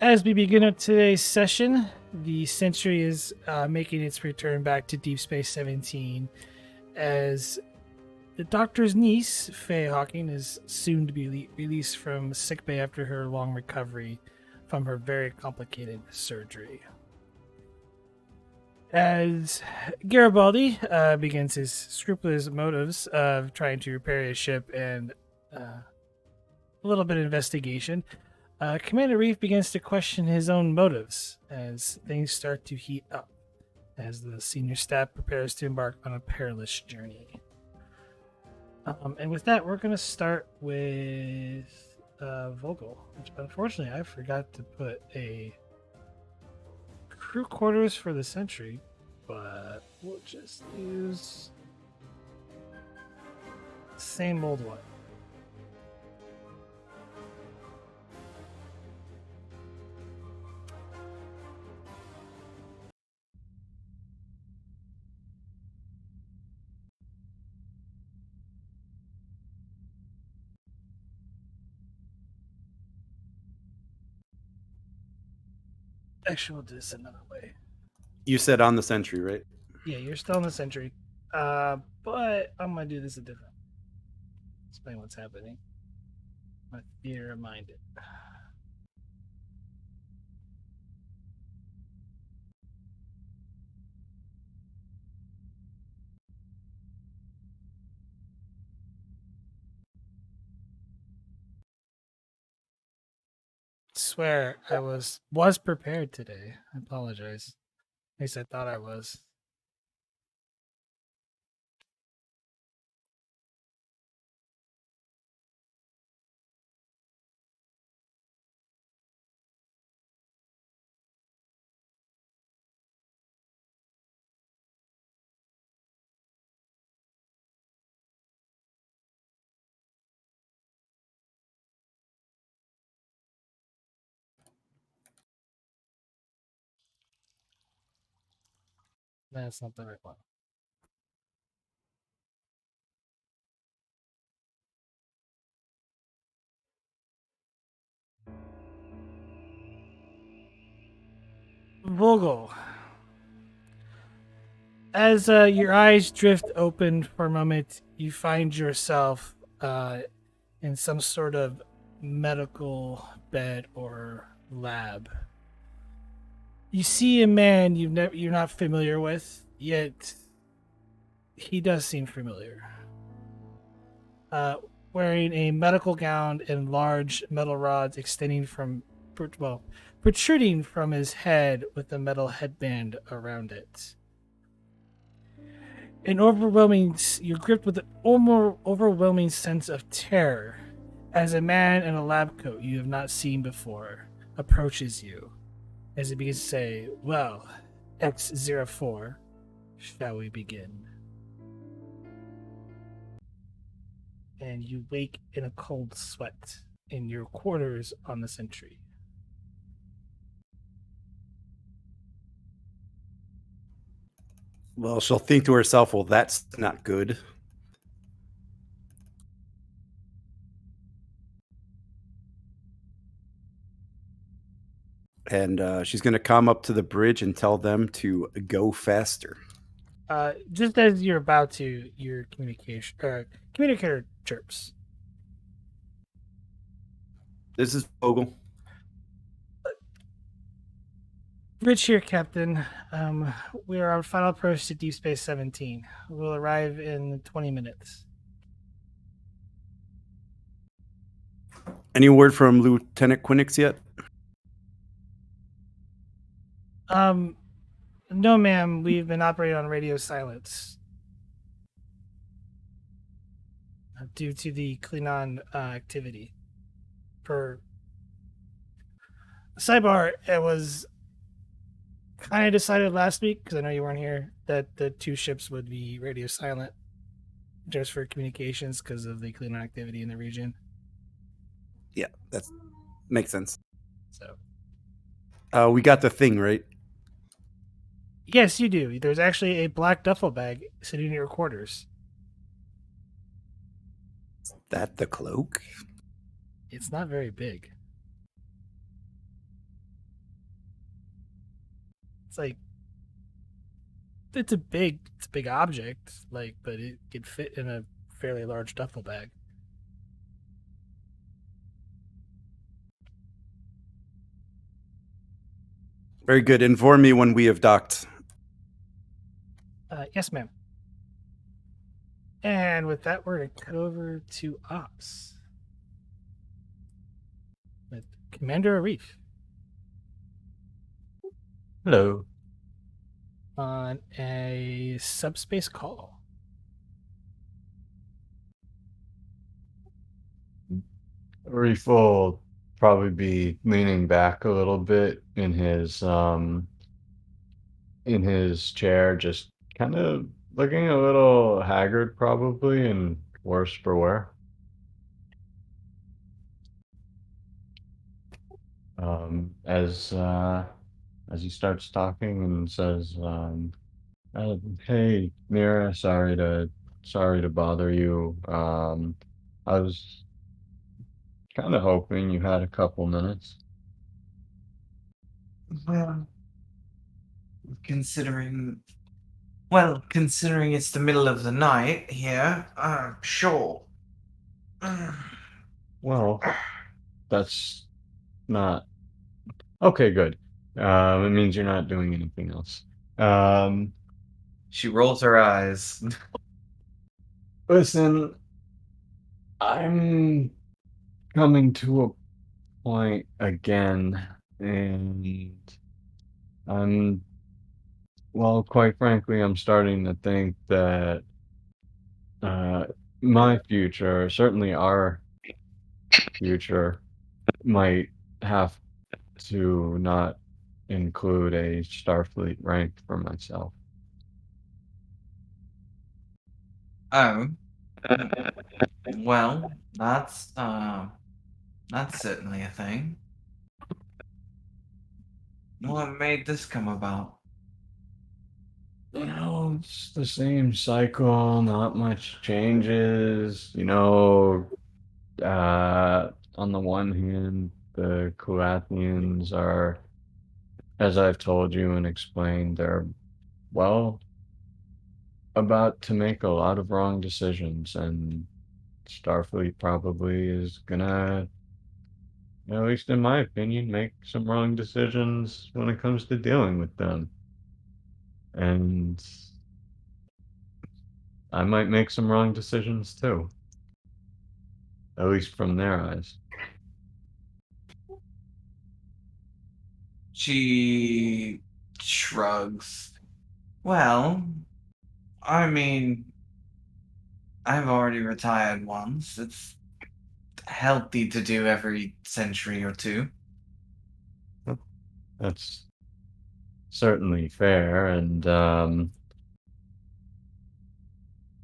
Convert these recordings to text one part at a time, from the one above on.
As we begin today's session, the Sentry is making its return back to Deep Space 17 as the Doctor's niece, Faye Hawking, is soon to be released from sickbay after her long recovery from her very complicated surgery. As Garibaldi begins his scrupulous motives of trying to repair his ship and a little bit of investigation, Commander Arif begins to question his own motives as things start to heat up as the senior staff prepares to embark on a perilous journey. And with that, we're going to start with Vogel, which unfortunately I forgot to put a crew quarters for the Sentry, but we'll just use the same old one. Actually, we'll do this another way. You said on the Sentry, right? Yeah, you're still in the Sentry. But I'm going to do this a different. Explain what's happening. My theater reminded. Swear I was prepared today. I apologize. At least I thought I was. That's not the right one. Vogel. As your eyes drift open for a moment, you find yourself in some sort of medical bed or lab. You see a man you're not familiar with, yet he does seem familiar. Wearing a medical gown and large metal rods extending protruding from his head with a metal headband around it. You're gripped with an overwhelming sense of terror as a man in a lab coat you have not seen before approaches you as he begins to say, "Well, X04, shall we begin?" And you wake in a cold sweat in your quarters on the Sentry. Well, she'll think to herself, well, that's not good. And she's going to come up to the bridge and tell them to go faster. Just as you're about to, your communicator chirps. This is Vogel. Rich here, Captain. We are on final approach to Deep Space 17. We'll arrive in 20 minutes. Any word from Lieutenant Quinix yet? No, ma'am. We've been operating on radio silence due to the Klingon activity. For sidebar, it was kind of decided last week, because I know you weren't here, that the two ships would be radio silent just for communications because of the Klingon activity in the region. Yeah, that makes sense. So, we got the thing, right? yes, you do. There's actually a black duffel bag sitting in your quarters. Is that the cloak? It's not very big. It's like it's a big object, like, but it could fit in a fairly large duffel bag. Very good. Inform me when we have docked. Yes, ma'am. And with that, we're gonna cut over to ops with Commander Arif Hello. on a subspace call. Arif will probably be leaning back a little bit in his chair, just kind of looking a little haggard, probably, and worse for wear. As he starts talking and says, "Hey, Mira, sorry to bother you. I was kind of hoping you had a couple minutes." Well, considering considering it's the middle of the night here, sure. Well, that's not okay. Good. It means you're not doing anything else. Um, She rolls her eyes. Listen, I'm coming to a point again, and I'm, well, quite frankly, I'm starting to think that uh, my future, certainly our future, might have to not include a Starfleet rank for myself. Oh, well, that's certainly a thing. What made this come about? It's the same cycle, not much changes. On the one hand, the Kulathians are, as I've told you and explained, they're, well, about to make a lot of wrong decisions, and Starfleet probably is gonna, at least in my opinion, make some wrong decisions when it comes to dealing with them. And I might make some wrong decisions too, at least from their eyes. She shrugs. Well, I mean, I've already retired once. It's healthy to do every century or two. That's certainly fair, and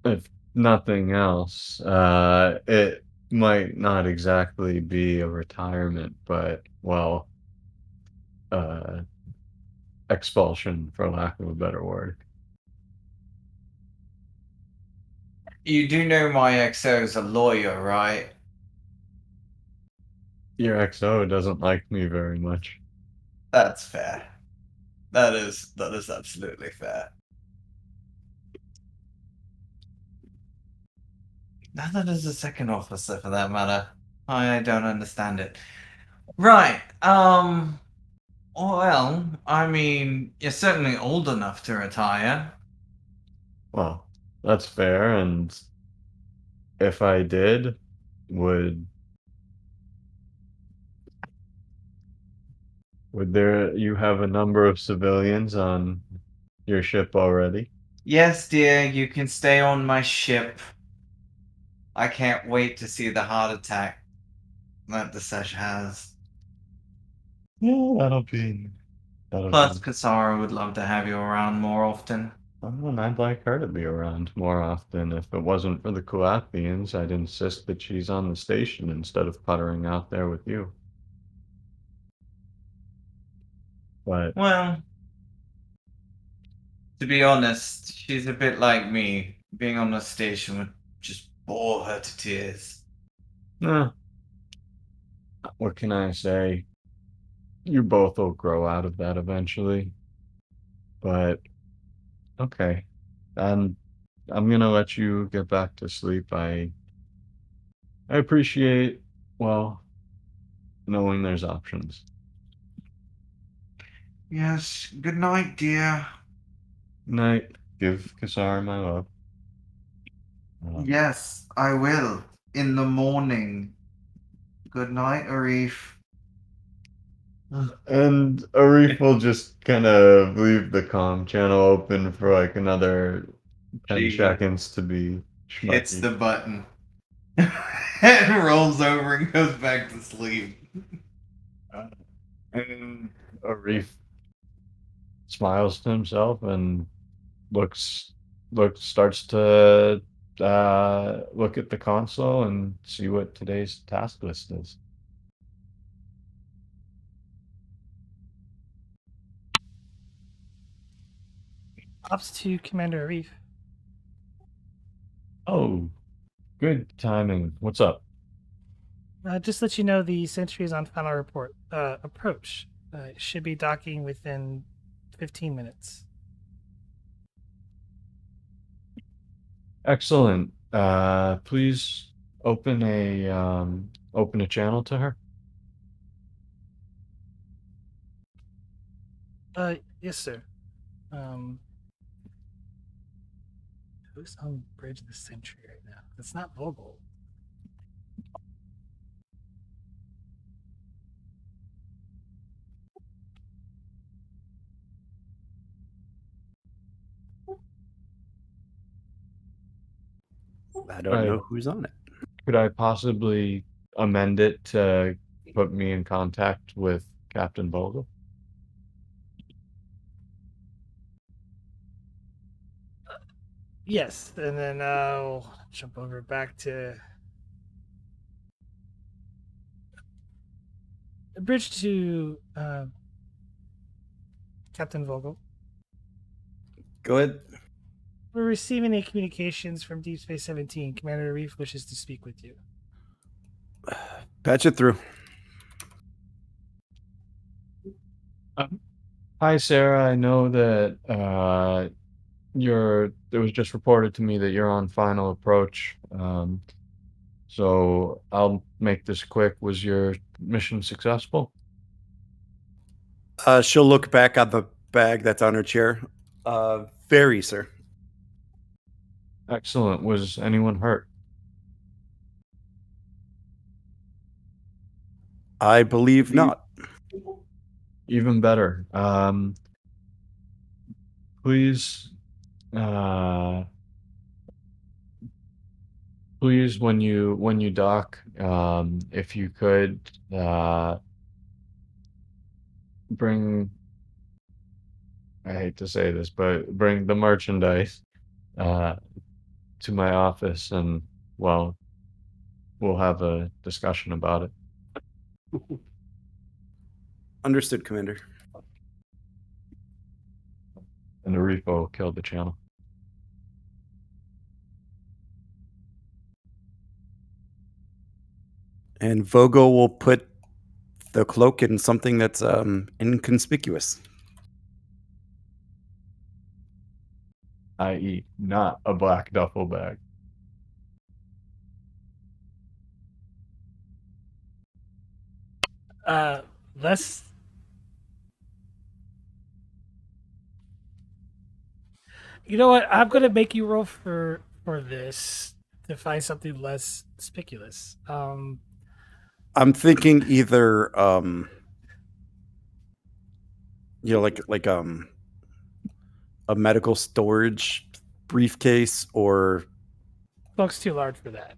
if nothing else, it might not exactly be a retirement, but, well, uh, expulsion, for lack of a better word. You do know my XO's a lawyer, right? Your XO doesn't like me very much. That's fair. That is absolutely fair. Neither does the second officer, for that matter. I don't understand it. Right. Well, I mean, you're certainly old enough to retire. Well, that's fair, and if I did, would you have a number of civilians on your ship already? Yes, dear, you can stay on my ship. I can't wait to see the heart attack that the Sesh has. Yeah, Plus, be. Kasara would love to have you around more often. And I'd like her to be around more often. If it wasn't for the Kulathians, I'd insist that she's on the station instead of puttering out there with you. But Well, to be honest, she's a bit like me. Being on the station would just bore her to tears. what can I say? You both will grow out of that eventually. But okay. I'm gonna let you get back to sleep. I appreciate, well, knowing there's options. Yes. Good night, dear. Night. Give Kasar my love. Yes, I will. In the morning. Good night, Arif. And Arif will just kind of leave the comm channel open for like another 10 She seconds to be hits schmucky. the button and rolls over and goes back to sleep. And Arif smiles to himself and looks starts to look at the console and see what today's task list is. Ops to Commander Arif. Oh, good timing. What's up? Just let you know the Sentry is on final report. Approach. It should be docking within 15 minutes. Excellent. Please open a channel to her. Yes, sir. Who's on Bridge of the Sentry right now? It's not Vogel. I don't know who's on it. Could I possibly amend it to put me in contact with Captain Vogel? Yes, and then I'll jump over back to Bridge to Captain Vogel. Go ahead. We're receiving any communications from Deep Space 17. Commander Arif wishes to speak with you. Patch it through. Hi, Sarah. I know that it was just reported to me that you're on final approach. So I'll make this quick. Was your mission successful? She'll look back on the bag that's on her chair. Very, sir. Excellent. Was anyone hurt? I believe not. Even better. Please, please, when you dock, if you could bring. I hate to say this, but bring the merchandise to my office, and well, we'll have a discussion about it. Understood, Commander. And the repo killed the channel. And Vogel will put the cloak in something that's inconspicuous. I.e., not a black duffel bag. Less. You know what? I'm gonna make you roll for this to find something less conspicuous. I'm thinking either like a medical storage briefcase or Cloak's too large for that.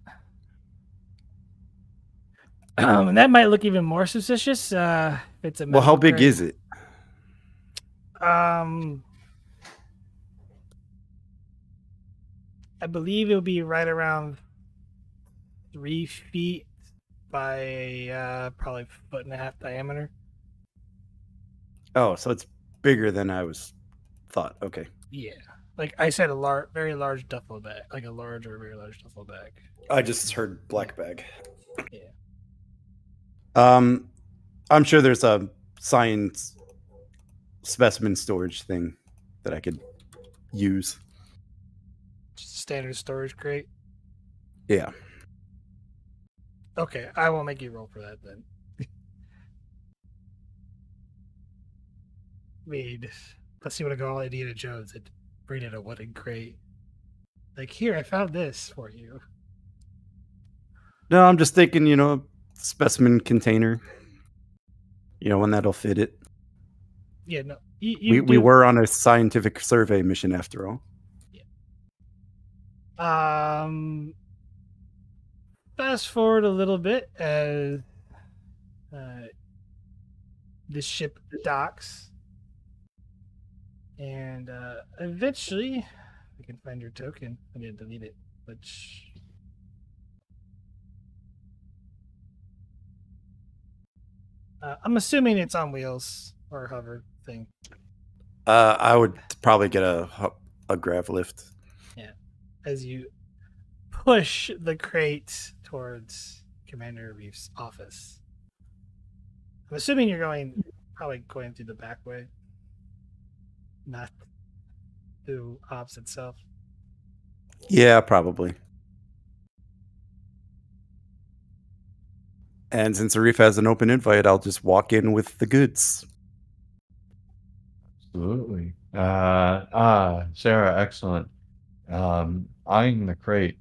And that might look even more suspicious. If it's a well, how medical big grade. is it? I believe it'll be right around 3 feet by probably 1.5 feet diameter. Oh, so it's bigger than I was thought. Okay. Yeah, like I said, a very large duffel bag, like a large or very large duffel bag. I just heard black bag. Yeah. I'm sure there's a science specimen storage thing that I could use. Just standard storage crate. Yeah. Okay, I will make you roll for that then. I mean, let's see what I go all Indiana Jones and bring in a wooden crate. Like, here, I found this for you. No, I'm just thinking, specimen container. One that'll fit it. Yeah, no, you We do. were on a scientific survey mission after all. Fast forward a little bit as the ship docks, and eventually, I can find your token. I didn't delete it, which. I'm assuming it's on wheels or a hover thing. I would probably get a grav lift. Yeah, as you push the crate towards Commander Reef's office. I'm assuming you're probably going through the back way, not through ops itself. Yeah, probably. And since Arif has an open invite, I'll just walk in with the goods. Absolutely. Sarah, excellent. Eyeing the crate.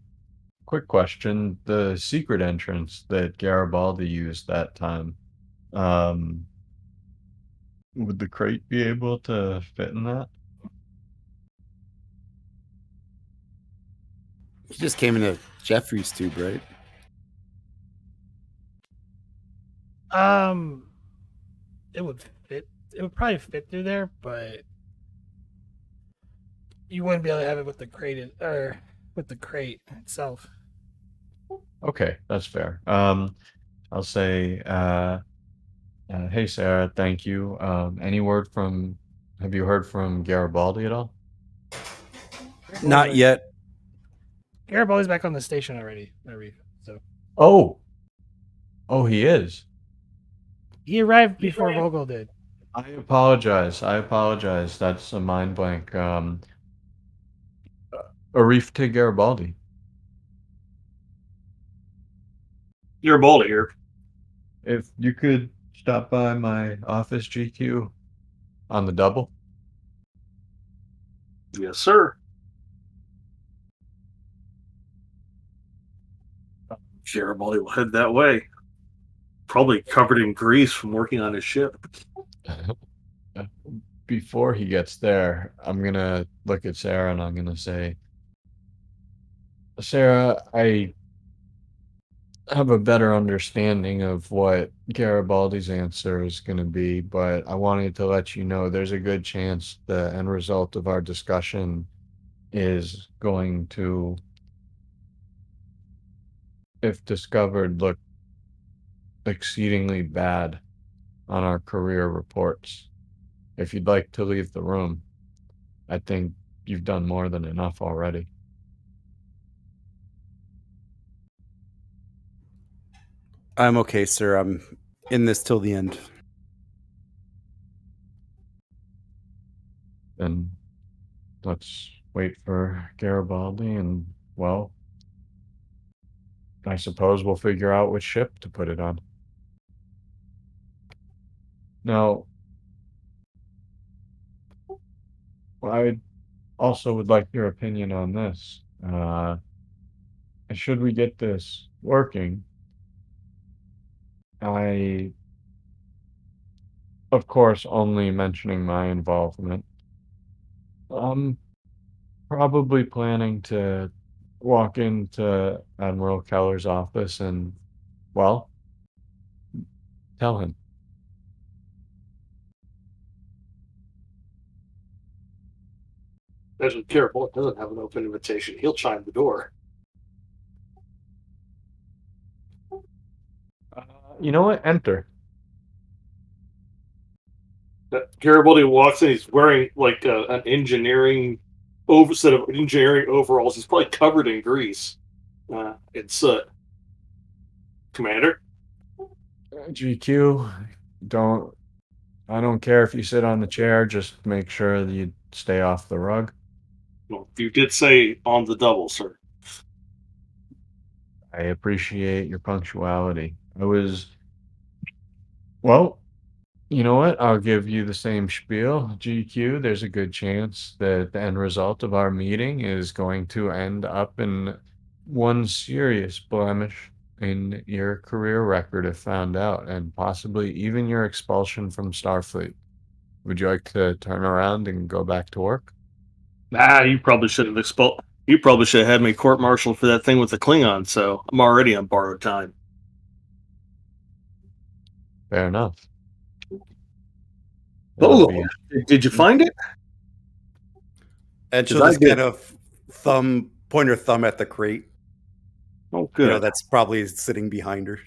Quick question: the secret entrance that Garibaldi used that time, would the crate be able to fit in that? He just came in a Jeffrey's tube, right? It would fit. It would probably fit through there, but you wouldn't be able to have it with the crate or with the crate itself. Okay, that's fair. I'll say, hey Sarah, thank you. Any word from? Have you heard from Garibaldi at all? Not yet. Garibaldi's back on the station already, Arif. So Oh, he is. he arrived before Vogel did. I apologize. That's a mind blank. Arif to Garibaldi. Garibaldi here. If you could stop by my office, GQ, on the double. Yes, sir. Garibaldi will head that way. Probably covered in grease from working on his ship. Before he gets there, I'm gonna look at Sarah and I'm gonna say, Sarah, I have a better understanding of what Garibaldi's answer is going to be, but I wanted to let you know there's a good chance the end result of our discussion is going to, if discovered, look exceedingly bad on our career reports. If you'd like to leave the room, I think you've done more than enough already. I'm okay, sir. I'm in this till the end. Then let's wait for Garibaldi and, well, I suppose we'll figure out which ship to put it on. Now, I also would like your opinion on this. Should we get this working, I, of course, only mentioning my involvement, I'm probably planning to walk into Admiral Keller's office and, well, tell him. As with Garibaldi doesn't have an open invitation, he'll chime the door. You know what? Enter. Garibaldi walks in. He's wearing like an engineering set of engineering overalls. He's probably covered in grease and soot. Commander, GQ, I don't care if you sit on the chair, just make sure that you stay off the rug. Well, you did say on the double, sir. I appreciate your punctuality. Well, you know what? I'll give you the same spiel. GQ, there's a good chance that the end result of our meeting is going to end up in one serious blemish in your career record if found out, and possibly even your expulsion from Starfleet. Would you like to turn around and go back to work? You probably should have expelled. You probably should have had me court-martialed for that thing with the Klingon. So I'm already on borrowed time. Fair enough. Oh, That'll be did you find it? And she'll 'Cause I just did. kind of point her thumb at the crate. Oh, good. That's probably sitting behind her.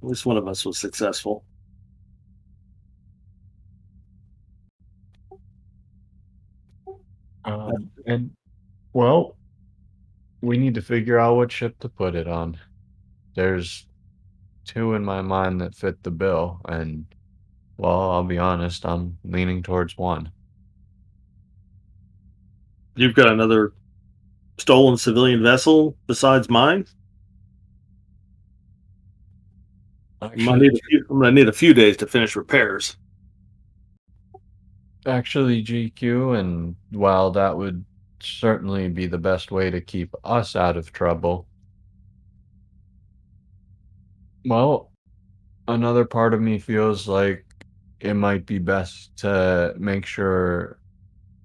At least one of us was successful. and well, we need to figure out what ship to put it on. There's two in my mind that fit the bill, and well, I'll be honest, I'm leaning towards one. You've got another stolen civilian vessel besides mine? Actually, I'm gonna need a few days to finish repairs. actually, GQ, and while that would certainly be the best way to keep us out of trouble, well, another part of me feels like it might be best to make sure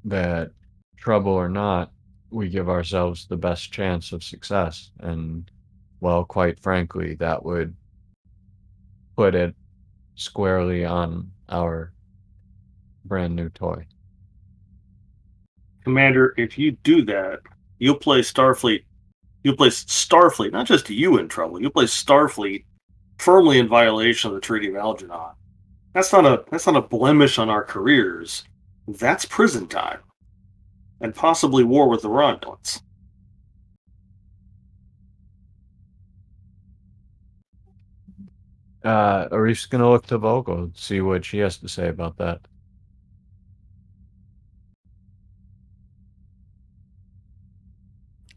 that, trouble or not, we give ourselves the best chance of success. And, well, quite frankly, that would put it squarely on our brand new toy. Commander, if you do that, you'll place Starfleet. You'll place Starfleet, not just you in trouble. You'll place Starfleet firmly in violation of the Treaty of Algernon. That's not a blemish on our careers. That's prison time, and possibly war with the Romulans. Arif's gonna look to Vogel, see what she has to say about that.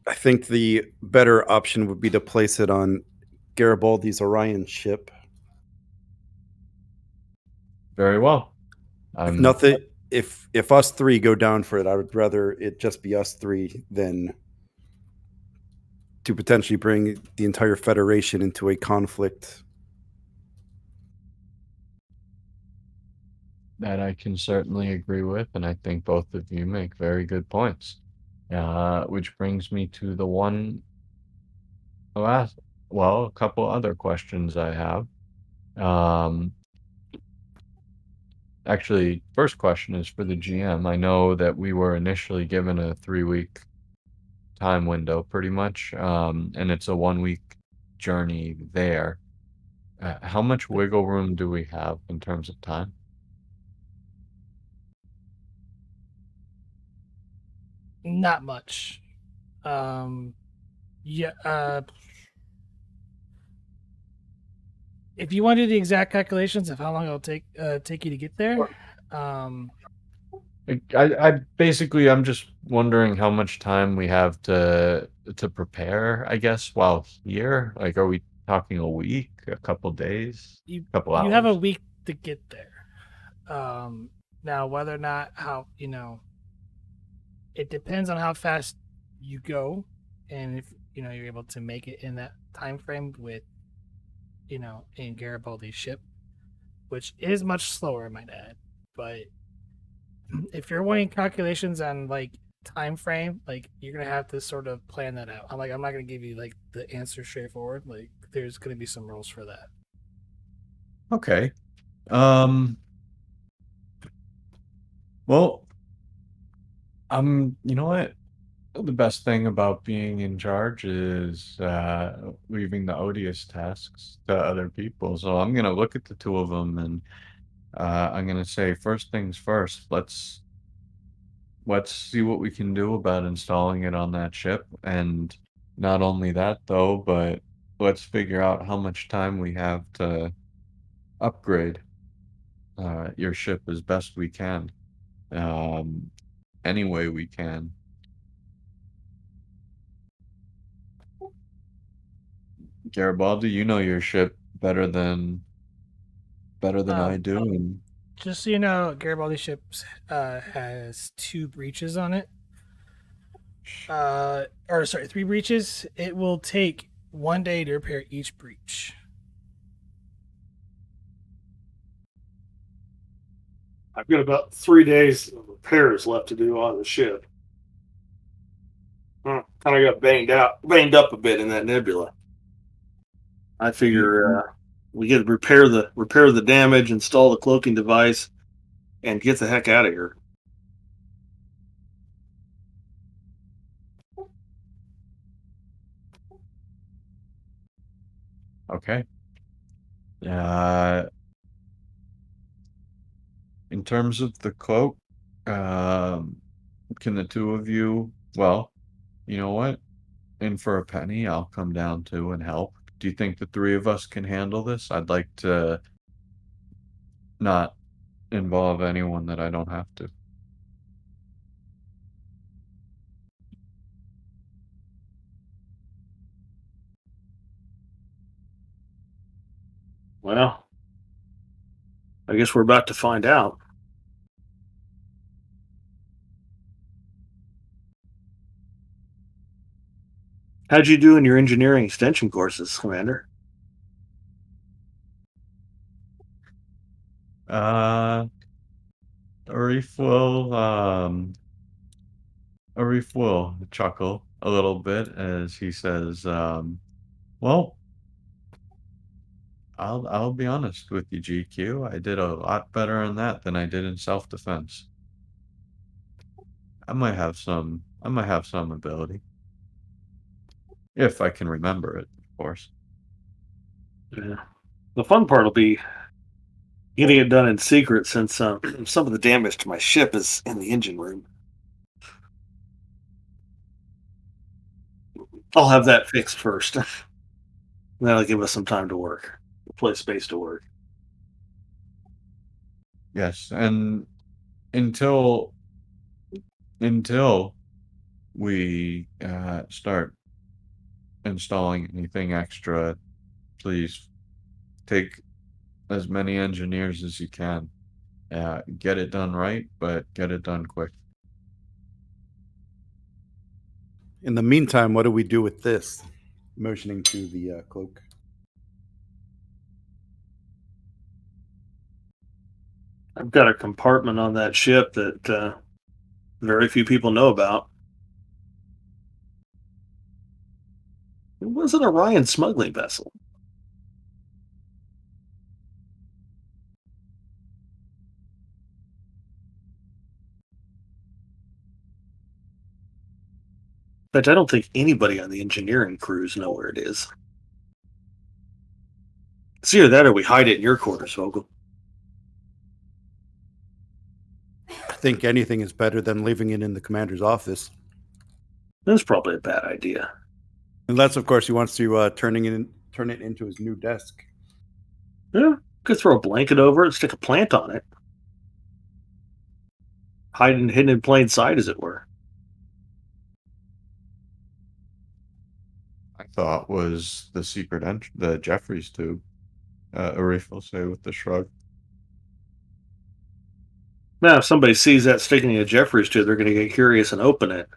I think the better option would be to place it on Garibaldi's Orion ship. Very well. If nothing, if us three go down for it, I would rather it just be us three than to potentially bring the entire Federation into a conflict. That I can certainly agree with, and I think both of you make very good points. Which brings me to the one last, well, a couple other questions I have. Actually, first question is for the GM. I know that we were initially given a 3-week time window, pretty much, and it's a 1-week journey there. How much wiggle room do we have in terms of time? Not much. Yeah. If you want to do the exact calculations of how long it'll take you to get there, I basically, I'm just wondering how much time we have to prepare, I guess, while here. Like, are we talking a week, a couple days, you couple you have a hours? week to get there. Now whether or not it depends on how fast you go, and if you're able to make it in that time frame with in Garibaldi's ship, which is much slower, I might add. But if you're wanting calculations on like time frame, like you're gonna have to sort of plan that out. I'm not gonna give you like the answer straightforward. Like there's gonna be some rules for that. Okay. Well, you know what? The best thing about being in charge is leaving the odious tasks to other people. So I'm gonna look at the two of them, and I'm gonna say, first things first. Let's see what we can do about installing it on that ship. And not only that, though, but let's figure out how much time we have to upgrade your ship as best we can. any way we can. Garibaldi, you know your ship better than I do, and Just so you know, Garibaldi's ship has 2 breaches on it. Or sorry, 3 breaches. It will take 1 day to repair each breach. I've got about 3 days of repairs left to do on the ship. Kind of got banged up a bit in that nebula. I figure we get to repair the damage, install the cloaking device, and get the heck out of here. okay. In terms of the cloak, can the 2 of you? Well, you know what? And for a penny, I'll come down too and help. Do you think the 3 of us can handle this? I'd like to not involve anyone that I don't have to. Well, I guess we're about to find out. How'd you do in your engineering extension courses, Commander? Arif will chuckle a little bit as he says, well, I'll be honest with you, GQ. I did a lot better in that than I did in self-defense. I might have some ability. If I can remember it, of course. Yeah. The fun part will be getting it done in secret, since some of the damage to my ship is in the engine room. I'll have that fixed first. That'll give us some time to work. Play space to work. Yes, and until we start installing anything extra, please take as many engineers as you can. Get it done right, but get it done quick. In the meantime, what do we do with this? Motioning to the cloak. I've got a compartment on that ship that very few people know about. It was an Orion smuggling vessel. In fact, I don't think anybody on the engineering crews know where it is. It's either that or we hide it in your quarters, Vogel. I think anything is better than leaving it in the commander's office. That's probably a bad idea. Unless, of course, he wants to turn it into his new desk. Yeah, could throw a blanket over it and stick a plant on it. Hidden in plain sight, as it were. I thought was the secret the Jeffries tube. Arif will say with the shrug. Now, if somebody sees that sticking in a Jeffries tube, they're going to get curious and open it.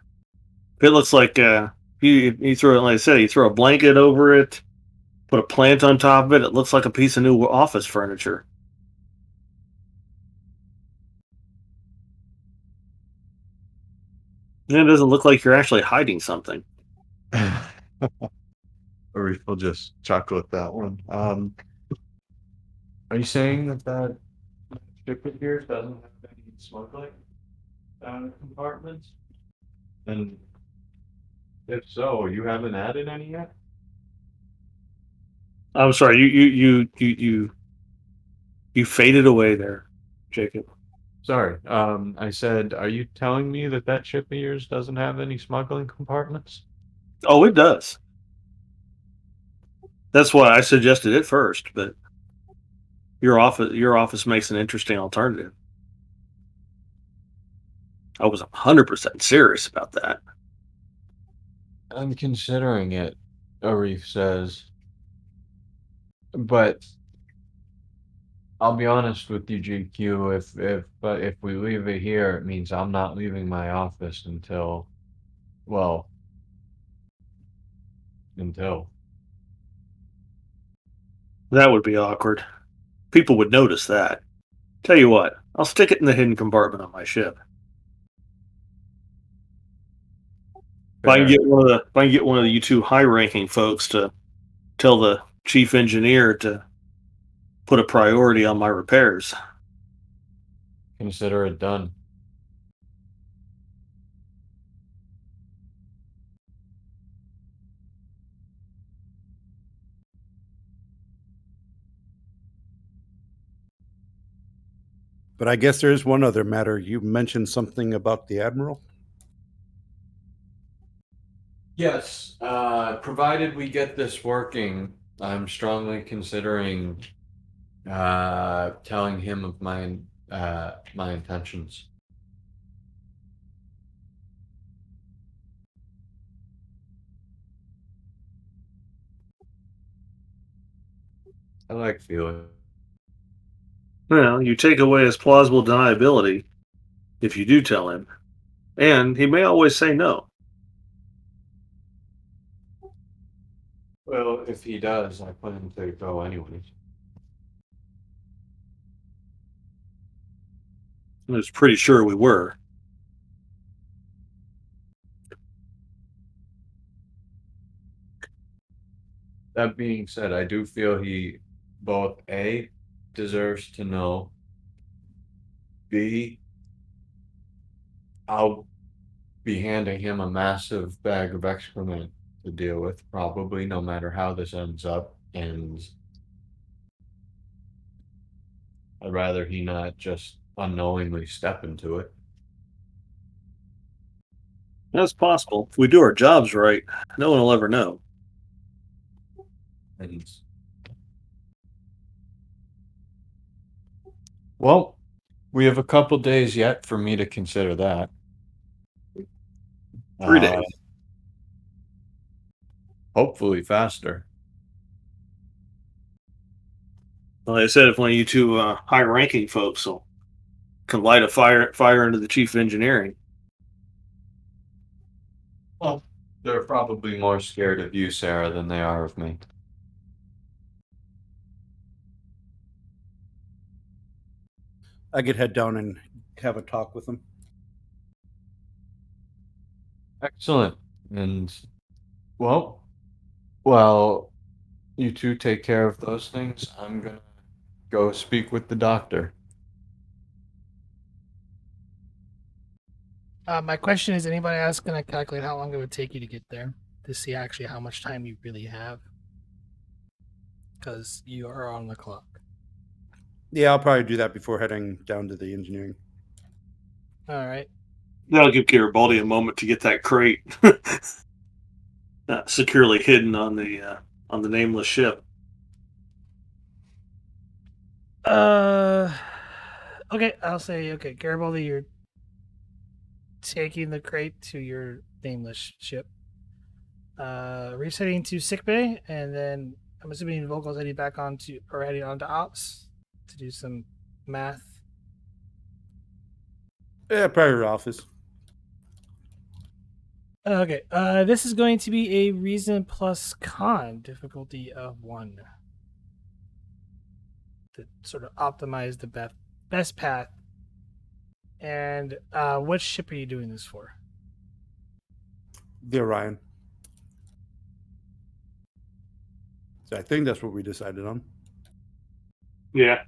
If it looks like you throw it, like I said, you throw a blanket over it, put a plant on top of it, it looks like a piece of new office furniture. And it doesn't look like you're actually hiding something. Arif will just chuckle at that one. Are you saying that ship of yours doesn't have any smuggling compartments? And if so, you haven't added any yet? I'm sorry, you faded away there, Jacob. Sorry. I said, are you telling me that ship of yours doesn't have any smuggling compartments? Oh, it does. That's why I suggested it first, but your office makes an interesting alternative. I was 100% serious about that. I'm considering it, Arif says. But I'll be honest with you, GQ. If we leave it here, it means I'm not leaving my office until until. That would be awkward. People would notice that. Tell you what, I'll stick it in the hidden compartment on my ship. If I can Fair. get one of you two high-ranking folks to tell the chief engineer to put a priority on my repairs. Consider it done. But I guess there's one other matter. You mentioned something about the admiral. Yes, provided we get this working, I'm strongly considering telling him of my intentions. I like feeling. Well, you take away his plausible deniability if you do tell him, and he may always say no. Well, if he does, I plan to go anyways. I was pretty sure we were. That being said, I do feel he both A, deserves to know, B, I'll be handing him a massive bag of excrement to deal with, probably, no matter how this ends up, and I'd rather he not just unknowingly step into it. That's possible. If we do our jobs right, no one will ever know. And well, we have a couple days yet for me to consider that. 3 days. Hopefully faster. Like I said, if one of you two high-ranking folks can light a fire into the chief of engineering. Well, they're probably more scared of you, Sarah, than they are of me. I could head down and have a talk with him. Excellent. And well, you two take care of those things. I'm gonna go speak with the doctor. My question is, anybody else going to calculate how long it would take you to get there to see actually how much time you really have? Because you are on the clock. Yeah, I'll probably do that before heading down to the engineering. All right. That'll give Garibaldi a moment to get that crate securely hidden on the nameless ship. Okay, I'll say, okay, Garibaldi, you're taking the crate to your nameless ship. Resetting to sickbay, and then I'm assuming Vogel's heading onto ops to do some math. Yeah, probably your office. Okay, this is going to be a reason plus con difficulty of 1 to sort of optimize the best path. And what ship are you doing this for? The Orion. So I think that's what we decided on. Yeah.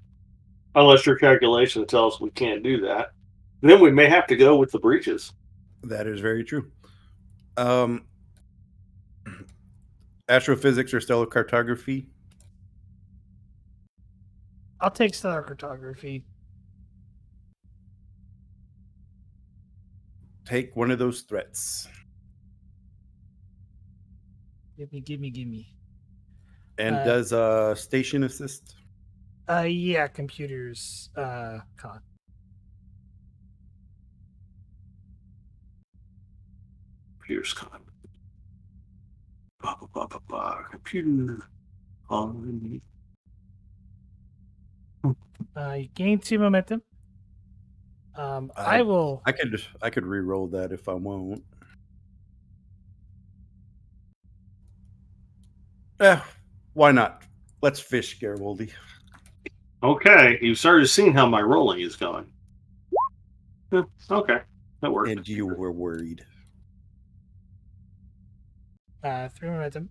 Unless your calculations tell us we can't do that. Then we may have to go with the breaches. That is very true. Astrophysics or stellar cartography? I'll take stellar cartography. Take one of those threats. Give me. And does station assist? Yeah, computers con. Computer's coming. Computer on. You gain 2 momentum. I will. I could re-roll that if I won't. Why not? Let's fish, Garibaldi. Okay, you started seeing how my rolling is going. Okay, that worked. And you were worried. 3 momentum.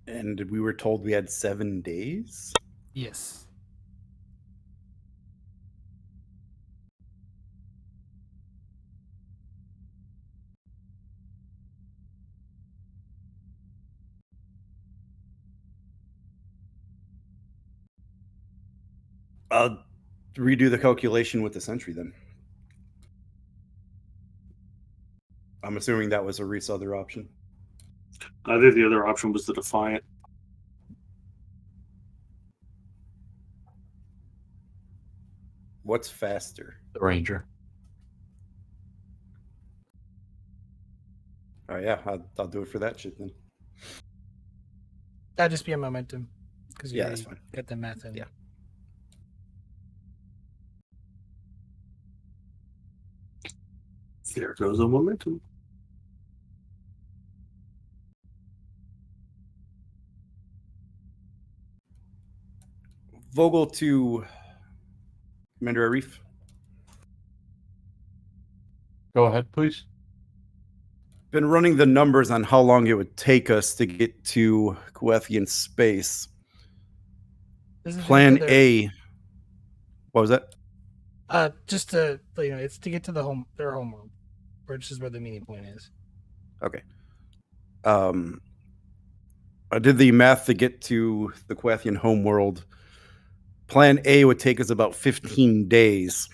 And we were told we had 7 days? Yes. I'll redo the calculation with the Sentry then. I'm assuming that was Arif's other option. I think the other option was the Defiant. What's faster? The Ranger. Oh yeah, I'll do it for that shit then. That'd just be a momentum. Because you Yeah, that's already fine. got the math in. Yeah. There goes the momentum. Vogel to Commander Arif. Go ahead, please. Been running the numbers on how long it would take us to get to Kulethian space. This is Plan to their- A. What was that? Just to it's to get to their home world, which is where the meeting point is. Okay. I did the math to get to the Kulethian homeworld. Plan A would take us about 15 days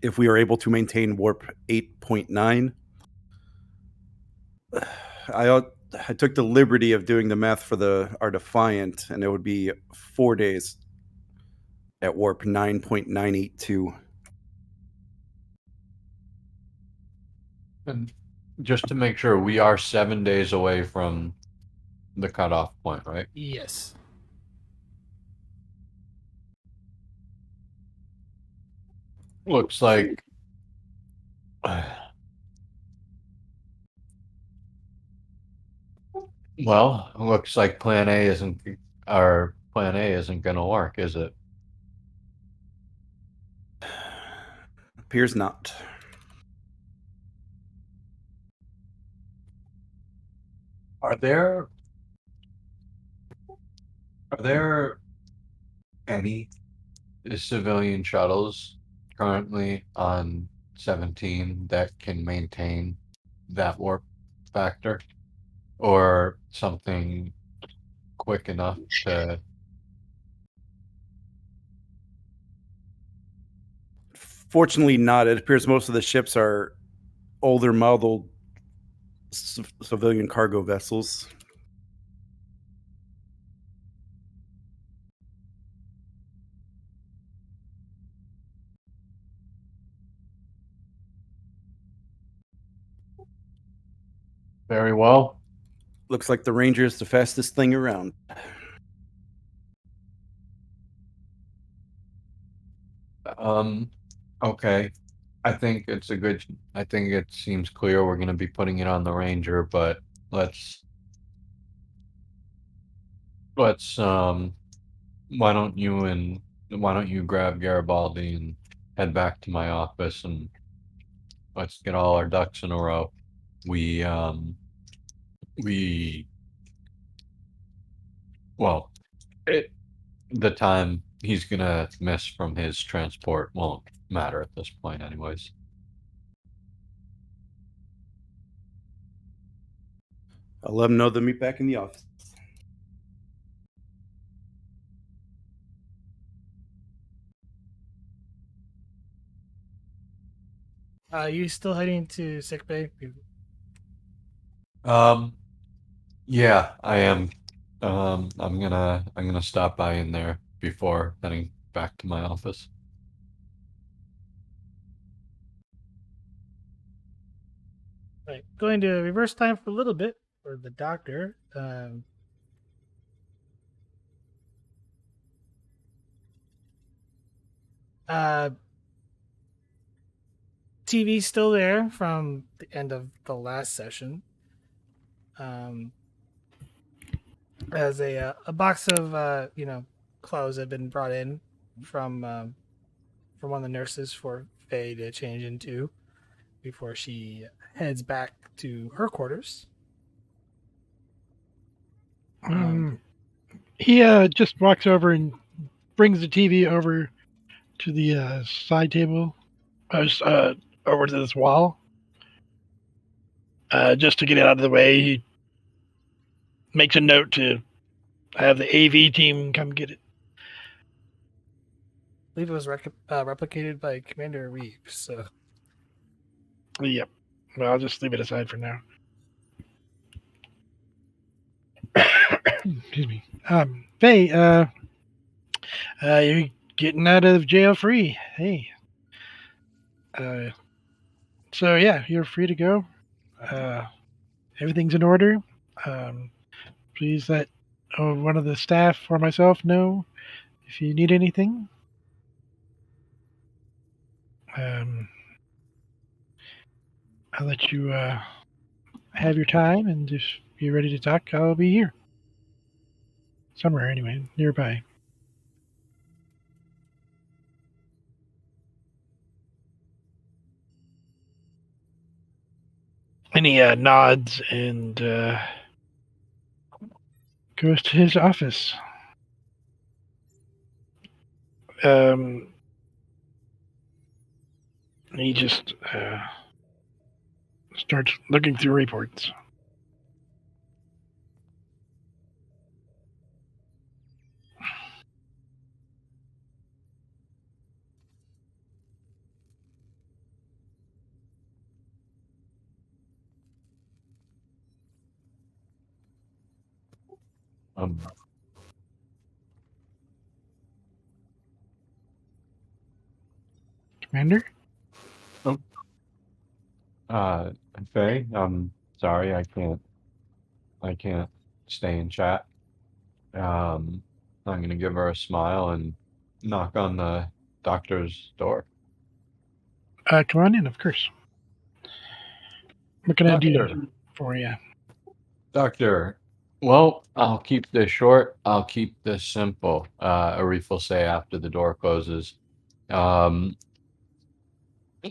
if we are able to maintain warp 8.9. I took the liberty of doing the math for our Defiant, and it would be 4 days at warp 9.982. And just to make sure, we are 7 days away from the cutoff point, right? Yes. Looks like well, looks like plan A isn't going to work, is it? Appears not. Are there any civilian shuttles currently on 17 that can maintain that warp factor, or something quick enough to? Fortunately not. It appears most of the ships are older model civilian cargo vessels. Very well. Looks like the Ranger is the fastest thing around. Okay. I think it seems clear we're going to be putting it on the Ranger, but let's why don't you grab Garibaldi and head back to my office, and let's get all our ducks in a row. The time he's gonna miss from his transport won't matter at this point anyways. I'll let them know they'll meet back in the office. You still heading to sickbay? Yeah, I am. I'm gonna stop by in there before heading back to my office. Right. Going to reverse time for a little bit for the doctor. Uh, TV's still there from the end of the last session. As a box of clothes had been brought in from one of the nurses for Faye to change into before she heads back to her quarters. He just walks over and brings the TV over to the side table, over to this wall, just to get it out of the way. He makes a note to have the AV team come get it. I believe it was replicated by Commander Arif. So, Yep. Well, I'll just leave it aside for now. Excuse me. Faye, you're getting out of jail free. Hey. So yeah, you're free to go. Everything's in order. Please let one of the staff or myself know if you need anything. I'll let you have your time, and if you're ready to talk, I'll be here. Somewhere, anyway, nearby. And he nods and goes to his office. He just starts looking through reports. Commander? Faye, I'm sorry, I can't stay and chat. I'm gonna give her a smile and knock on the doctor's door. Come on in, of course. What can I Doctor. do for you? Doctor, well, I'll keep this short. I'll keep this simple. Arif will say after the door closes.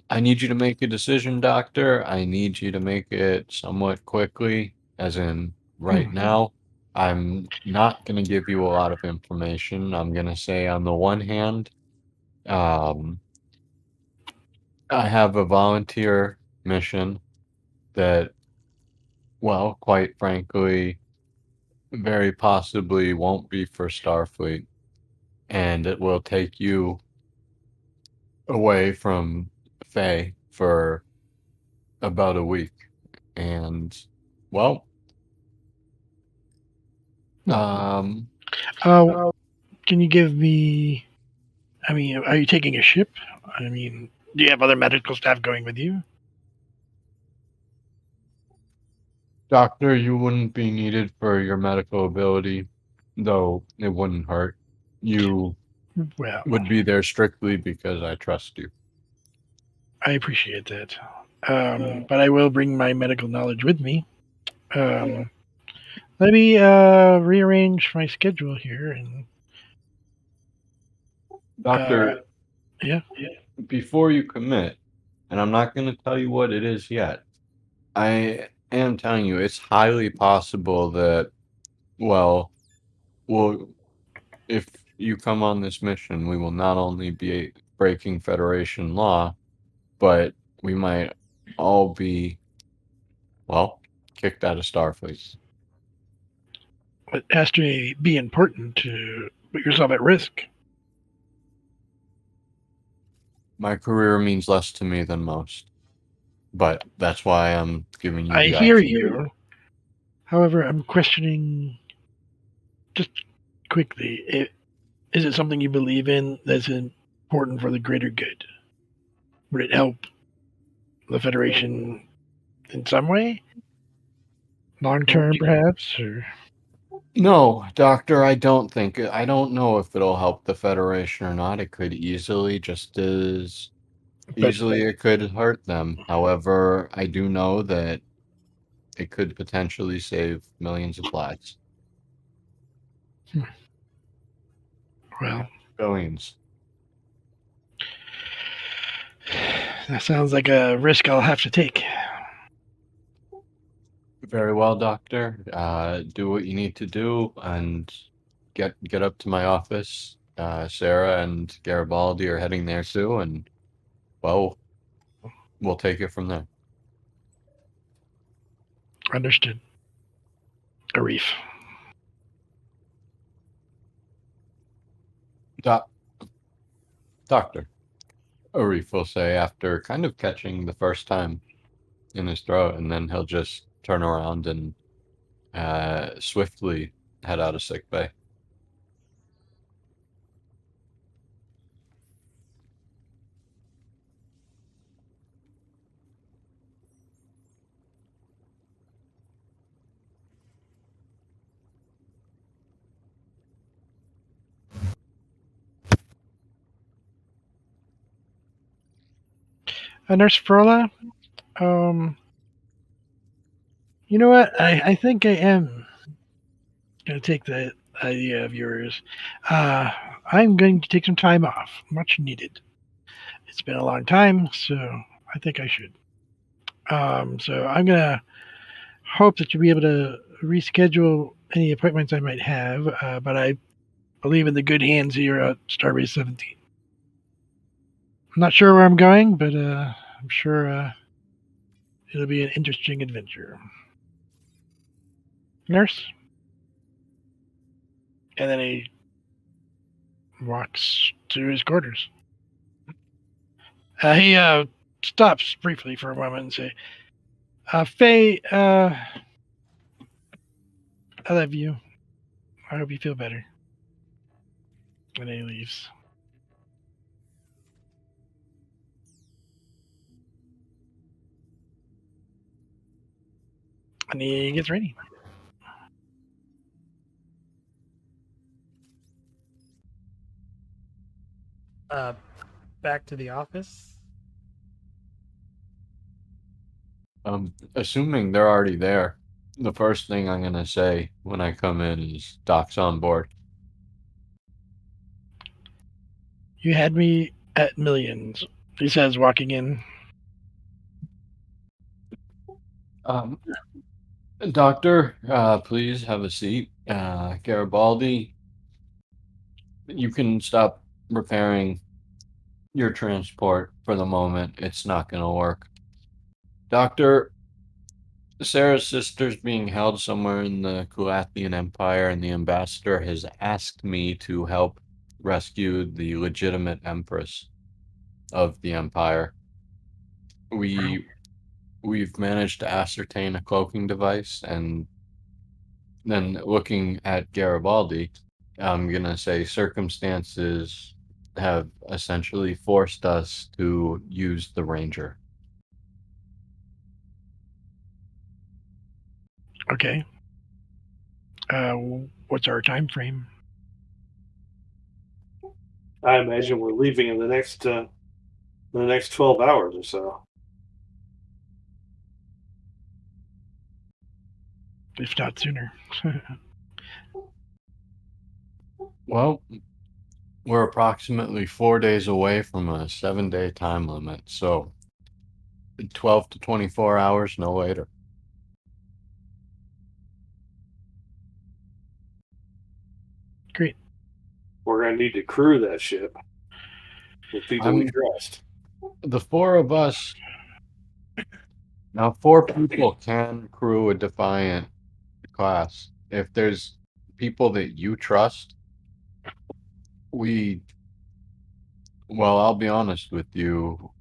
I need you to make a decision, Doctor. I need you to make it somewhat quickly, as in right now. I'm not going to give you a lot of information. I'm going to say, on the one hand, I have a volunteer mission that, well, quite frankly, very possibly won't be for Starfleet. And it will take you away from Faye for about a week. And, well, can you give me? I mean, are you taking a ship? I mean, do you have other medical staff going with you? Doctor, you wouldn't be needed for your medical ability, though it wouldn't hurt. You Well, would be there strictly because I trust you. I appreciate that. But I will bring my medical knowledge with me. Let me rearrange my schedule here. And Doctor, yeah. before you commit, and I'm not going to tell you what it is yet, I am telling you it's highly possible that, well, if you come on this mission, we will not only be breaking Federation law, but we might all be, well, kicked out of Starfleet. It has to be important to put yourself at risk. My career means less to me than most. But that's why I'm giving you I the hear option. you. However, I'm questioning just quickly. Is it something you believe in that's important for the greater good? Would it help the Federation in some way? Long term, perhaps? Or No, Doctor, I don't think. I don't know if it'll help the Federation or not. It could easily, just as easily, it could hurt them. However, I do know that it could potentially save millions of lives. well, Billions. that sounds like a risk I'll have to take. Very well, Doctor. Do what you need to do and get up to my office. Sarah and Garibaldi are heading there too, and well, we'll take it from there. Understood. Arif. Doctor, Arif will say after kind of catching the first time in his throat, and then he'll just turn around and swiftly head out of sickbay. Nurse Frola, you know what? I think I am going to take that idea of yours. I'm going to take some time off, much needed. It's been a long time, so I think I should. So I'm going to hope that you'll be able to reschedule any appointments I might have, but I believe in the good hands here at Starbase 17. I'm not sure where I'm going, but I'm sure it'll be an interesting adventure. Nurse? And then he walks to his quarters. He stops briefly for a moment and says, Faye, I love you. I hope you feel better. And then he leaves. And he gets ready. Back to the office. Assuming they're already there, the first thing I'm gonna say when I come in is Doc's on board. You had me at millions, he says, walking in. Doctor, please have a seat. Garibaldi, you can stop repairing your transport for the moment. It's not gonna work. Doctor, Sarah's sister's being held somewhere in the Kulathian Empire, and the ambassador has asked me to help rescue the legitimate empress of the empire. We've managed to ascertain a cloaking device, and then looking at Garibaldi, I'm gonna say circumstances have essentially forced us to use the Ranger. Okay. What's our time frame? I imagine we're leaving in the next 12 hours or so. If not sooner. Well, we're approximately 4 days away from a 7-day time limit, so 12 to 24 hours, no later. Great. We're going to need to crew that ship with people we trust. The four of us Now, 4 people can crew a Defiant class. If there's people that you trust, well, I'll be honest with you.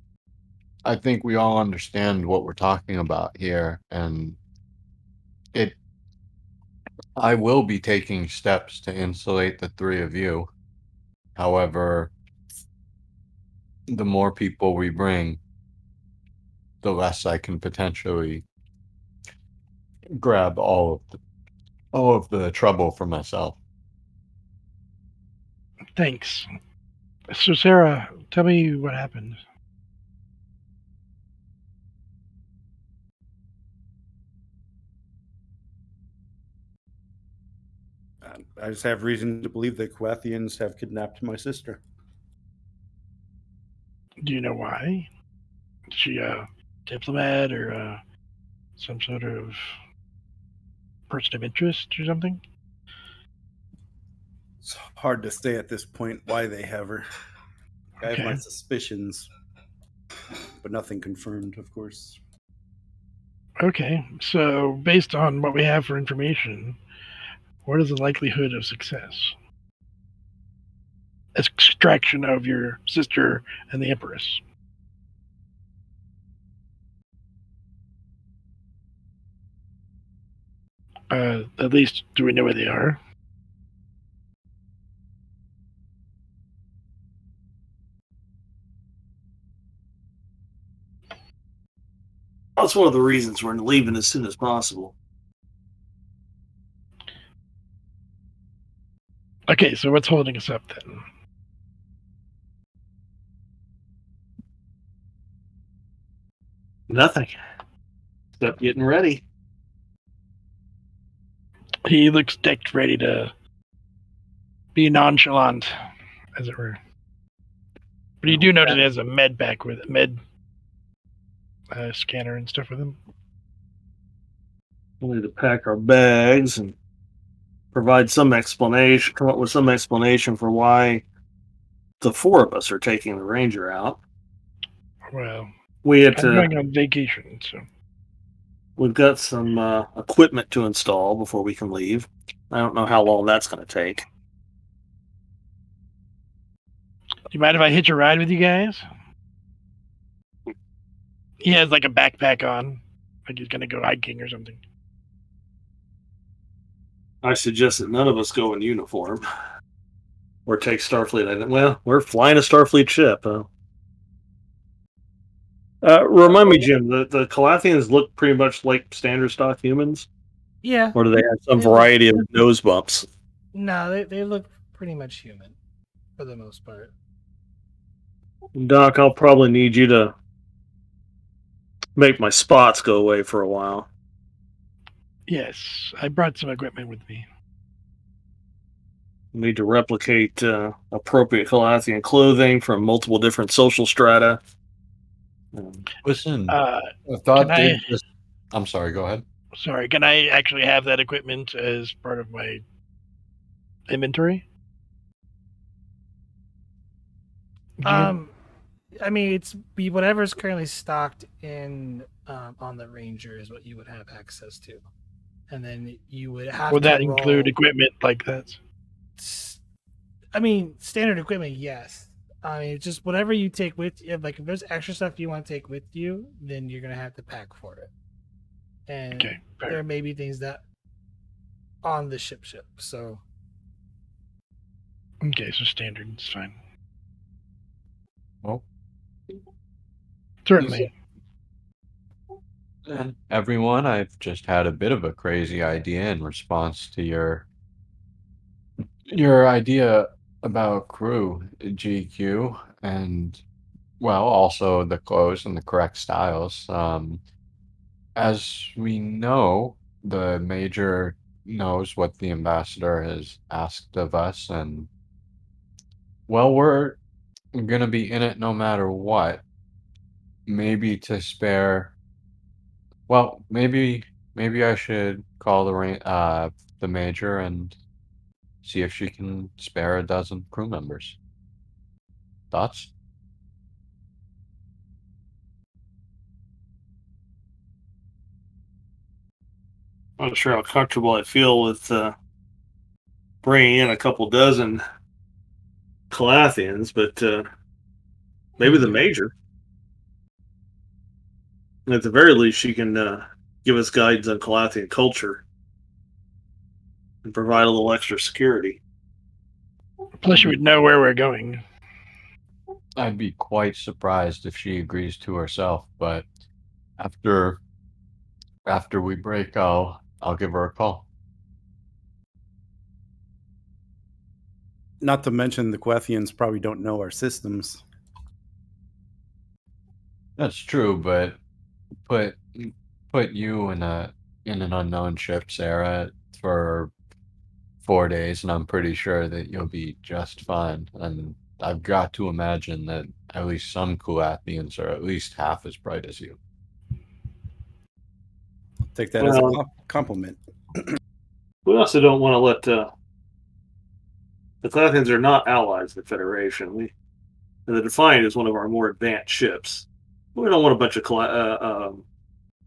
I think we all understand what we're talking about here, and it. I will be taking steps to insulate the 3 of you. However, the more people we bring, the less I can potentially grab all of the trouble for myself. Thanks. So, Sarah, tell me what happened. I just have reason to believe the Kulathians have kidnapped my sister. Do you know why? Is she a diplomat or some sort of person of interest or something? It's hard to say at this point why they have her. I have my Okay. suspicions, but nothing confirmed, of course. Okay, so based on what we have for information, what is the likelihood of success? Extraction of your sister and the Empress. At least, do we know where they are? That's one of the reasons we're leaving as soon as possible. Okay, so what's holding us up then? Nothing. Except getting ready. He looks decked, ready to be nonchalant, as it were. But you do note it has a med pack with med scanner and stuff with him. We need to pack our bags and provide some explanation, come up with some explanation for why the 4 of us are taking the Ranger out. Well, We had I'm to. going on vacation, so We've got some equipment to install before we can leave. I don't know how long that's going to take. do you mind if I hitch a ride with you guys? He has like a backpack on, like he's gonna go hiking or something. I suggest that none of us go in uniform or take Starfleet. Well, we're flying a Starfleet ship. Remind me, Jim, the Kalathians look pretty much like standard stock humans? Yeah. Or do they have some They look- variety of nose bumps? No, they look pretty much human for the most part. Doc, I'll probably need you to make my spots go away for a while. Yes, I brought some equipment with me. Need to replicate appropriate Kalathian clothing from multiple different social strata. Listen, Uh, I thought can I- I'm sorry, go ahead. Sorry, can I actually have that equipment as part of my inventory? I mean, it's whatever's currently stocked in on the Ranger is what you would have access to, and then you would have Would to that roll- include equipment like that? I mean, standard equipment, yes. I mean, just whatever you take with you. Like, if there's extra stuff you want to take with you, then you're gonna have to pack for it. And Okay, fair. there may be things that on the ship. So Okay, so standard, it's fine. Well, Certainly. and everyone, I've just had a bit of a crazy idea in response to your idea about crew GQ and well, also the clothes and the correct styles. As we know, the major knows what the ambassador has asked of us, and well, we're gonna be in it no matter what. Maybe to spare. Well, maybe I should call the major and see if she can spare a dozen crew members. Thoughts? I'm not sure how comfortable I feel with bringing in a couple dozen Kalathians, but maybe the major. At the very least, she can give us guidance on Kalathian culture and provide a little extra security. Plus, you would know where we're going. I'd be quite surprised if she agrees to herself, but after we break, I'll give her a call. Not to mention the Quethians probably don't know our systems. That's true, but put you in an unknown ship, Sarah, for 4 days, and I'm pretty sure that you'll be just fine. And I've got to imagine that at least some Kulathians are at least half as bright as you. Take that as a compliment. We also don't want to let the Kalathians are not allies of the Federation. And the Defiant is one of our more advanced ships. We don't want a bunch of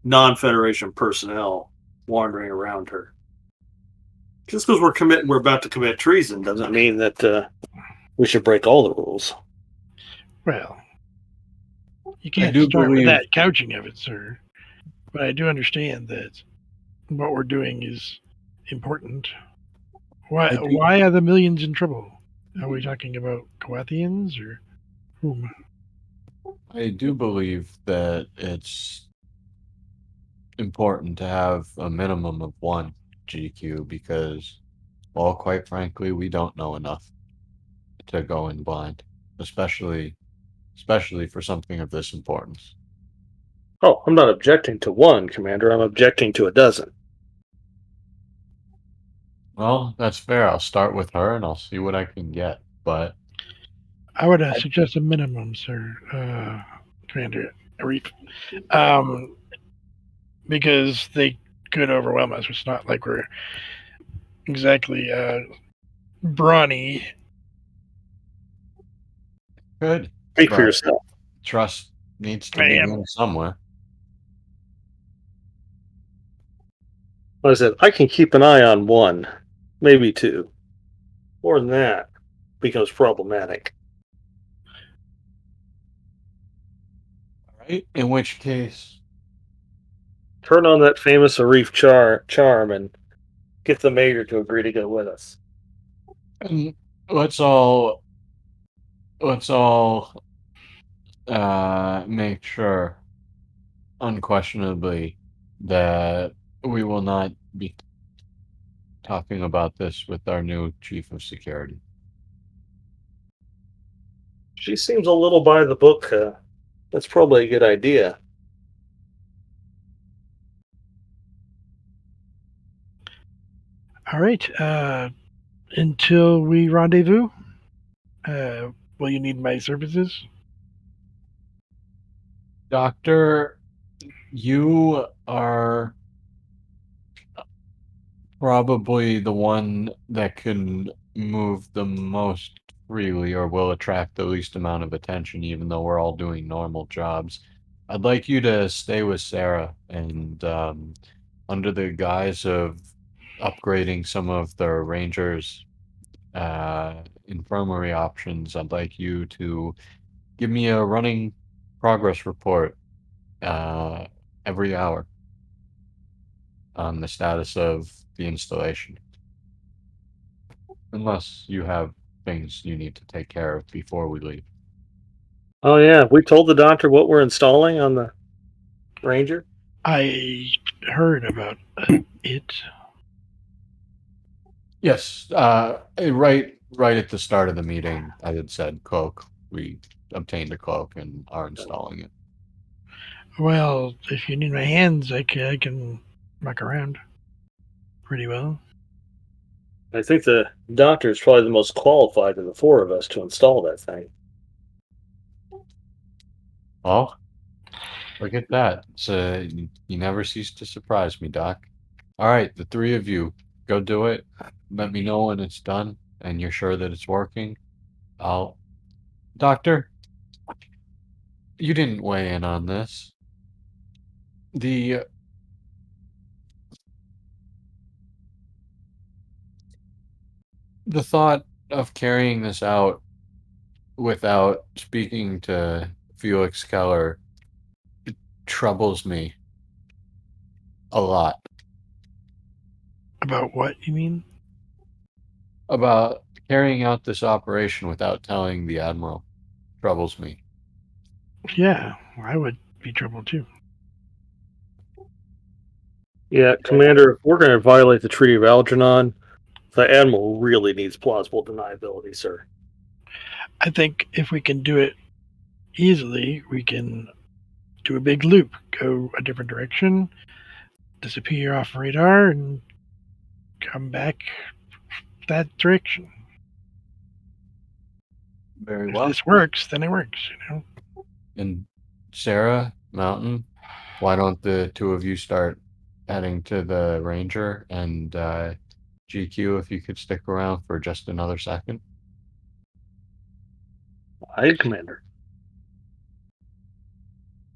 non-Federation personnel wandering around her. Just because we're about to commit treason doesn't mean that we should break all the rules. Well, you can't start with that couching of it, sir. But I do understand that what we're doing is important. Why are the millions in trouble? Are we talking about Kawathians or whom? I do believe that it's important to have a minimum of one GQ because, well, quite frankly, we don't know enough to go in blind, especially for something of this importance. Oh, I'm not objecting to one, Commander. I'm objecting to a dozen. Well, that's fair. I'll start with her and I'll see what I can get. But I would suggest a minimum, sir, Commander Arif, because they could overwhelm us. It's not like we're exactly brawny. good. Speak for yourself. Trust needs to begin somewhere. Like I said, I can keep an eye on one, maybe two. More than that becomes problematic. All right. In which case, turn on that famous Arif charm and get the Major to agree to go with us. let's all make sure, unquestionably, that we will not be talking about this with our new chief of security. She seems a little by the book. That's probably a good idea. All right. Until we rendezvous, will you need my services? Doctor, you are probably the one that can move the most freely or will attract the least amount of attention, even though we're all doing normal jobs. I'd like you to stay with Sarah and under the guise of upgrading some of the Rangers' infirmary options, I'd like you to give me a running progress report every hour on the status of the installation. Unless you have things you need to take care of before we leave. Oh, yeah. We told the doctor what we're installing on the Ranger? I heard about it. Yes, right at the start of the meeting, I had said cloak. We obtained a cloak and are installing it. Well, if you need my hands, I can muck around pretty well. I think the doctor is probably the most qualified of the four of us to install that thing. Oh, look at that. So you never cease to surprise me, Doc. All right, the three of you, go do it. Let me know when it's done and you're sure that it's working. Doctor, you didn't weigh in on this. The The thought of carrying this out without speaking to Felix Keller troubles me a lot. About what you mean? About carrying out this operation without telling the Admiral troubles me. Yeah, I would be troubled too. Yeah, Commander, if we're going to violate the Treaty of Algernon, the Admiral really needs plausible deniability, sir. I think if we can do it easily, we can do a big loop, go a different direction, disappear off radar, and come back that direction. Very If well. this works, then it works, you know? And Sarah, Mountain, why don't the two of you start heading to the Ranger, and GQ, if you could stick around for just another second? Aye, Commander.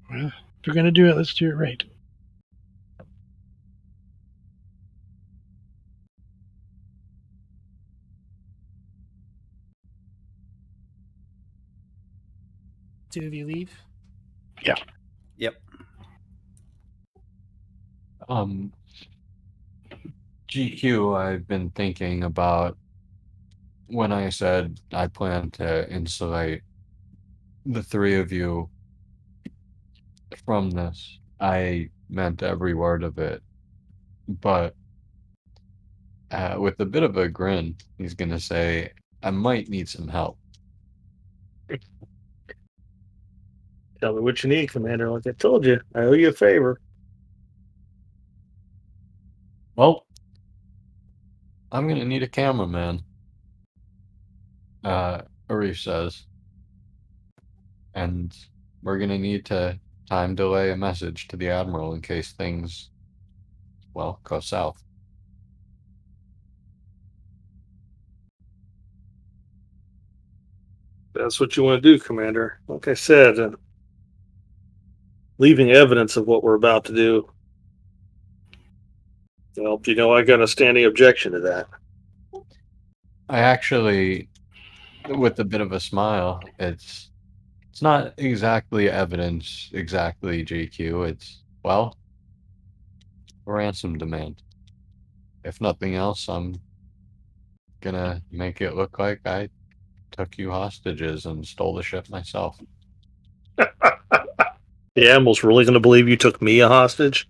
Well, if we're going to do it, let's do it right. Two of you leave. Yep. GQ, I've been thinking about when I said I plan to insulate the three of you from this. I meant every word of it. But with a bit of a grin, he's going to say, I might need some help. Tell me what you need, Commander. Like I told you, I owe you a favor. Well, I'm going to need a cameraman, Arif says. And we're going to need to time delay a message to the Admiral in case things, well, go south. That's what you want to do, Commander. Like I said, leaving evidence of what we're about to do. Well, you know, I got a standing objection to that. I actually, with a bit of a smile, it's not exactly evidence, exactly, GQ. It's, well, a ransom demand. If nothing else, I'm gonna make it look like I took you hostages and stole the ship myself. The Admiral's really going to believe you took me a hostage?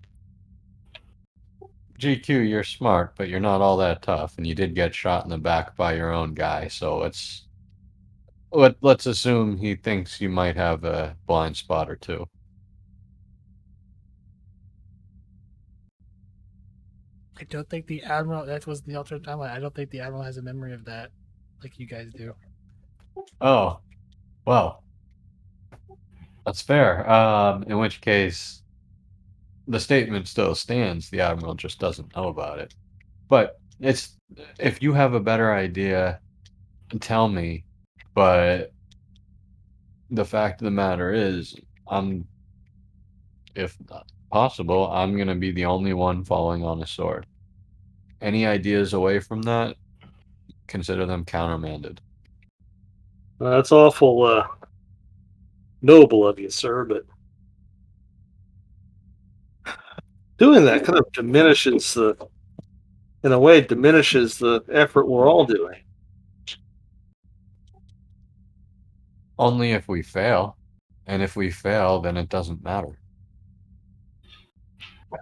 GQ, you're smart, but you're not all that tough, and you did get shot in the back by your own guy, so let's assume he thinks you might have a blind spot or two. I don't think the Admiral, that was the alternate timeline. I don't think the Admiral has a memory of that like you guys do. Oh, well, that's fair. In which case, the statement still stands. The Admiral just doesn't know about it. But if you have a better idea, tell me. But the fact of the matter is, if possible, I'm going to be the only one falling on a sword. Any ideas away from that, consider them countermanded. That's awful noble of you, sir, but doing that kind of diminishes the effort we're all doing. Only if we fail. And if we fail, then it doesn't matter. I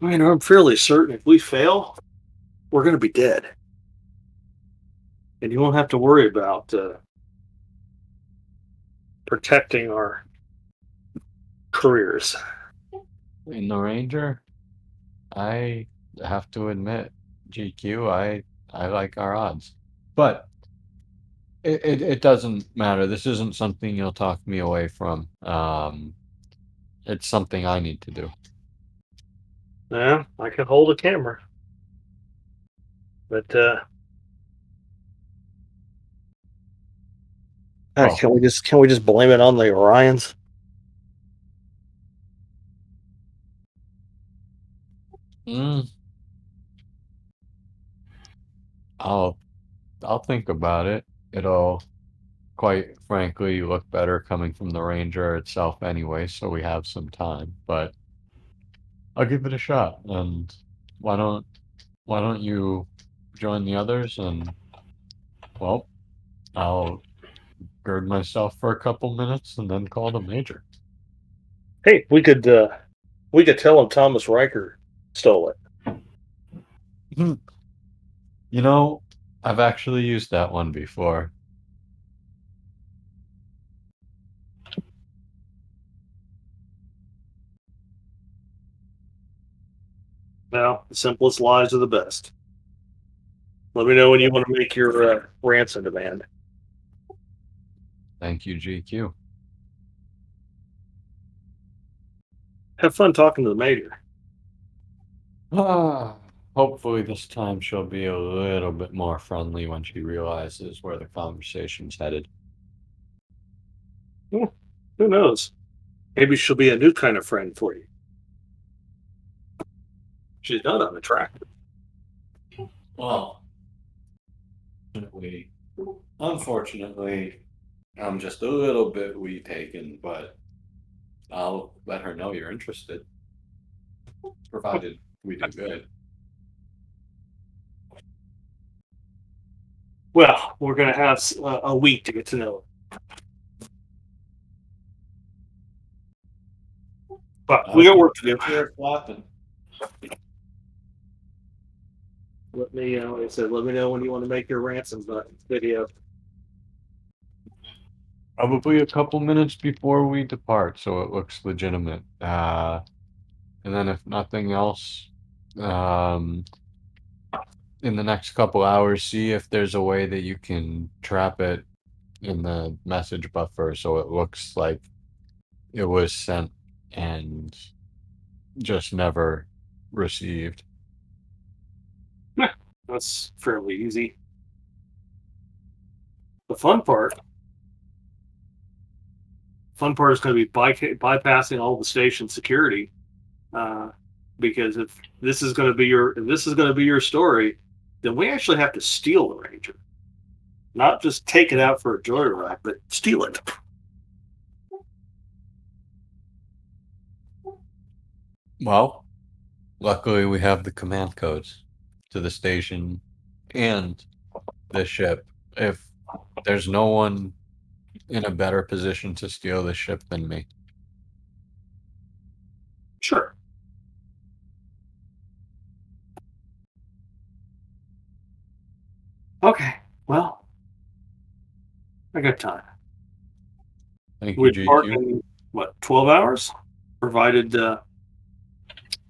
mean, I'm fairly certain if we fail, we're going to be dead. And you won't have to worry about protecting our careers. In the Ranger, I have to admit, GQ, I like our odds. But it doesn't matter. This isn't something you'll talk me away from. It's something I need to do. Yeah, I can hold a camera. But Well, can we just blame it on the Orions? mm, I'll think about it. It'll quite frankly look better coming from the Ranger itself anyway, so we have some time, but I'll give it a shot. And why don't you join the others, and well, I'll gird myself for a couple minutes and then call the Major. Hey, we could tell him Thomas Riker stole it. You know, I've actually used that one before. Well, the simplest lies are the best. Let me know when you want to make your ransom demand. Thank you, GQ. Have fun talking to the Major. Hopefully this time she'll be a little bit more friendly when she realizes where the conversation's headed. Who knows? Maybe she'll be a new kind of friend for you. She's not unattractive. Well, unfortunately, I'm just a little bit wee taken, but I'll let her know you're interested, provided we do good. Well, we're going to have a week to get to know her. But we got work to do. You're flapping. Let me, like I said, let me know when you want to make your ransom video. Probably a couple minutes before we depart, so it looks legitimate. And then if nothing else, in the next couple hours, see if there's a way that you can trap it in the message buffer so it looks like it was sent and just never received. That's fairly easy. The fun part is going to be bypassing all the station security, because if this is going to be your story, then we actually have to steal the Ranger, not just take it out for a joyride, but steal it. Well, luckily we have the command codes to the station and the ship. If there's no one in a better position to steal the ship than me. Sure. Okay. Well, I got time. Thank you, We depart GQ. in 12 hours, provided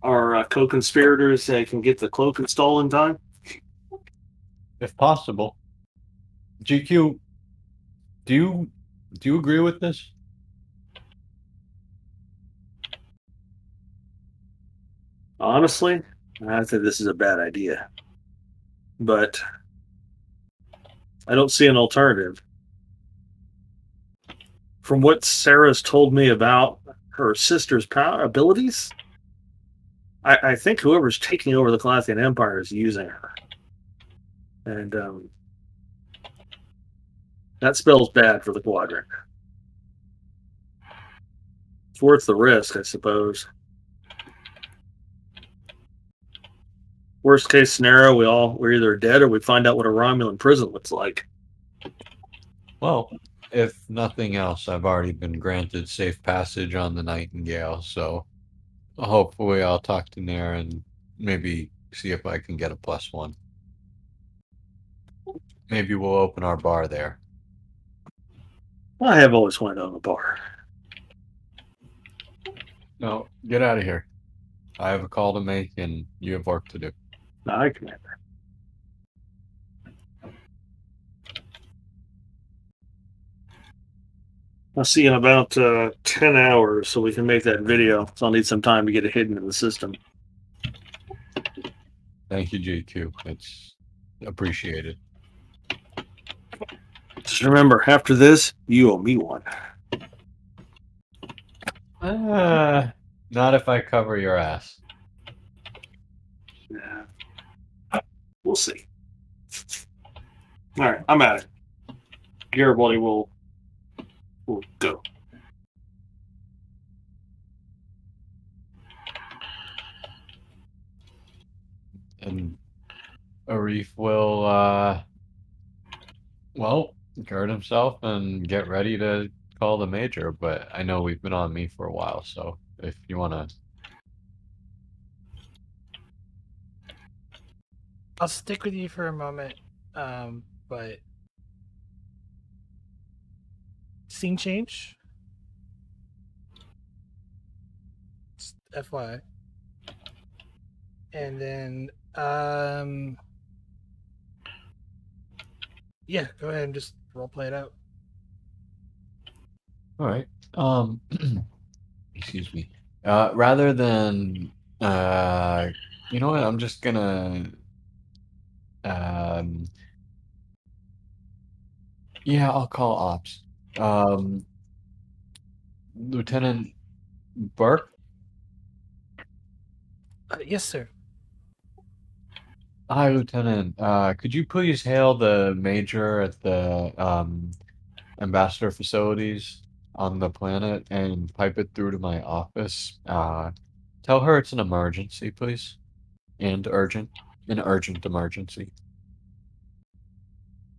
our co-conspirators can get the cloak installed in time. If possible. GQ, do you agree with this? Honestly, I think this is a bad idea, but I don't see an alternative. From what Sarah's told me about her sister's power abilities, I think whoever's taking over the Kulathian Empire is using her, and that spells bad for the Quadrant. It's worth the risk, I suppose. Worst case scenario, we're either dead or we find out what a Romulan prison looks like. Well, if nothing else, I've already been granted safe passage on the Nightingale, so hopefully I'll talk to Nair and maybe see if I can get a +1. Maybe we'll open our bar there. I have always wanted to own a bar. No, get out of here. I have a call to make and you have work to do. Aye, Commander. I'll see you in about 10 hours so we can make that video. So I'll need some time to get it hidden in the system. Thank you, GQ. It's appreciated. Just remember, after this, you owe me one. Not if I cover your ass. Yeah. We'll see. All right, I'm at it. Garibaldi will go. And Arif will, well, guard himself and get ready to call the major. But I know we've been on me for a while, so if you want to. I'll stick with you for a moment, but scene change. Just FYI. And then, yeah, go ahead and just role play it out. All right. Excuse me. Rather than, you know what? I'm just gonna, um, yeah, I'll call ops. Lieutenant Burke. Yes, sir. Hi, Lieutenant. Could you please hail the major at the ambassador facilities on the planet and pipe it through to my office? Tell her it's an emergency, please, and urgent, an urgent emergency.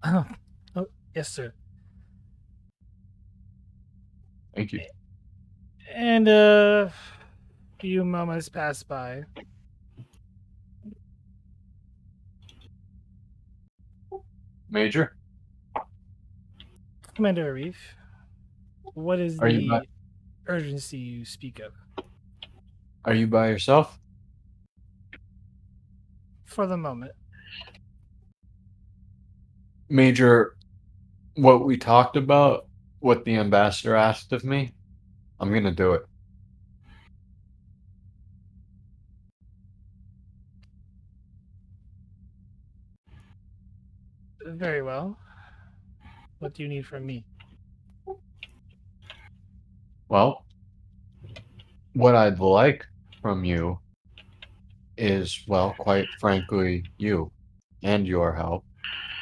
Oh, yes, sir. Thank you. And a few moments pass by. Major, Commander Arif, what is are you by, the urgency you speak of? are you by yourself? For the moment. Major, what we talked about, what the ambassador asked of me, I'm gonna do it. Very well. What do you need from me? Well, what I'd like from you is, well, quite frankly, you and your help.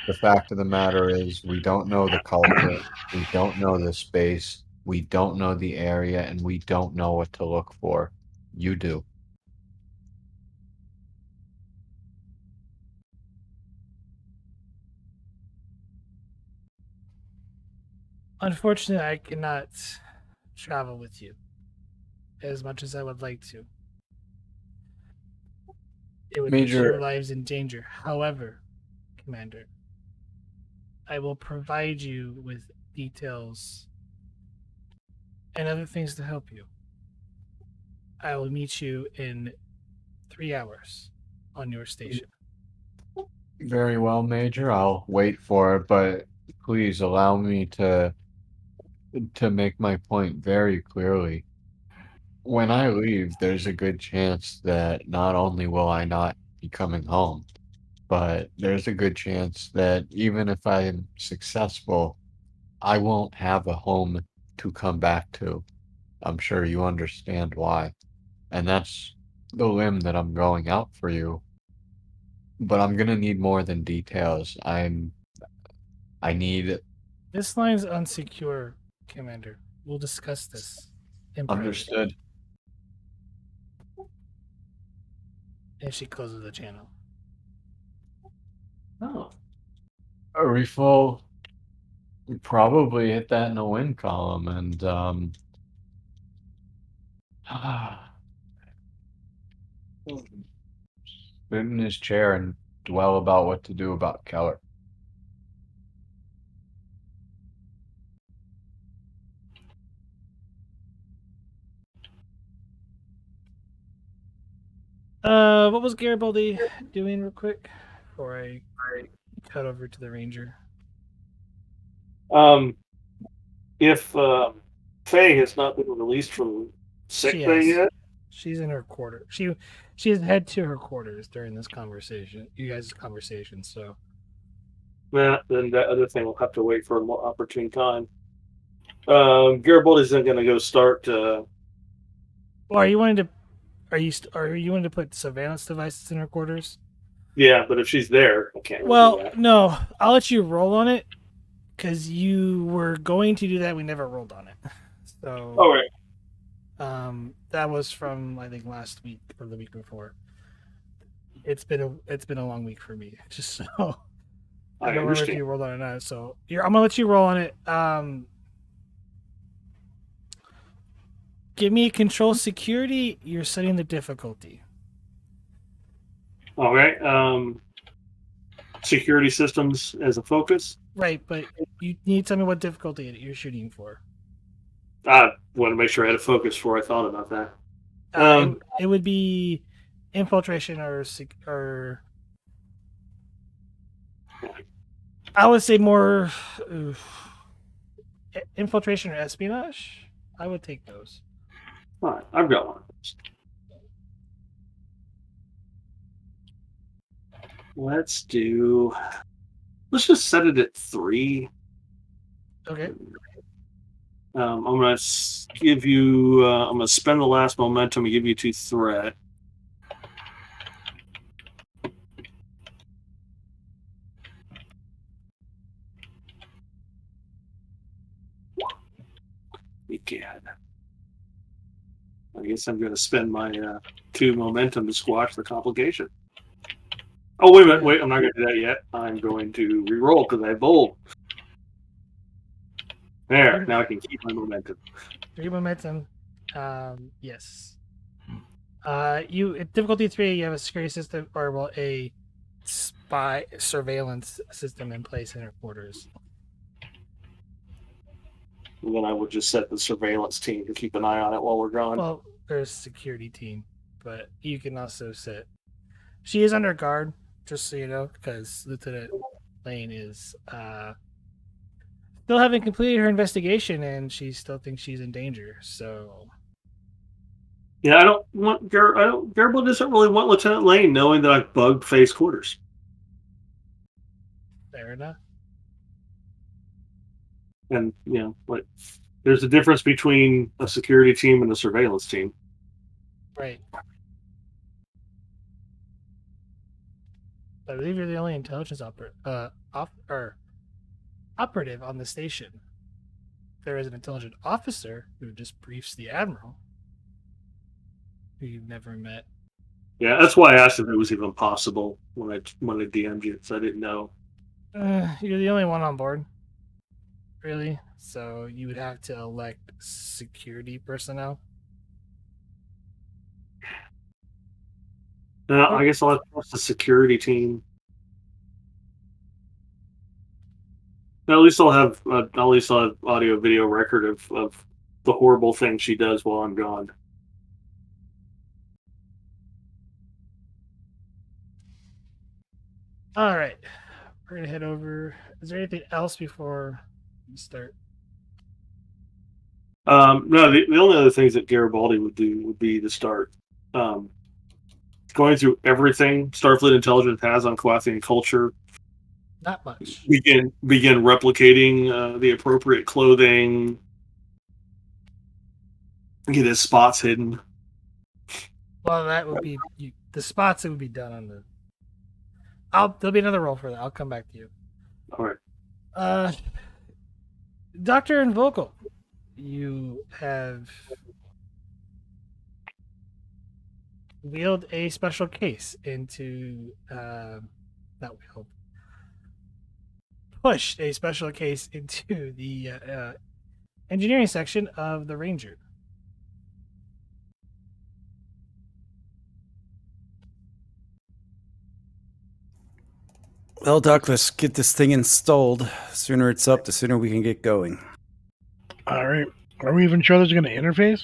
The fact of the matter is, we don't know the culprit, we don't know the space, we don't know the area, and we don't know what to look for. You do. Unfortunately, I cannot travel with you as much as I would like to. It would put your Major, lives in danger. However, Commander, I will provide you with details and other things to help you. I will meet you in 3 hours on your station. very well, Major. I'll wait for it, but please allow me to make my point very clearly. When I leave, there's a good chance that not only will I not be coming home, but there's a good chance that even if I'm successful, I won't have a home to come back to. I'm sure you understand why. And that's the limb that I'm going out for you. But I'm gonna need more than details. I need This line's unsecure, Commander. We'll discuss this in private. understood. And she closes the channel. Oh. A refill probably hit that in a win column and sit in his chair and dwell about what to do about Keller. What was Garibaldi doing real quick before I cut over to the Ranger? If Faye has not been released from sickbay has. yet, She's in her quarter. She has head to her quarters during this conversation. You guys' conversation. So then that other thing will have to wait for a more opportune time. Garibaldi's then going to go start. well, are you wanting to? Are you wanting to put surveillance devices in her quarters? Yeah, but if she's there, I can't really do Well, that. no, I'll let you roll on it because you were going to do that. We never rolled on it. So, All right. that was from I think last week or the week before. It's been a long week for me. Just so I I don't remember if understand. you rolled on it or not. So I'm gonna let you roll on it. Give me control security. You're setting the difficulty. All right. Security systems as a focus. Right, but you need to tell me what difficulty you're shooting for. I want to make sure I had a focus before I thought about that. It would be infiltration or I would say more infiltration or espionage. I would take those. All right, I've got one of those. Let's just set it at 3. Okay. I'm gonna give you. I'm gonna spend the last momentum and give you 2 threat. Egad. I guess I'm gonna spend my 2 momentum to squash the complication. Oh wait a minute! Wait, I'm not gonna do that yet. I'm going to re-roll because I bowled. There. Now I can keep my momentum. 3 momentum. Yes. You at difficulty 3. You have a security system or a spy surveillance system in place in your quarters. And then I would just set the surveillance team to keep an eye on it while we're gone. Well, there's a security team, but you can also sit. She is under guard, just so you know, because Lieutenant Lane is still haven't completed her investigation, and she still thinks she's in danger. So Yeah, I don't want Garibald doesn't really want Lieutenant Lane knowing that I've bugged Faye's quarters. fair enough. And there's a difference between a security team and a surveillance team. Right. I believe you're the only intelligence operative on the station. There is an intelligent officer who just briefs the admiral, who you've never met. Yeah, that's why I asked if it was even possible when I DM'd you, because I didn't know. You're the only one on board, really. So you would have to elect security personnel. I guess I'll have to trust the security team. At least I'll have audio video record of the horrible thing she does while I'm gone. All right, we're gonna head over. Is there anything else before we start? No, the only other things that Garibaldi would do would be to start going through everything Starfleet intelligence has on Kulathian culture. Not much. Begin replicating the appropriate clothing. Get his spots hidden. Well, that would be the spots. It would be done on the. There'll be another roll for that. I'll come back to you. All right. Doctor and Vocal, you have wheeled a special case into pushed a special case into the engineering section of the Ranger. Well, Doc, let's get this thing installed. The sooner it's up, the sooner we can get going. All right. Are we even sure there's going to interface?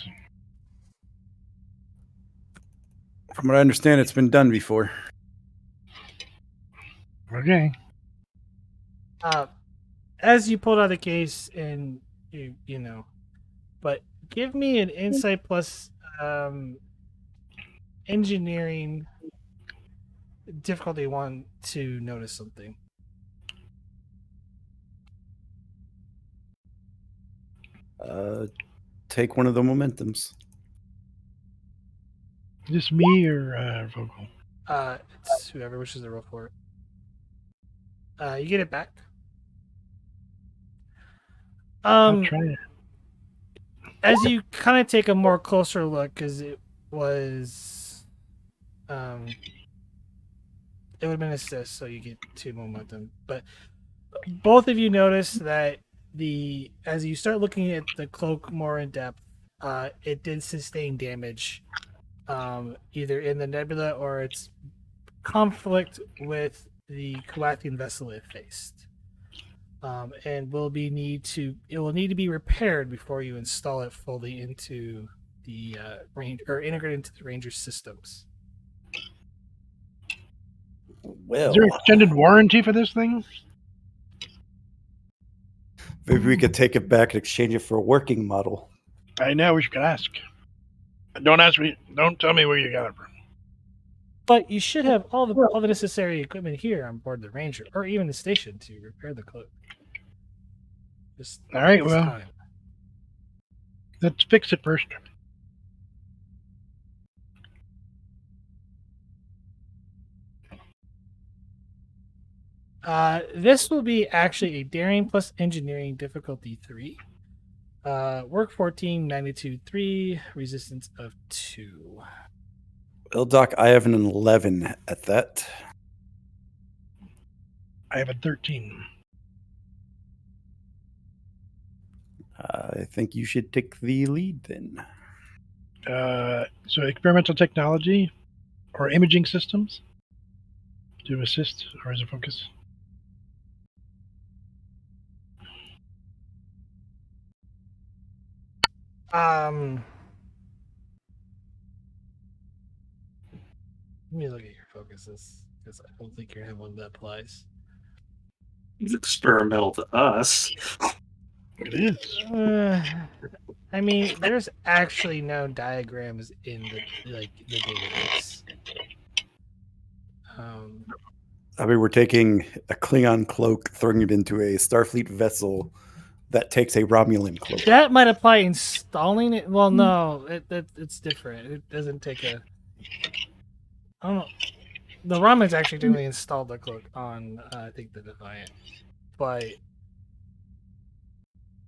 From what I understand, it's been done before. Okay. As you pulled out the case, and you know, but give me an insight plus engineering difficulty 1 to notice something. Take one of the momentums. Just me or Vocal? It's whoever wishes to roll for it. You get it back. I'll try it. As you kind of take a more closer look, because it was, it would have been assist, so you get 2 momentum. But both of you notice that as you start looking at the cloak more in depth, it did sustain damage, either in the nebula or its conflict with the Kulathian vessel it faced. And will need to be repaired before you install it fully into the range or integrate into the Ranger systems. Well, Is there extended warranty for this thing? maybe we could take it back and exchange it for a working model. I know, we should ask. Don't ask me. Don't tell me where you got it from. But you should have all the necessary equipment here on board the Ranger, or even the station, to repair the cloak. Just All right, this well, time. let's fix it first. This will be actually a daring plus engineering difficulty 3. Work 14, magnitude 3, resistance of 2. Well, Doc, I have an 11 at that. I have a 13. I think you should take the lead then. So experimental technology or imaging systems to assist or as a focus. Let me look at your focuses, because I don't think you have one that applies. It's experimental to us. It is. I mean, there's actually no diagrams in the database. I mean, we're taking a Klingon cloak, throwing it into a Starfleet vessel that takes a Romulan cloak. That might apply installing it. Well, no, it's different. It doesn't take a. I don't know. The Romulans actually didn't install the cloak on, I think, the Defiant. But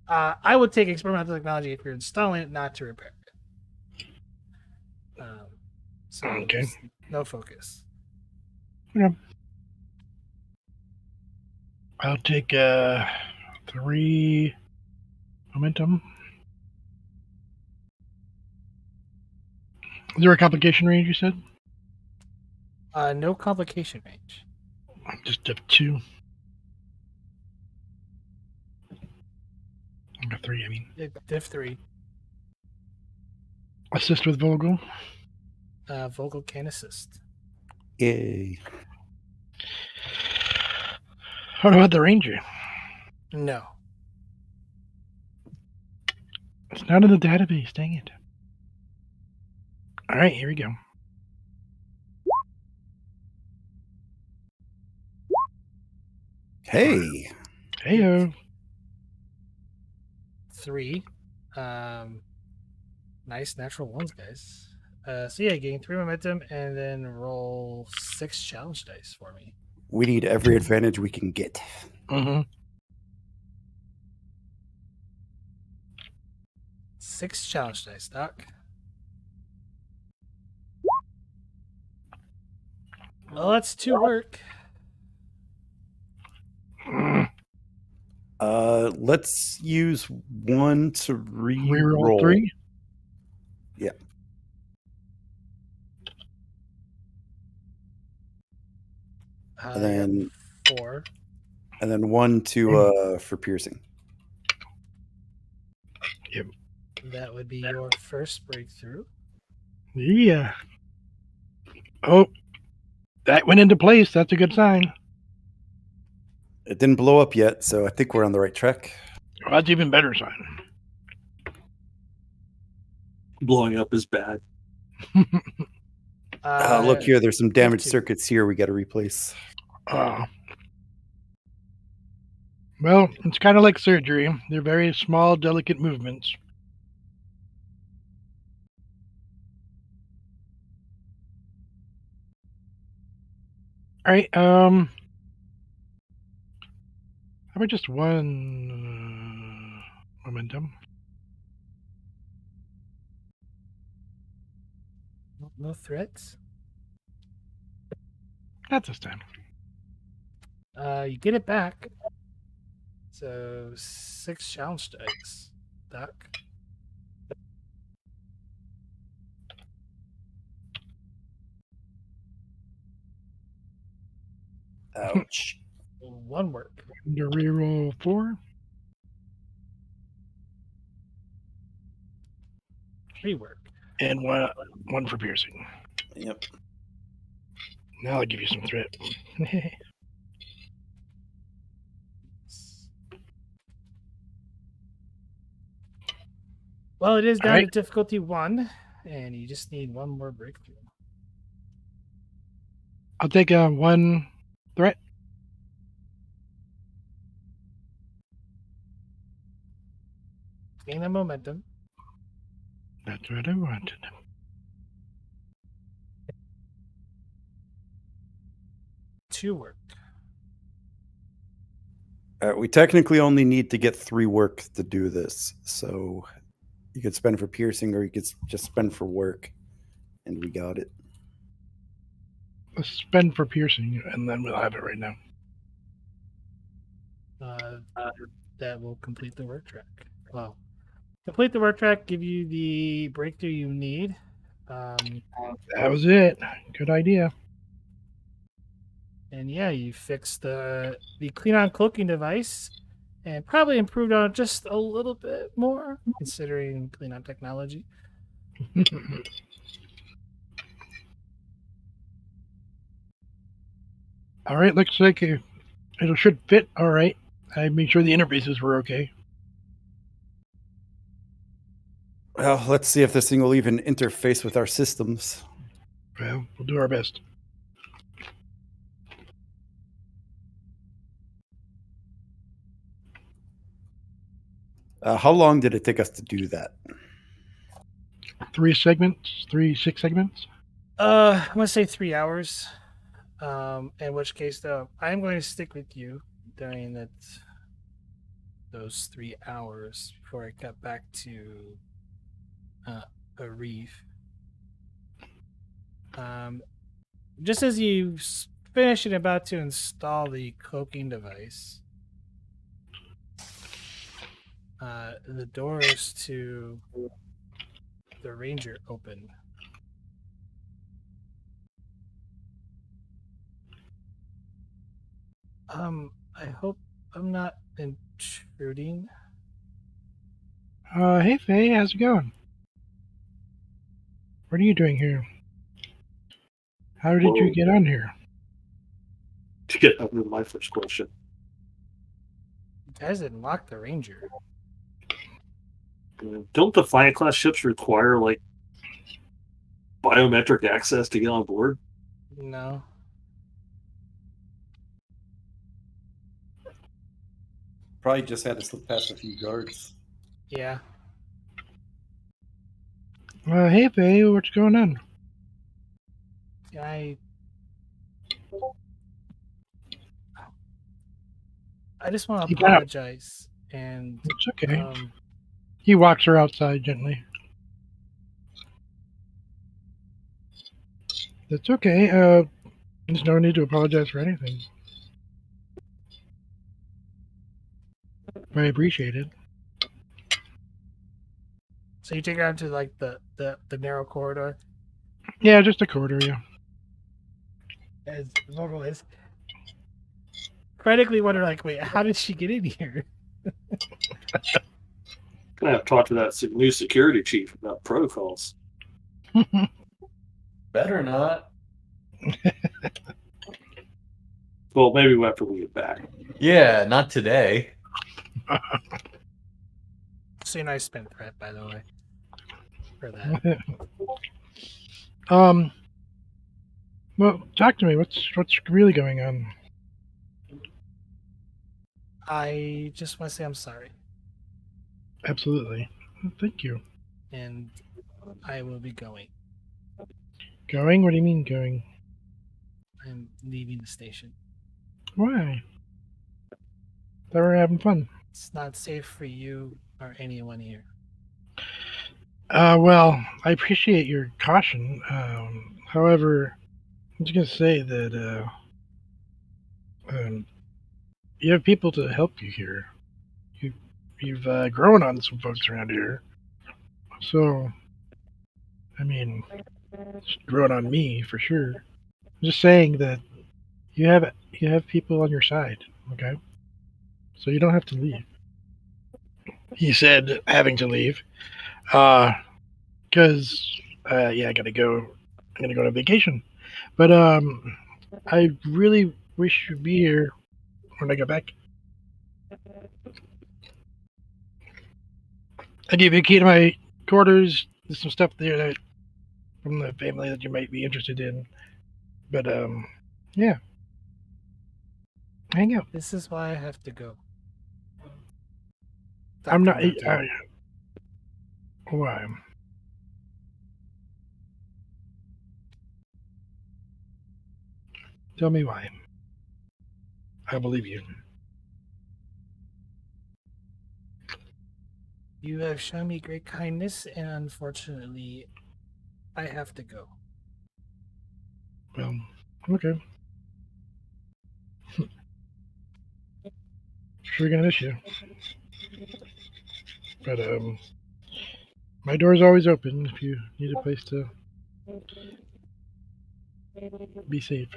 I would take experimental technology if you're installing it, not to repair it. So Okay. no focus. Yeah. I'll take 3 momentum. Is there a complication range, you said? No complication range. Just have 2. I got 3, I mean. Div 3. Assist with Vogel. Vogel can assist. Yay. What about the Ranger? No. It's not in the database, dang it. Alright, here we go. Hey. Heyo. 3. Nice natural ones, guys. So yeah, gain 3 momentum and then roll 6 challenge dice for me. We need every advantage we can get. Mm-hmm. 6 challenge dice, Doc. Well, that's 2 work. Let's use 1 to Reroll 3. Yeah. And then 4. And then 1 to for piercing. Yep. That would be your first breakthrough. Yeah. Oh, that went into place. That's a good sign. It didn't blow up yet, so I think we're on the right track. Well, that's even better sign. Blowing up is bad. Look here, there's some damaged 2. circuits here we got to replace. Well, it's kind of like surgery. They're very small, delicate movements. All right. How about just one momentum? No threats. Not this time. You get it back. So 6 challenge strikes. Doc. Ouch. 1 work. To reroll 4. 3 work. And one for piercing. Yep. Now I'll give you some threat. Well, it is down Alright. to difficulty 1, and you just need 1 more breakthrough. I'll take 1 threat. Gain the momentum. That's what I wanted. 2 work. We technically only need to get 3 work to do this. So you could spend for piercing or you could just spend for work. And we got it. Let's spend for piercing, and then we'll have it right now. That will complete the work track. Well, complete the work track, give you the breakthrough you need. That was it. Good idea. And yeah, you fixed the clean on cloaking device and probably improved on it just a little bit more considering clean on technology. All right, looks like it should fit. All right. I made sure the interfaces were okay. Well, let's see if this thing will even interface with our systems. Well, we'll do our best. How long did it take us to do that? 3 segments, 6 segments. I'm gonna say 3 hours. In which case, though, I'm going to stick with you during those 3 hours before I cut back to Arif. Just as you finish and about to install the cloaking device, the doors to the ranger open. I hope I'm not intruding. Hey, Faye, how's it going? What are you doing here? How did you get on here? To get up to my first question. You guys didn't lock the ranger. Don't Defiant class ships require like biometric access to get on board? No. Probably just had to slip past a few guards. Yeah. Hey, Faye, what's going on? I just want to You got it. apologize, and It's okay. um, He walks her outside gently. That's okay. There's no need to apologize for anything. I appreciate it. so you take her out to like the narrow corridor, Yeah, just a quarter, yeah. as Vogel is frantically wondering, like, wait, how did she get in here? Gonna have to talk to that new security chief about protocols. Better not. Well, maybe after we get back. Yeah, not today. So nice spin threat, by the way, for that. Well, talk to me. What's really going on? I just want to say I'm sorry, Absolutely. Thank you. and I will be going. Going? What do you mean going? and leaving the station. Why? They were having fun. It's not safe for you or anyone here. Well, I appreciate your caution. However, I'm just gonna say that you have people to help you here. You've grown on some folks around here, so I mean, it's grown on me for sure. I'm just saying that you have people on your side, okay? So you don't have to leave. He said, having to leave, because yeah, I gotta go. I'm gonna go on vacation, but I really wish you'd be here when I get back. I gave you a key to my quarters. There's some stuff there that from the family that you might be interested in. But yeah, hang out. This is why I have to go. I'm not. Dr. Martin. Why? Tell me why. I believe you. You have shown me great kindness, and unfortunately, I have to go. Well, okay. Sure gonna miss you. But my door's always open if you need a place to be safe.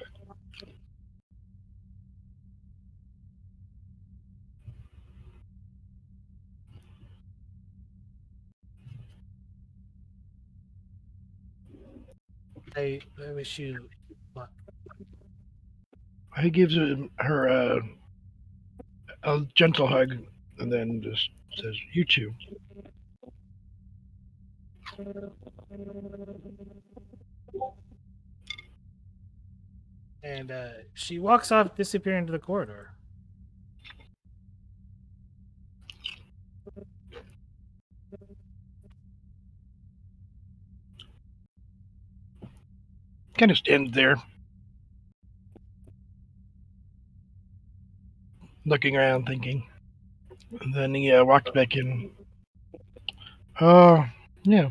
I wish you luck. He gives her a gentle hug and then just says, "You too." And she walks off, disappearing into the corridor. Kind of stands there, looking around, thinking. And then he walks back in. Yeah.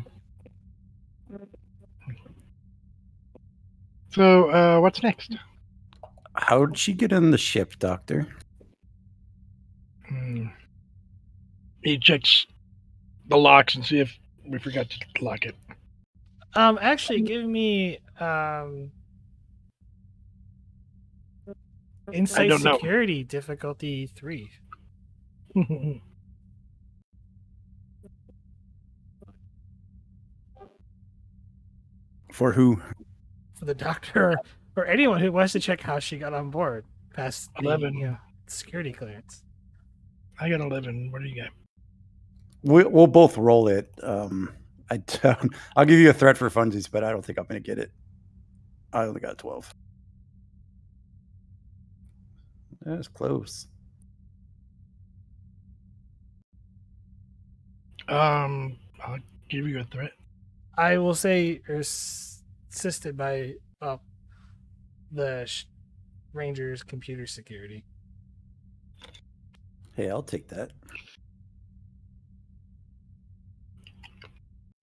So, what's next? How'd she get in the ship, Doctor? He checks the locks and see if we forgot to lock it. Actually, give me insight don't know. security difficulty 3. For who? For the doctor or anyone who wants to check how she got on board past the 11. Security clearance. I got 11. What do you got? We'll both roll it. I'll give you a threat for funsies, but I don't think I'm going to get it. I only got 12. That's close. I'll give you a threat. I will say you're assisted by the Ranger's computer security. Hey, I'll take that.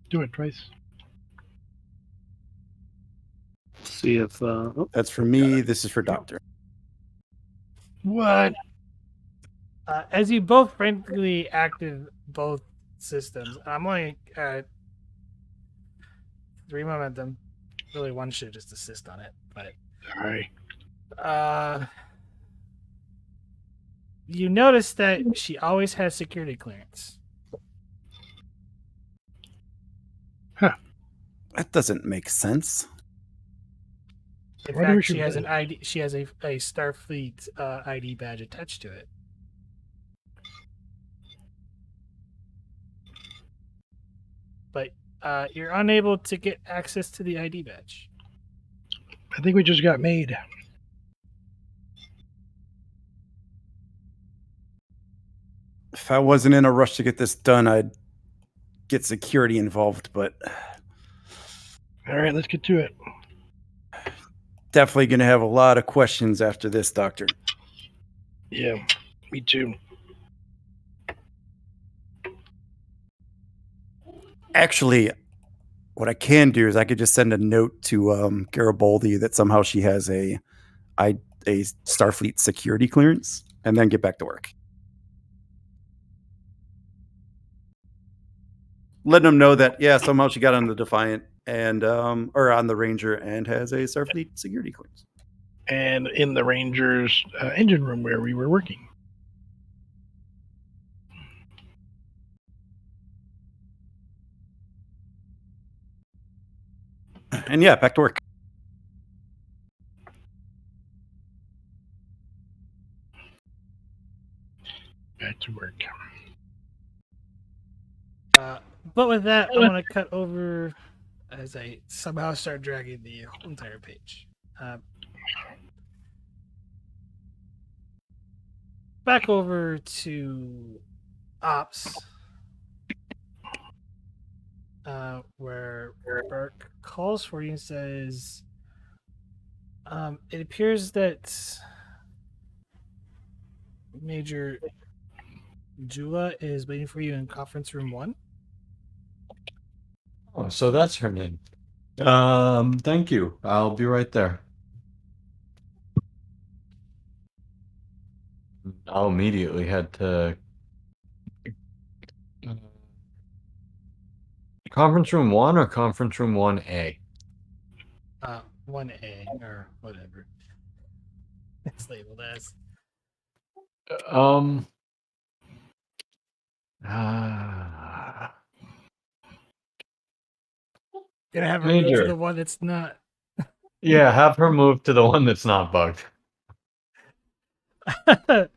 Do it twice. See if That's for me. This is for Doctor. What? As you both frankly active both systems, I'm only at 3 momentum. Really, one should just assist on it, but Sorry. You notice that she always has security clearance. That doesn't make sense. In Why do we fact, she should has do an ID. She has a Starfleet ID badge attached to it. But you're unable to get access to the ID badge. I think we just got made. If I wasn't in a rush to get this done, I'd get security involved, but All right, let's get to it. definitely going to have a lot of questions after this, Doctor. Yeah, me too. Actually, what I can do is I could just send a note to Garibaldi that somehow she has a Starfleet security clearance, and then get back to work. Letting them know that somehow she got on the Defiant and or on the Ranger and has a Starfleet security clearance. And in the Ranger's engine room where we were working. And yeah, back to work. Back to work. But with that, I want to cut over as I somehow start dragging the whole entire page. Back over to Ops, where Burke calls for you and says, it appears that Major Jula is waiting for you in conference room 1. Oh, so that's her name. Thank you. I'll be right there. I'll immediately head to conference room 1 or conference room 1A. 1A or whatever it's labeled as. Gonna have her move to Major. the one that's not. Yeah, have her move to the one that's not bugged. Or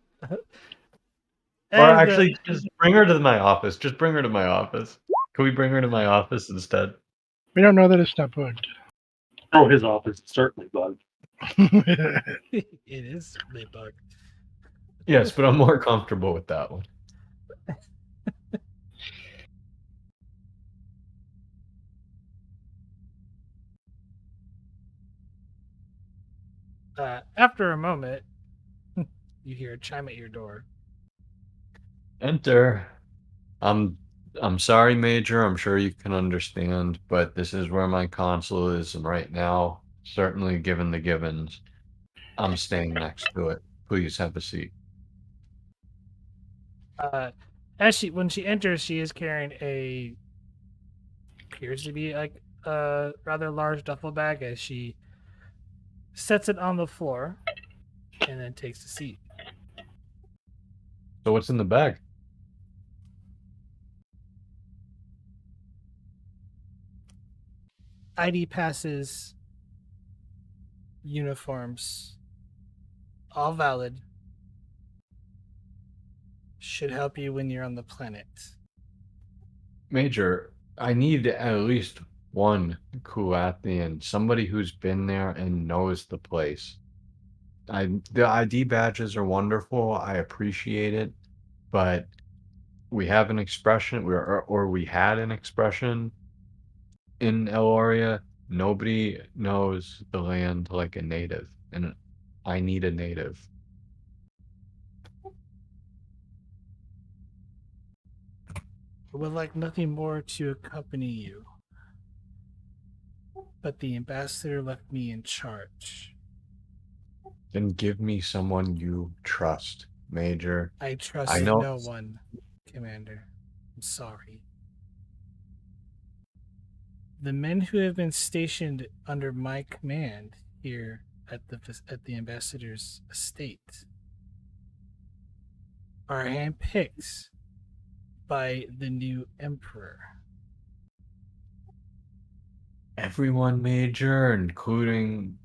actually, just bring her to my office. Just bring her to my office. Can we bring her to my office instead? We don't know that it's not bugged. Oh, his office is certainly bugged. It is certainly bugged. Yes, but I'm more comfortable with that one. After a moment, you hear a chime at your door. Enter. I'm sorry, Major. I'm sure you can understand, but this is where my console is right now. Certainly, given the givens, I'm staying next to it. Please have a seat. When she enters, she is carrying appears to be like a rather large duffel bag as she sets it on the floor and then takes a seat. So what's in the bag? ID passes, uniforms, all valid. Should help you when you're on the planet. Major, I need at least one Kulathian, somebody who's been there and knows the place. The ID badges are wonderful. I appreciate it, but we have an expression, or we had an expression in Eloria. Nobody knows the land like a native, and I need a native. I would like nothing more to accompany you. But the ambassador left me in charge. Then give me someone you trust, Major. I trust I know. no one, Commander. I'm sorry. The men who have been stationed under my command here at the ambassador's estate are handpicked by the new emperor. Everyone, Major, including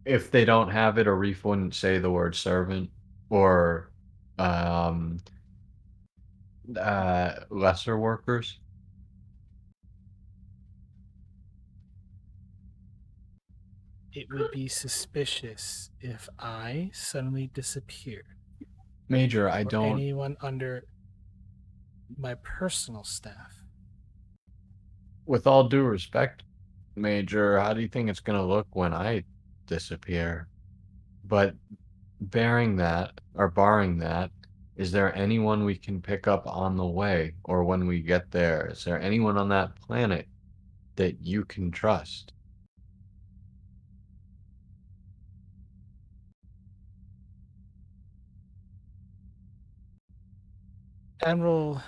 if they don't have it, Arif wouldn't say the word servant or lesser workers. It would be suspicious if I suddenly disappeared. Major, I or don't. anyone under my personal staff. With all due respect, Major, how do you think it's going to look when I disappear? But barring that, is there anyone we can pick up on the way or when we get there? Is there anyone on that planet that you can trust? Admiral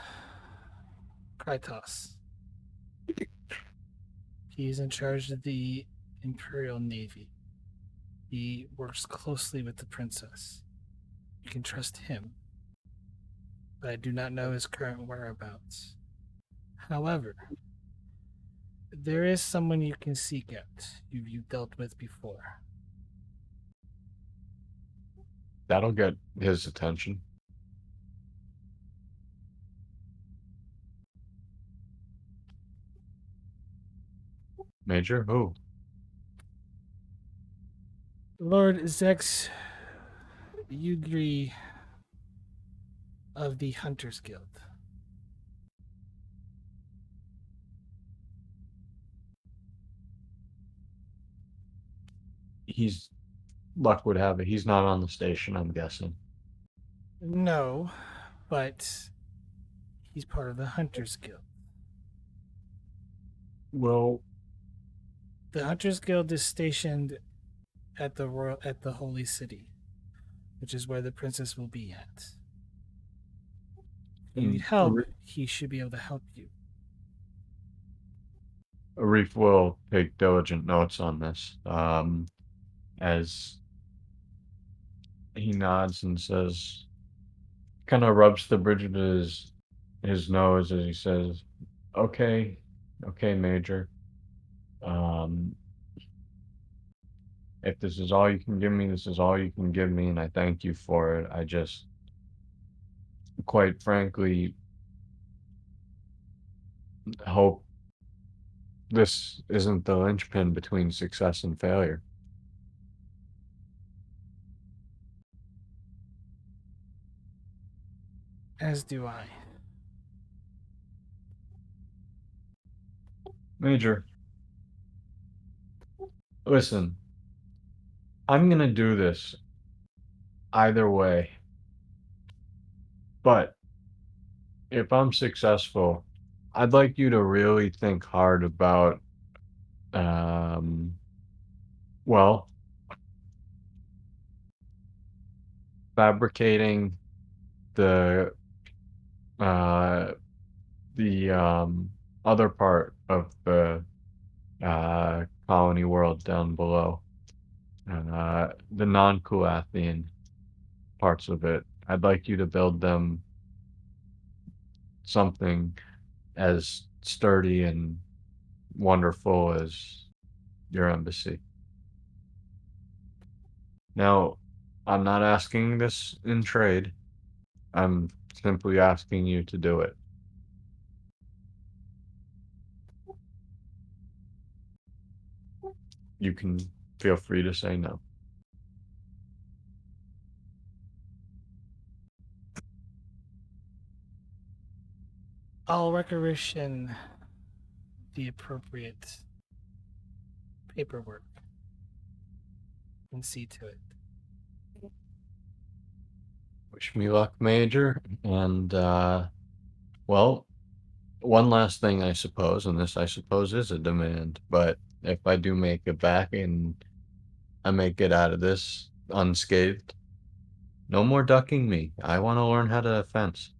Krytos. He's in charge of the Imperial Navy. He works closely with the princess. You can trust him, but I do not know his current whereabouts. However, there is someone you can seek out you've dealt with before. That'll get his attention. Major, who? Lord Zex Ugri of the Hunters Guild. He's, luck would have it, he's not on the station, I'm guessing. No, but he's part of the Hunters Guild. Well, The Hunters Guild is stationed at the Holy City, which is where the princess will be at. If you need help, he should be able to help you. Arif will take diligent notes on this. As he nods and says, kind of rubs the bridge of his nose as he says, "Okay, okay, Major. Um, if this is all you can give me, this is all you can give me, and I thank you for it. I just, quite frankly, hope this isn't the linchpin between success and failure." As do I. Major, listen, I'm gonna do this either way, but if I'm successful, I'd like you to really think hard about, um, well, fabricating the uh, the other part of the colony world down below, the non-Kulathian parts of it. I'd like you to build them something as sturdy and wonderful as your embassy. Now, I'm not asking this in trade. I'm simply asking you to do it. You can feel free to say no. I'll requisition the appropriate paperwork and see to it. Wish me luck, Major. And, well, one last thing, I suppose, and this, I suppose, is a demand, but if I do make it back and I make it out of this unscathed, no more ducking me. I want to learn how to fence.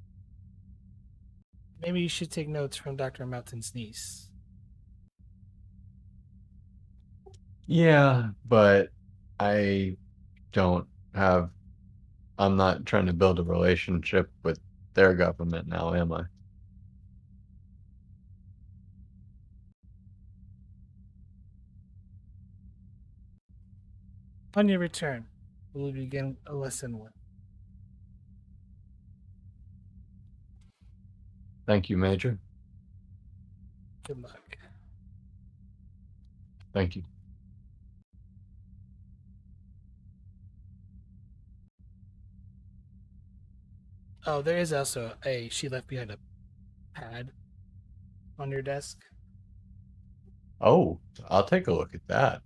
Maybe you should take notes from Dr. Mountain's niece. Yeah, but I don't have. I'm not trying to build a relationship with their government now, am I? On your return, we'll begin a lesson 1. Thank you, Major. Good luck. Thank you. Oh, there is also she left behind a pad on your desk. Oh, I'll take a look at that.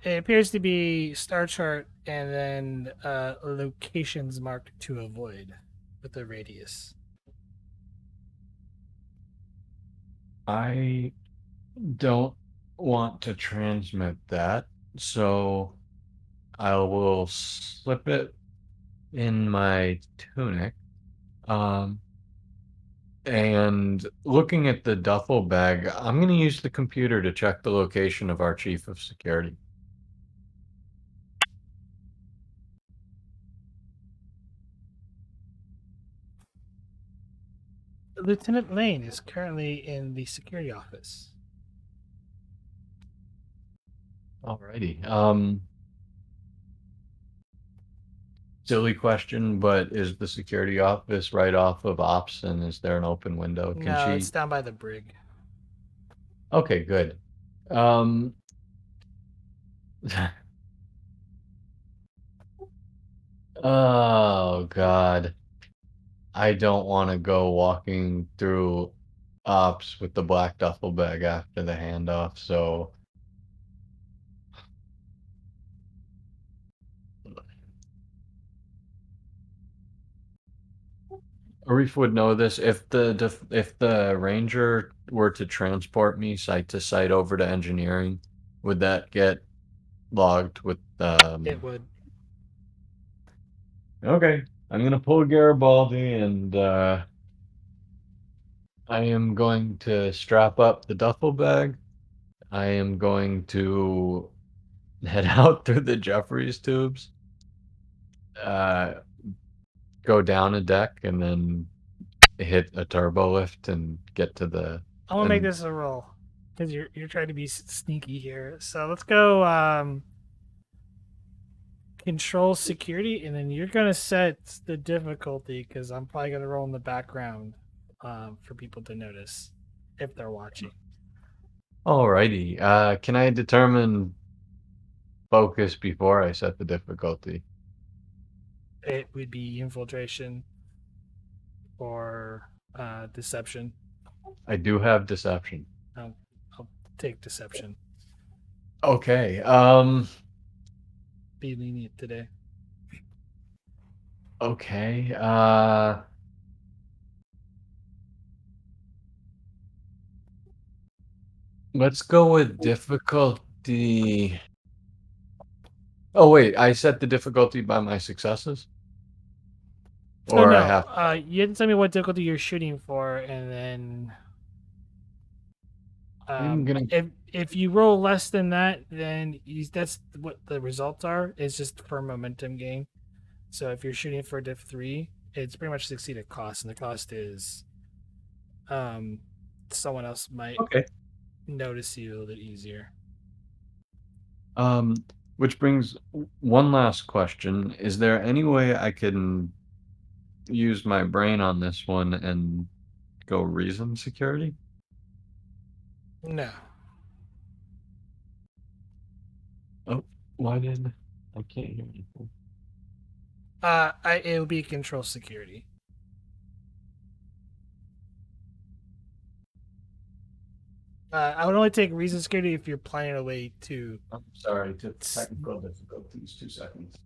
It appears to be star chart and then locations marked to avoid with a radius. I don't want to transmit that, so I will slip it in my tunic. And looking at the duffel bag, I'm going to use the computer to check the location of our chief of security. Lieutenant Lane is currently in the security office. Alrighty. Silly question, but is the security office right off of ops, and is there an open window? Can No, she? it's down by the brig. Okay, good. Oh God. I don't want to go walking through ops with the black duffel bag after the handoff, so Arif would know this. If the ranger were to transport me site to site over to engineering, would that get logged with It would. Okay, I'm gonna pull Garibaldi and I am going to strap up the duffel bag. I am going to head out through the Jeffries tubes, uh, go down a deck, and then hit a turbo lift and get to the. I'm gonna make And this a roll because you're trying to be sneaky here. So let's go control security, and then you're gonna set the difficulty because I'm probably gonna roll in the background for people to notice if they're watching. Alrighty. Can I determine focus before I set the difficulty? It would be infiltration or deception. I do have deception. I'll take deception. Okay. Be lenient today. Okay. Let's go with difficulty. Oh wait, I set the difficulty by my successes? So Or I no, have you didn't tell me what difficulty you're shooting for, and then I'm gonna if you roll less than that, then that's what the results are. It's just for momentum gain. So if you're shooting for diff 3, it's pretty much succeed at cost, and the cost is someone else might Okay. notice you a little bit easier. Which brings one last question. Is there any way I can use my brain on this one and go reason security? No. Oh, why did I can't hear anything? It would be control security. I would only take reason security if you're planning a way to. I'm sorry, to technical difficulties. 2 seconds.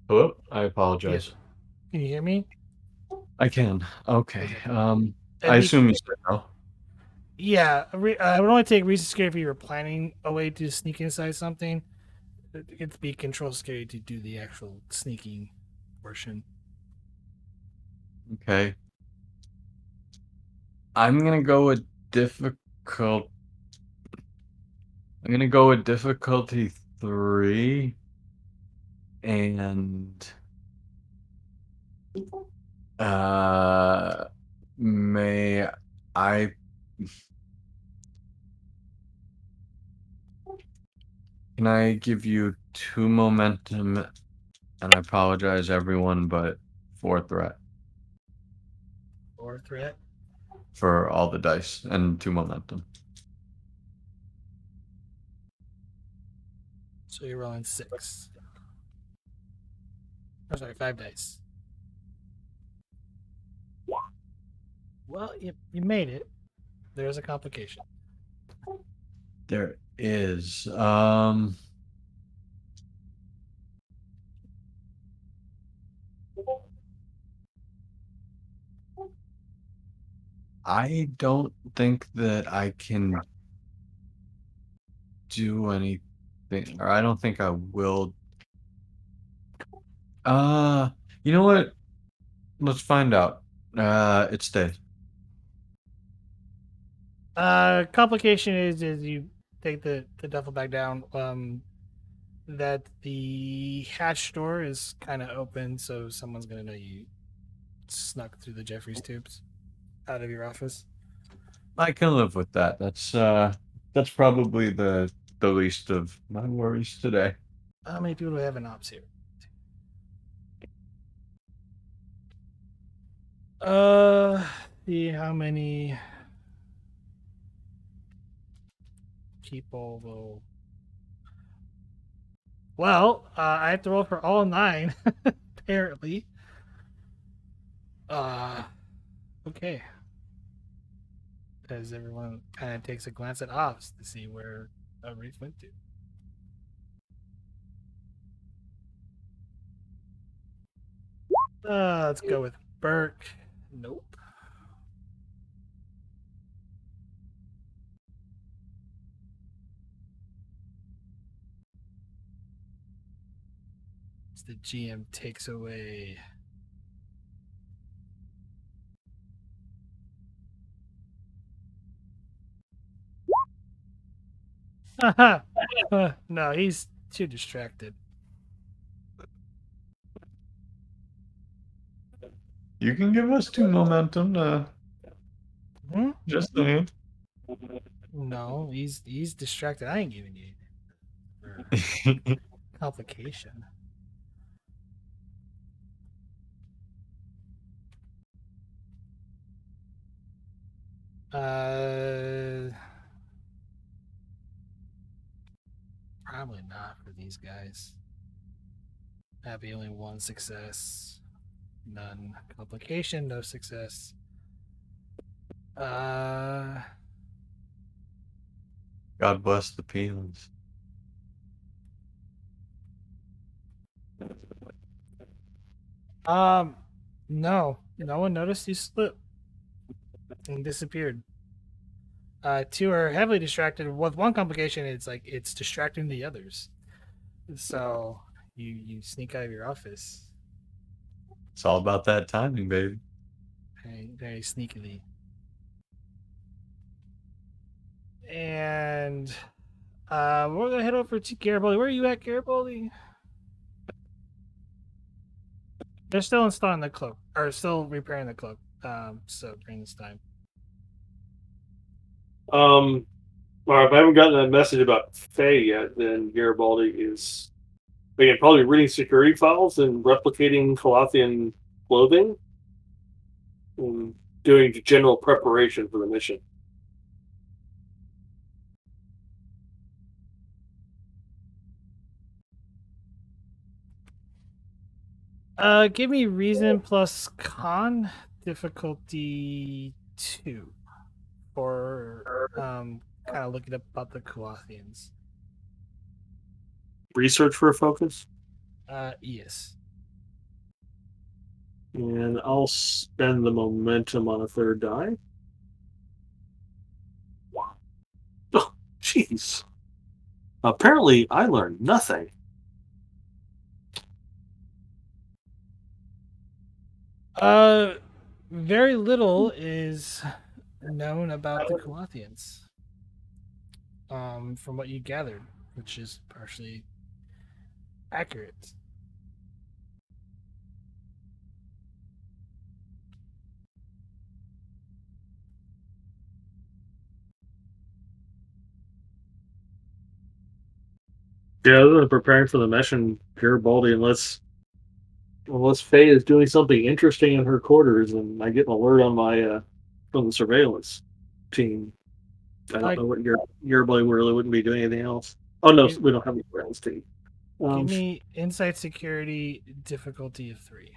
Hello? I apologize. Can you hear me? I can. Okay. At I least- assume you said no. Yeah, I would only take reason security if you were planning a way to sneak inside something. It'd be control security to do the actual sneaking portion. Okay. I'm gonna go with difficult. I'm gonna go with difficulty 3, and may I? Can I give you 2 momentum And I apologize, everyone, but 4 threat 4 threat. for all the dice and 2 momentum. So you're rolling 6. Oh, sorry, 5 dice. Well, you made it. There's a complication. There is. I don't think that I can do anything, or I don't think I will. You know what? Let's find out. It stays. Complication is you take the duffel bag down. That the hatch door is kind of open, so someone's gonna know you snuck through the Jeffries tubes out of your office. I can live with that. That's probably the least of my worries today. How many people do we have in ops here? See how many people will. Well, I have to roll for all 9, apparently. Okay. As everyone kind of takes a glance at ops to see where Arif went to. Let's go with Burke. Nope. As the GM takes away. No, he's too distracted. You can give us 2 momentum to Hmm? just saying. No, he's distracted. I ain't giving you anything for complication. Probably not for these guys. Happy only 1 success. None complication, no success. God bless the peons. No one noticed you slip and disappeared. 2 are heavily distracted. With 1 complication, it's distracting the others. So you sneak out of your office It's all about that timing, baby. very sneakily. And we're gonna head over to Garibaldi. Where are you at, Garibaldi? They're still installing the cloak, or still repairing the cloak. So during this time. Well, if I haven't gotten that message about Faye yet, then Garibaldi is again probably reading security files and replicating Kulathian clothing and doing general preparation for the mission. Give me reason plus con difficulty 2 for kind of looking up about the Kulathians. Research for a focus, Yes. and I'll spend the momentum on a 3rd die. Oh, jeez. Apparently, I learned nothing. Very little is known about the Kulathians. From what you gathered, which is partially accurate. Yeah, other than preparing for the mission, Garibaldi, unless unless Faye is doing something interesting in her quarters, and I get an alert on my from the surveillance team. I don't Like, know what your boy really wouldn't be doing anything else. Oh no, give, we don't have a surveillance team. give me insight security difficulty of 3.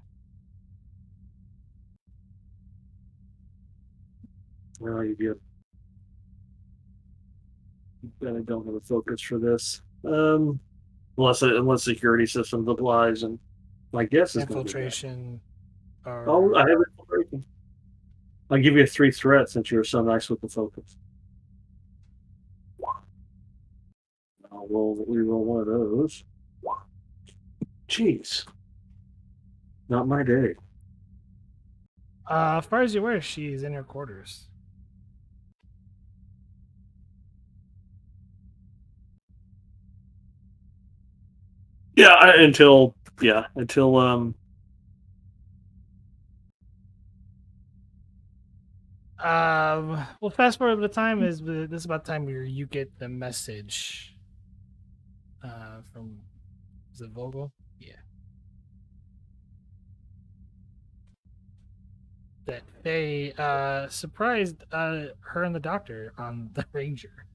Well, you get. I don't have a focus for this. Unless security systems applies, and my guess is going to be that. Infiltration. Oh, I Or have it. I'll give you a 3 threat since you're so nice with the focus. I'll reroll one of those. Jeez. Not my day. as far as you're aware, she's in her quarters. Yeah, until Well, fast forward the time is this is about the time where you get the message from, is it Vogel? Yeah. That they surprised her and the doctor on the Ranger.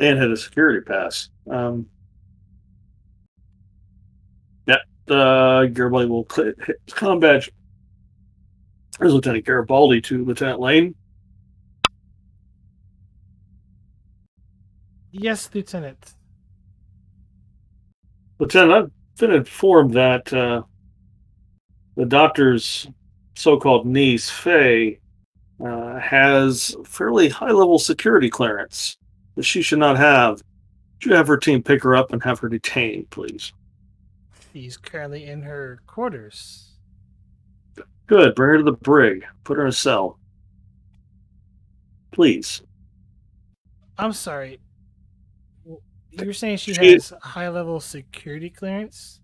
and had a security pass. Garibaldi will hit his comm badge. There's Lieutenant Garibaldi to Lieutenant Lane. Yes, Lieutenant. Lieutenant, I've been informed that the doctor's so-called niece, Faye, has fairly high-level security clearance that she should not have. Would you have her team pick her up and have her detained, please? She's currently in her quarters. Good. Bring her to the brig. Put her in a cell. Please. I'm sorry. You're saying she She- has high-level security clearance?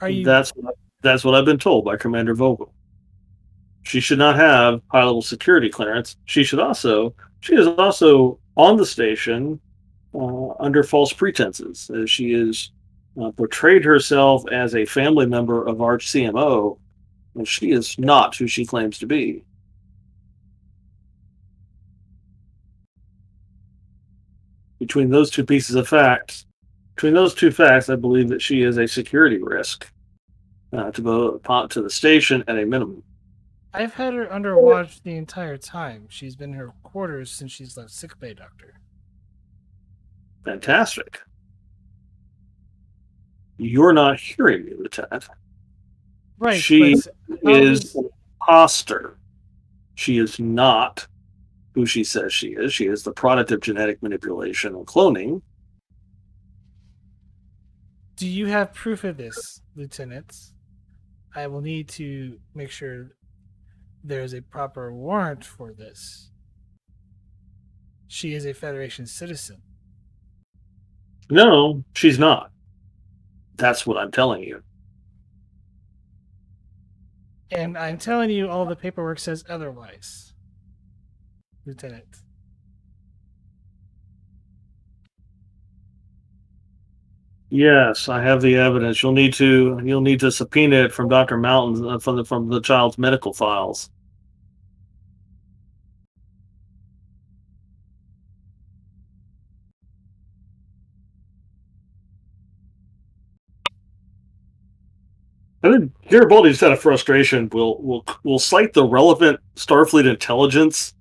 Are you? That's what I've been told by Commander Vogel. She should not have high-level security clearance. She is also on the station under false pretenses. She is portrayed herself as a family member of our CMO, and she is not who she claims to be. Between those two facts, I believe that she is a security risk to the station at a minimum. I've had her under watch the entire time. She's been in her quarters since she's left sickbay, Doctor. Fantastic. You're not hearing me, Lieutenant. Right. She but is an imposter. She is not who she says she is. She is the product of genetic manipulation and cloning. Do you have proof of this, Lieutenant? I will need to make sure there's a proper warrant for this. She is a Federation citizen. No, she's not. That's what I'm telling you. And I'm telling you, all the paperwork says otherwise, Lieutenant. Yes, I have the evidence. You'll need to subpoena it from Dr. Mountain from the child's medical files. And then Garibaldi just out of frustration will cite the relevant Starfleet intelligence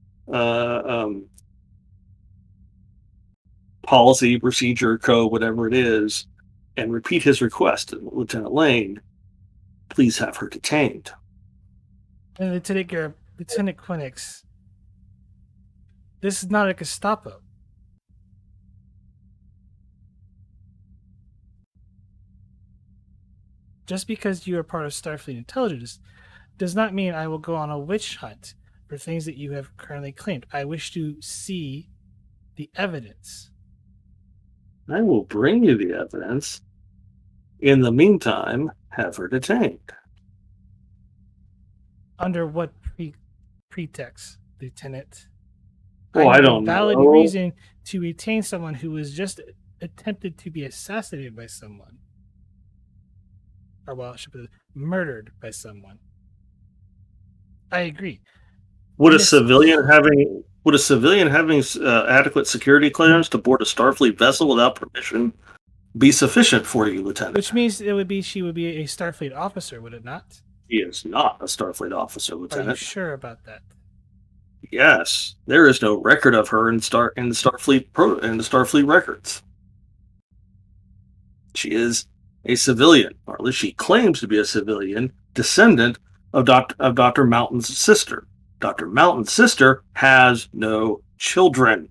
policy, procedure, code, whatever it is, and repeat his request to Lieutenant Lane. Please have her detained. And Lieutenant Quinix, this is not a Gestapo. Just because you are part of Starfleet intelligence does not mean I will go on a witch hunt for things that you have currently claimed. I wish to see the evidence. I will bring you the evidence. In the meantime, have her detained. Under what pretext, Lieutenant? Oh, I need don't a valid know. reason to retain someone who was just attempted to be assassinated by someone. or well, I should put it, murdered by someone. I agree. Would a Missing. civilian having adequate security clearance to board a Starfleet vessel without permission be sufficient for you, Lieutenant? Which means she would be a Starfleet officer, would it not? He is not a Starfleet officer, Are you Lieutenant. sure about that? Yes, there is no record of her in the Starfleet records. She is a civilian, or at least she claims to be a civilian, descendant of Dr. Mountain's sister. Dr. Mountain's sister has no children.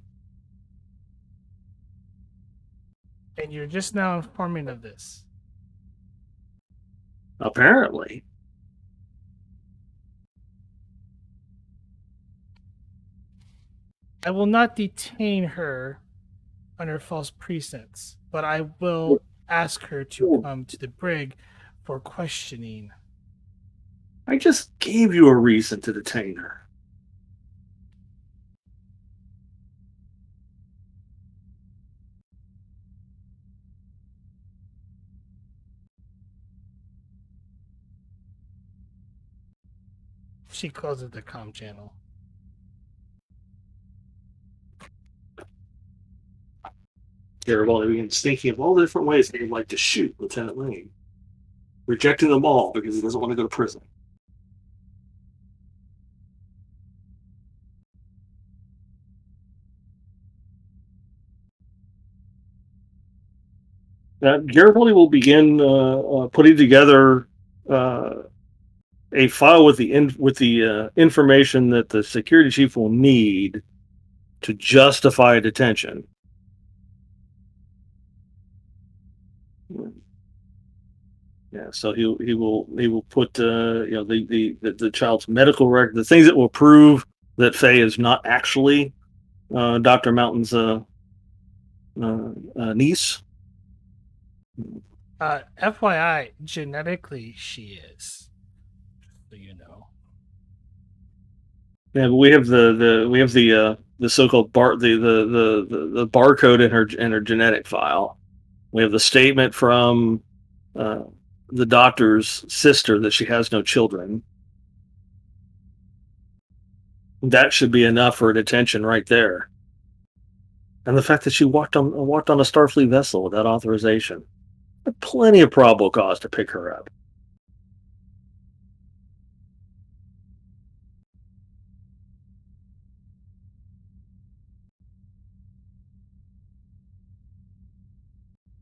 And you're just now informing of this. Apparently. I will not detain her under false pretense, but I will ask her to come to the brig for questioning. I just gave you a reason to detain her. She closes the comm channel. Garibaldi begins thinking of all the different ways that he'd like to shoot Lieutenant Lane, rejecting them all because he doesn't want to go to prison. Garibaldi will begin putting together a file with the information that the security chief will need to justify a detention. Yeah, so he will put the child's medical record, the things that will prove that Faye is not actually Dr. Mountain's niece. FYI, genetically she is. Just so you know. Yeah, but we have the so-called the barcode in her genetic file. We have the statement from the doctor's sister that she has no children. That should be enough for a detention right there. And the fact that she walked on a Starfleet vessel without authorization. Plenty of probable cause to pick her up.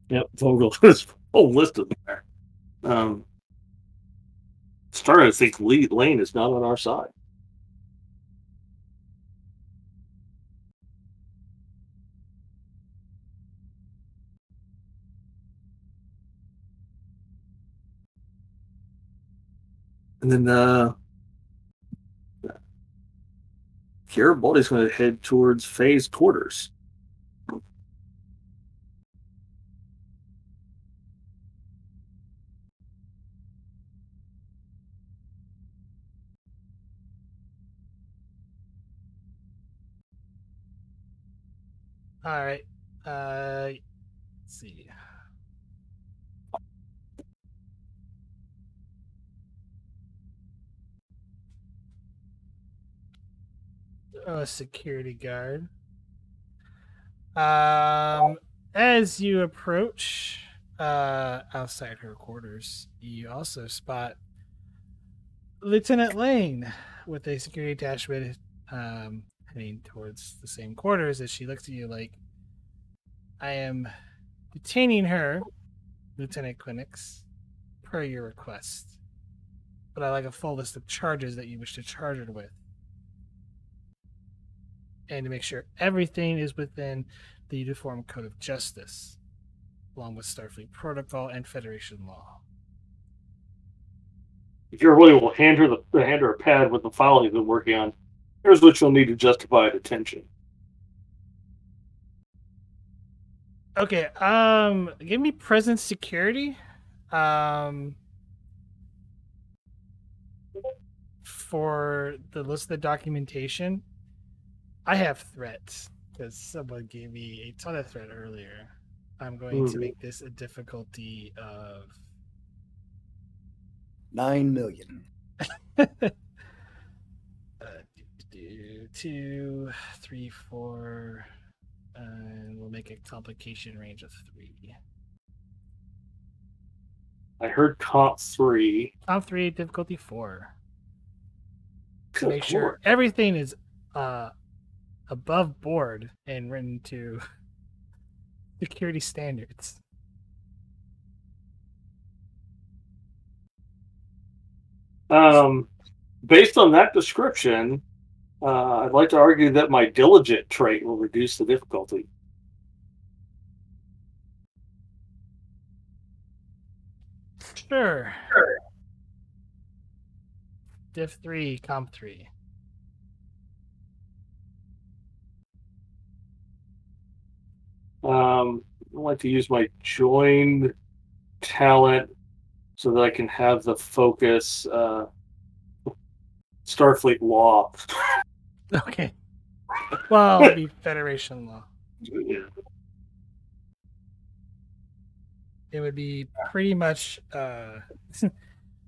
Yep, Vogel is whole list of there. Starting to think Lane is not on our side. And then Garibaldi's going to head towards Faye's quarters. All right. Let's see. Oh, a security guard. As you approach outside her quarters, you also spot Lieutenant Lane with a security attachment heading towards the same quarters as she looks at you like, I am detaining her, Lieutenant Quinix, per your request. But I'd like a full list of charges that you wish to charge her with. And to make sure everything is within the Uniform Code of Justice, along with Starfleet Protocol and Federation law. Garibaldi will hand her a pad with the file he's been working on. Here's what you'll need to justify a detention. Okay, give me present security. For the list of the documentation, I have threats because someone gave me a ton of threat earlier. I'm going to make this a difficulty of 9 million. 2, 3, 4, and we'll make a complication range of 3. I heard comp 3. Comp 3, difficulty 4. To Good make sure lord. everything is above board and written to security standards. Based on that description, I'd like to argue that my diligent trait will reduce the difficulty. Sure. Diff 3, comp 3. I'd like to use my joined talent so that I can have the focus Starfleet law. Okay. Well, it'll be Federation law. Yeah. It would be pretty much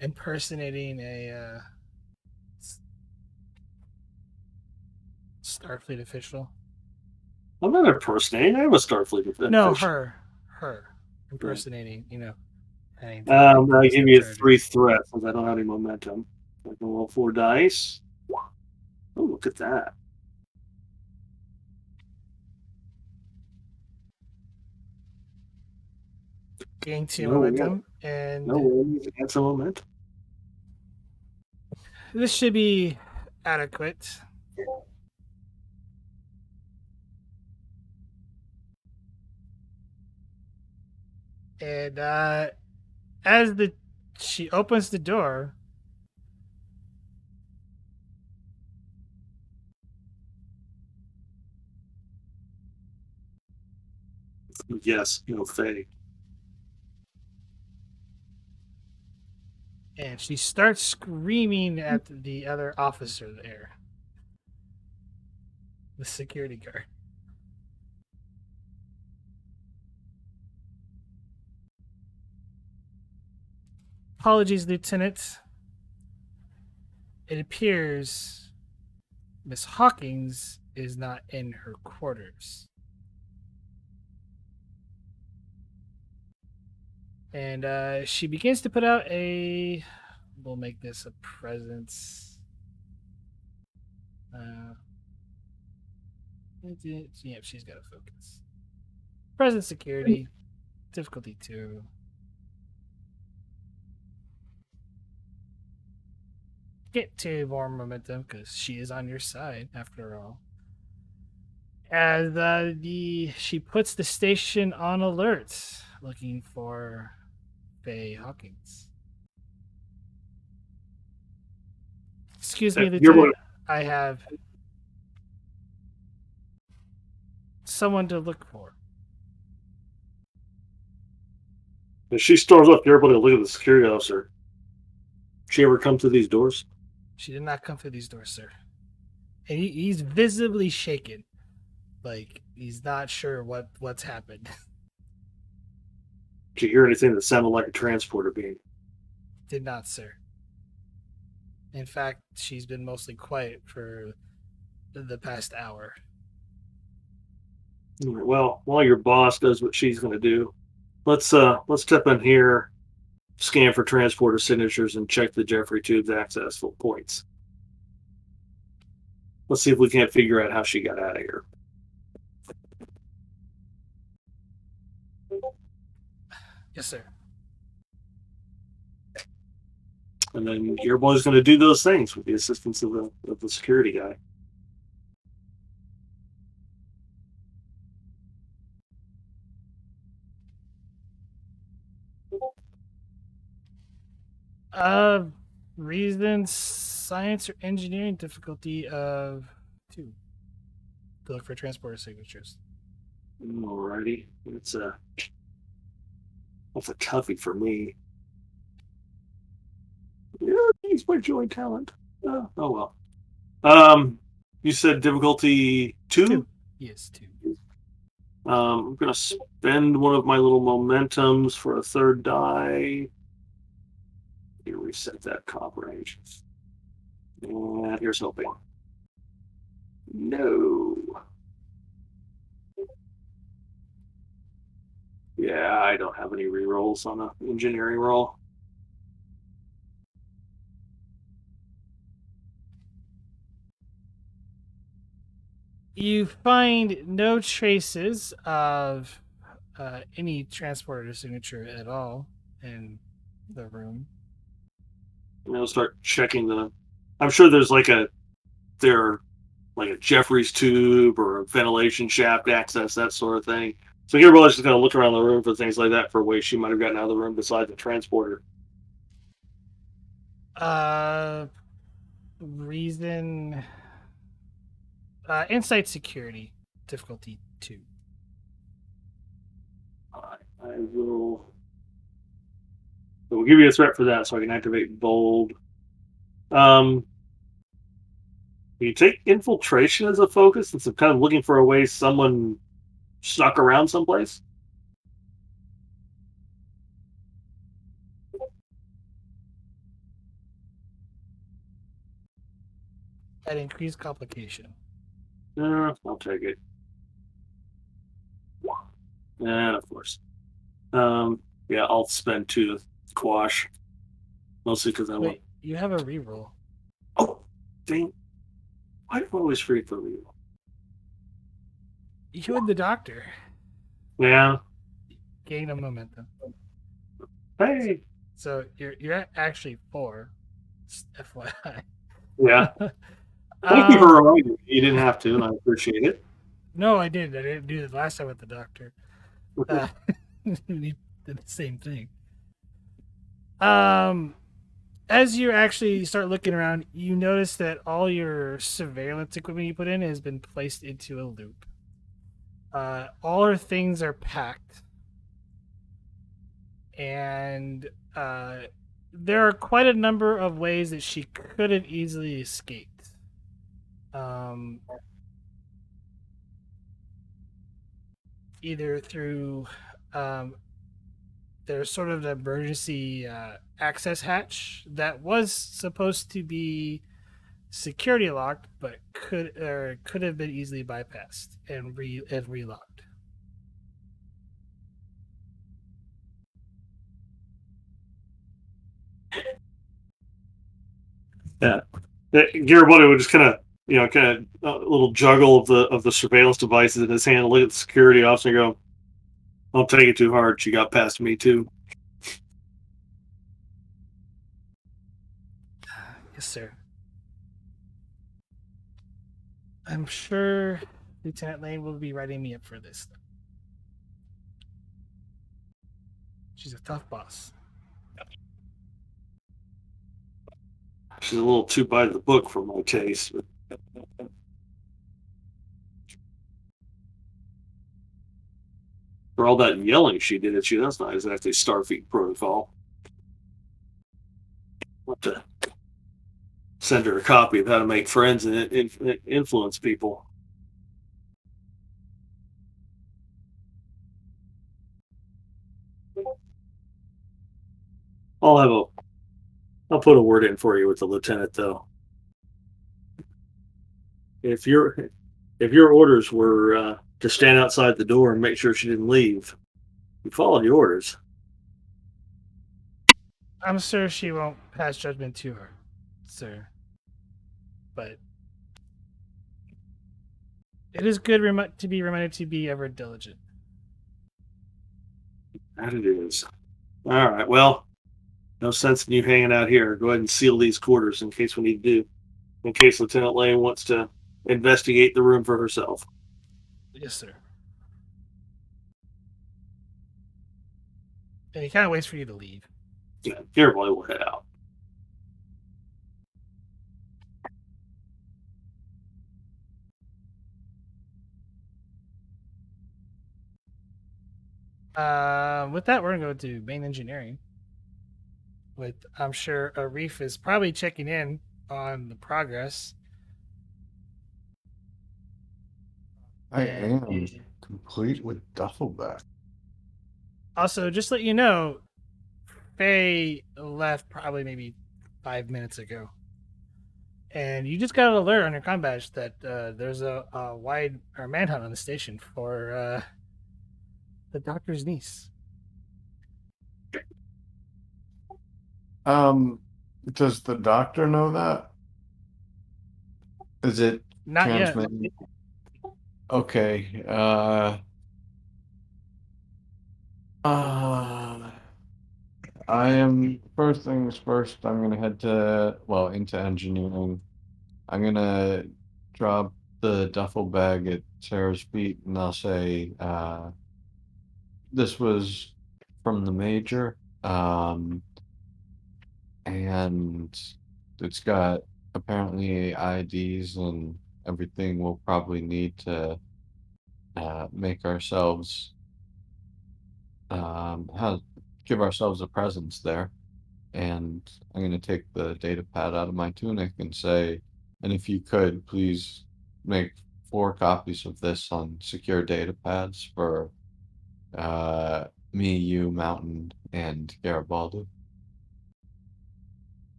impersonating a Starfleet official. I'm not impersonating. I'm a Starfleet official. No, her impersonating. You know. I give you 3 threats since I don't have any momentum. I can roll 4 dice. Oh, look at that. Gain 2 No, momentum, and No worries. Add some momentum. this should be adequate. And as she opens the door, Yes, Faye. and she starts screaming at the other officer there, the security guard. Apologies, Lieutenant. It appears Miss Hawkins is not in her quarters. And she begins to put out we'll make this a presence. Yeah, she's got to focus. Present security, difficulty 2. Get 2 more momentum because she is on your side after all. As she puts the station on alert, looking for Faye Hawkins. Excuse me, Lieutenant. I have someone to look for. If she storms up, everybody will look at the security officer. She ever come through these doors? She did not come through these doors, sir. And he's visibly shaken. Like, he's not sure what's happened. Did you hear anything that sounded like a transporter beam? Did not, sir. In fact, she's been mostly quiet for the past hour. Well, while your boss does what she's going to do, let's step in here, scan for transporter signatures, and check the Jeffrey Tube's access points. Let's see if we can't figure out how she got out of here. Yes, sir. And then your boy's going to do those things with the assistance of the security guy. Reason, science, or engineering difficulty of 2. To look for transporter signatures. Alrighty, that's a toughie for me. Yeah, he's my joint talent. Oh well. You said difficulty 2? Yes, 2. I'm gonna spend one of my little momentums for a 3rd die. You reset that comp range. And here's hoping. No. Yeah, I don't have any rerolls on the engineering roll. You find no traces of any transporter signature at all in the room. I'll start checking the. I'm sure there's like a Jeffrey's tube or a ventilation shaft access, that sort of thing. So everybody's just gonna look around the room for things like that for ways she might have gotten out of the room besides the transporter. Reason. Insight security difficulty 2. I will. We'll give you a threat for that, so I can activate bold. You take infiltration as a focus, since I'm kind of looking for a way someone snuck around someplace. At increased complication. I'll take it. And of course. Yeah, I'll spend 2 to quash. Mostly because I want. Wait, you have a reroll. Oh, dang. Why do I always forget the reroll? You and the doctor Yeah. gain a momentum. Hey. So you're at actually 4. FYI. Yeah. Thank you for reminding me. You didn't have to, and I appreciate it. No, I did. I didn't do it last time with the doctor. He did the same thing. As you actually start looking around, you notice that all your surveillance equipment you put in has been placed into a loop. All her things are packed, and there are quite a number of ways that she could have easily escaped. Either through there's sort of an emergency access hatch that was supposed to be security locked, but could have been easily bypassed and relocked. Yeah. Garibaldi would just kind of a little juggle of the surveillance devices in his hand, look at the security officer and go, "Don't take it too hard. She got past me too." Yes, sir. I'm sure Lieutenant Lane will be writing me up for this. She's a tough boss. She's a little too by the book for my taste. But for all that yelling she did at you, that's not exactly Starfleet protocol. I'll have to send her a copy of How to Make Friends and Influence People. I'll put a word in for you with the lieutenant, though. If your orders were to stand outside the door and make sure she didn't leave, you followed the orders. I'm sure she won't pass judgment to her, sir. But it is good to be reminded to be ever diligent. That it is. All right. Well, no sense in you hanging out here. Go ahead and seal these quarters in case we need to. In case Lieutenant Lane wants to investigate the room for herself. Yes, sir. And he kind of waits for you to leave. Yeah, everybody will head out. With that, we're going to go to main engineering. I'm sure Arif is probably checking in on the progress. I am complete with duffel bag. Also, just let you know, Faye left probably maybe 5 minutes ago. And you just got an alert on your comm badge that there's a wide or manhunt on the station for the doctor's niece. Does the doctor know that? Is it Not yet. transmitting? Okay. I am first things first. I'm gonna head into engineering. I'm gonna drop the duffel bag at Sarah's feet, and I'll say, this was from the major, and it's got apparently IDs and everything we'll probably need to make ourselves give ourselves a presence there. And I'm going to take the data pad out of my tunic and say, and if you could, please make 4 copies of this on secure data pads for me, you, Mountain, and Garibaldi.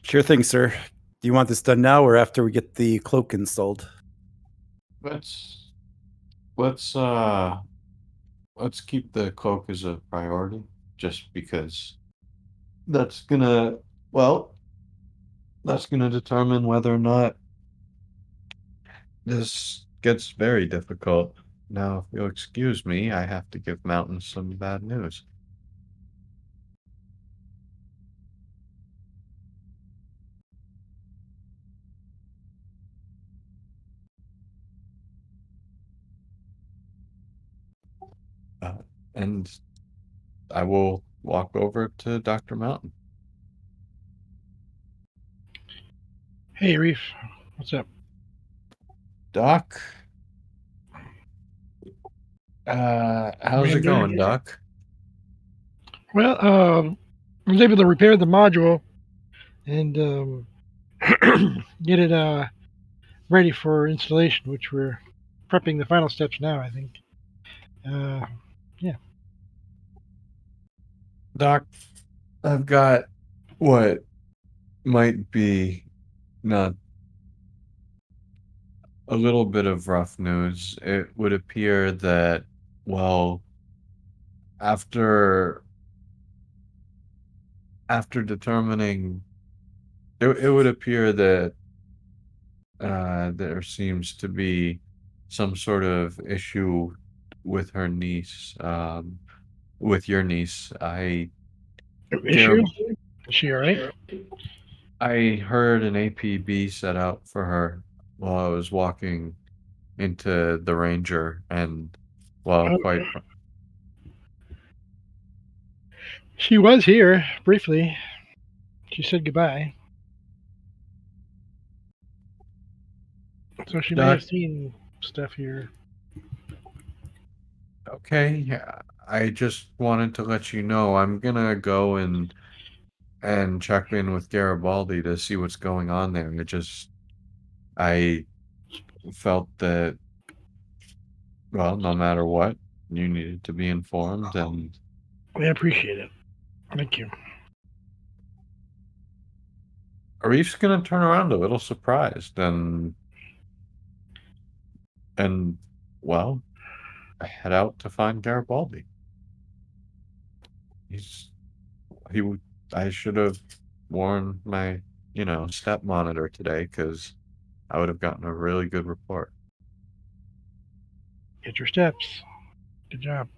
Sure thing, sir. Do you want this done now or after we get the cloak installed? Let's keep the cloak as a priority, just because that's gonna determine whether or not this gets very difficult. Now, if you'll excuse me, I have to give Mountain some bad news. And I will walk over to Dr. Mountain. Hey, Arif. What's up? Doc? How's it Commander? going, Doc? Well, I was able to repair the module and get it ready for installation, which we're prepping the final steps now, I think. Yeah. Doc, I've got what might be not a little bit of rough news. It would appear that, well, after determining, it would appear that there seems to be some sort of issue with her niece, with your niece. Issue? Is she all right? I heard an APB set out for her while I was walking into the Ranger, and well, Okay. She was here briefly. She said goodbye. So she may have Doc, seen stuff here. okay. Yeah, I just wanted to let you know I'm gonna go and check in with Garibaldi to see what's going on there. I felt that, well, no matter what, you needed to be informed, and I appreciate it. Thank you. Arif's gonna turn around a little surprised and well, head out to find Garibaldi. He would. I should have worn my, step monitor today, because I would have gotten a really good report. Get your steps. Good job.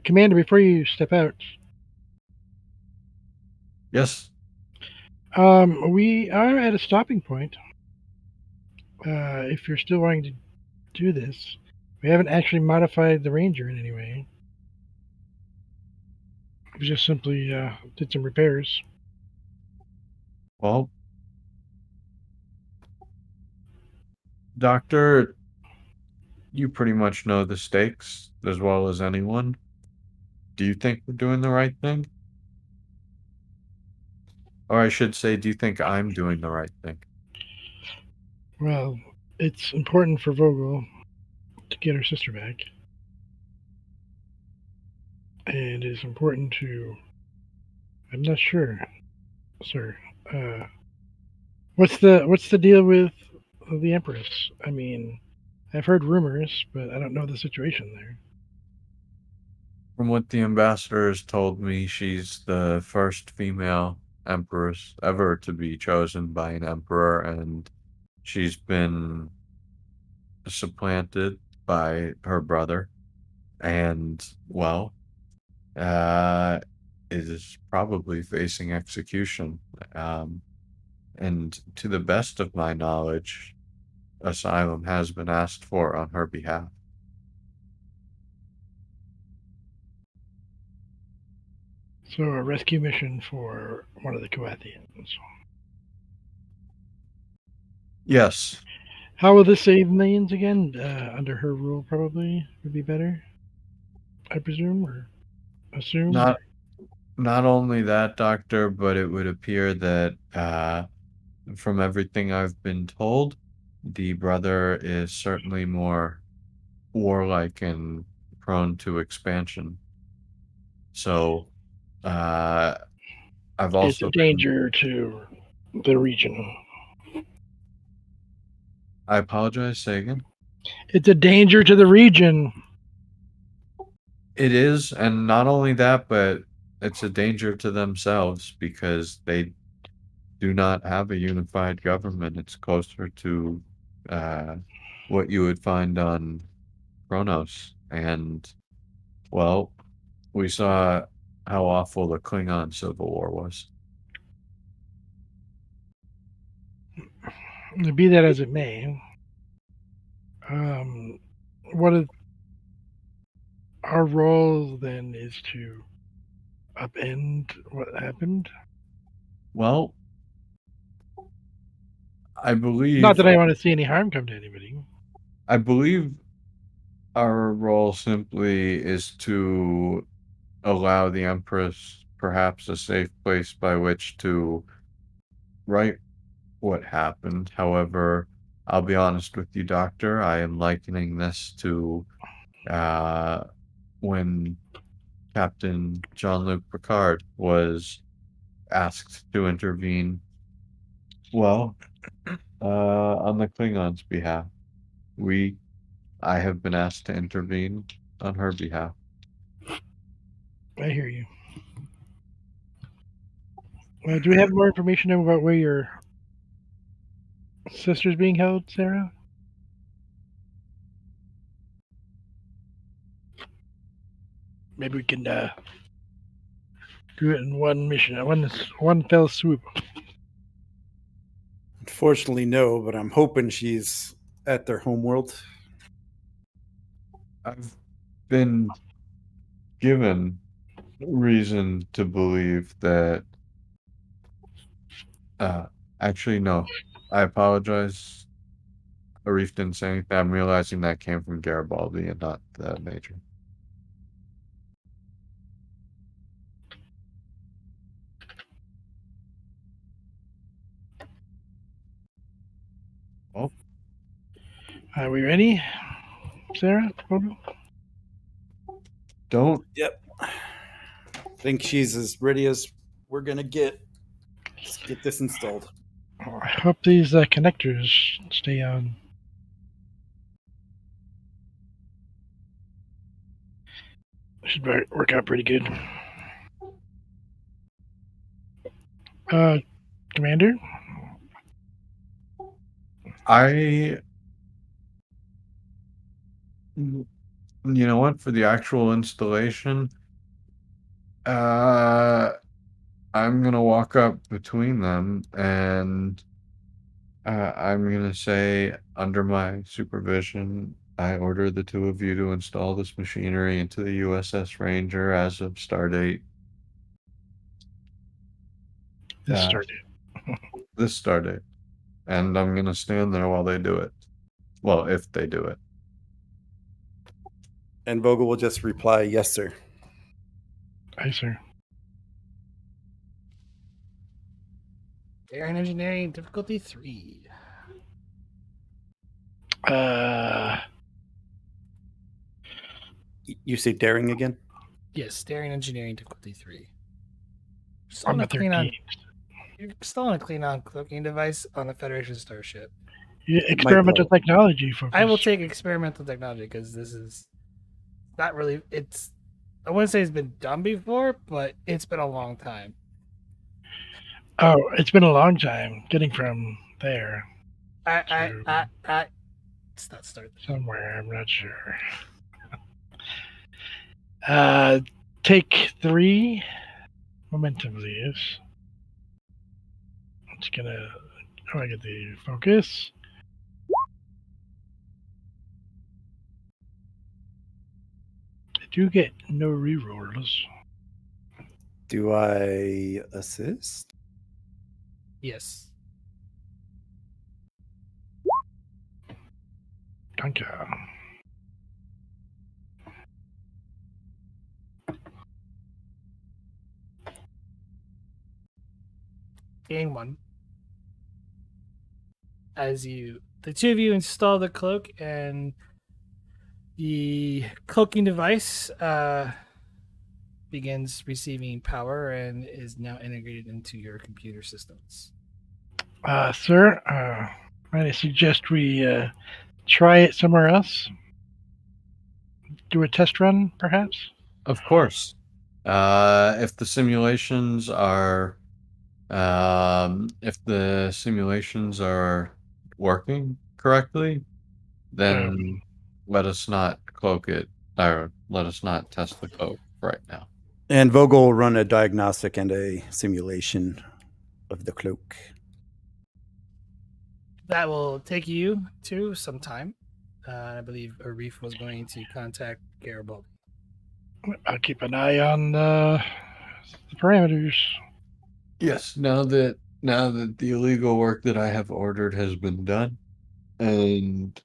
Commander, before you step out, Yes. we are at a stopping point. If you're still wanting to do this, we haven't actually modified the Ranger in any way. We just simply did some repairs. Well, Doctor, you pretty much know the stakes. as well as anyone. Do you think we're doing the right thing? Or I should say, do you think I'm doing the right thing? Well, it's important for Vogel to get her sister back. And it's important to. I'm not sure, sir. What's the deal with the Empress? I mean, I've heard rumors, but I don't know the situation there. From what the ambassador has told me, she's the first female empress ever to be chosen by an emperor, and she's been supplanted by her brother, and, well, is probably facing execution. And to the best of my knowledge, asylum has been asked for on her behalf. So a rescue mission for one of the Kulathians. Yes. How will this save millions again? Under her rule, probably would be better. I presume or assume. Not only that, Doctor, but it would appear that from everything I've been told, the brother is certainly more warlike and prone to expansion. So, I've It's also a danger to the region. I apologize, say again. It's a danger to the region. It is, and not only that, but it's a danger to themselves because they do not have a unified government. It's closer to what you would find on Kronos. And, well, we saw how awful the Klingon Civil War was. Be that as it may, what is our role then is to upend what happened. Well, I believe. Not that I want to see any harm come to anybody. I believe our role simply is to allow the Empress perhaps a safe place by which to right what happened. However, I'll be honest with you, Doctor, I am likening this to when Captain Jean-Luc Picard was asked to intervene, well, on the Klingons' behalf. I have been asked to intervene on her behalf. I hear you. Do we have more information about where your sister's being held, Sarah? Maybe we can do it in one mission, one fell swoop. Unfortunately, no, but I'm hoping she's at their homeworld. I've been given reason to believe that. Actually, no. I apologize. Arif didn't say anything. I'm realizing that came from Garibaldi and not the Major. Well, Are we ready, Sarah? don't. Yep. Think she's as ready as we're gonna get. Let's get this installed. I hope these connectors stay on. Should work out pretty good. Commander? You know what? For the actual installation, I'm gonna walk up between them and I'm gonna say, under my supervision, I order the two of you to install this machinery into the USS Ranger as of stardate. This Uh, started. This stardate. And I'm gonna stand there while they do it. Well, if they do it. And Vogel will just reply, yes, sir. Aye, sir. Air and engineering difficulty 3. You say daring again? Yes, daring engineering difficulty 3. Still I'm on a a clean 13. on. You're still on a clean on cloaking device on a Federation starship. Experimental technology focus. I will take experimental technology because this is not really. It's. I wouldn't say it's been done before, but it's been a long time. Oh, it's been a long time getting from there Let's not start. somewhere. I'm not sure. Take 3 momentum, please. I'm just gonna. Oh, I get the focus. I do get no rerolls. Do I assist? Yes. Danke. Gain 1. As the two of you install the cloak, and the cloaking device begins receiving power and is now integrated into your computer systems. Sir, might I suggest we try it somewhere else? Do a test run, perhaps? Of course. If the simulations are working correctly, then let us not cloak it, or let us not test the cloak right now. And Vogel will run a diagnostic and a simulation of the cloak. That will take you to some time. I believe Arif was going to contact Garibaldi. I'll keep an eye on the parameters. Yes, now that the illegal work that I have ordered has been done, and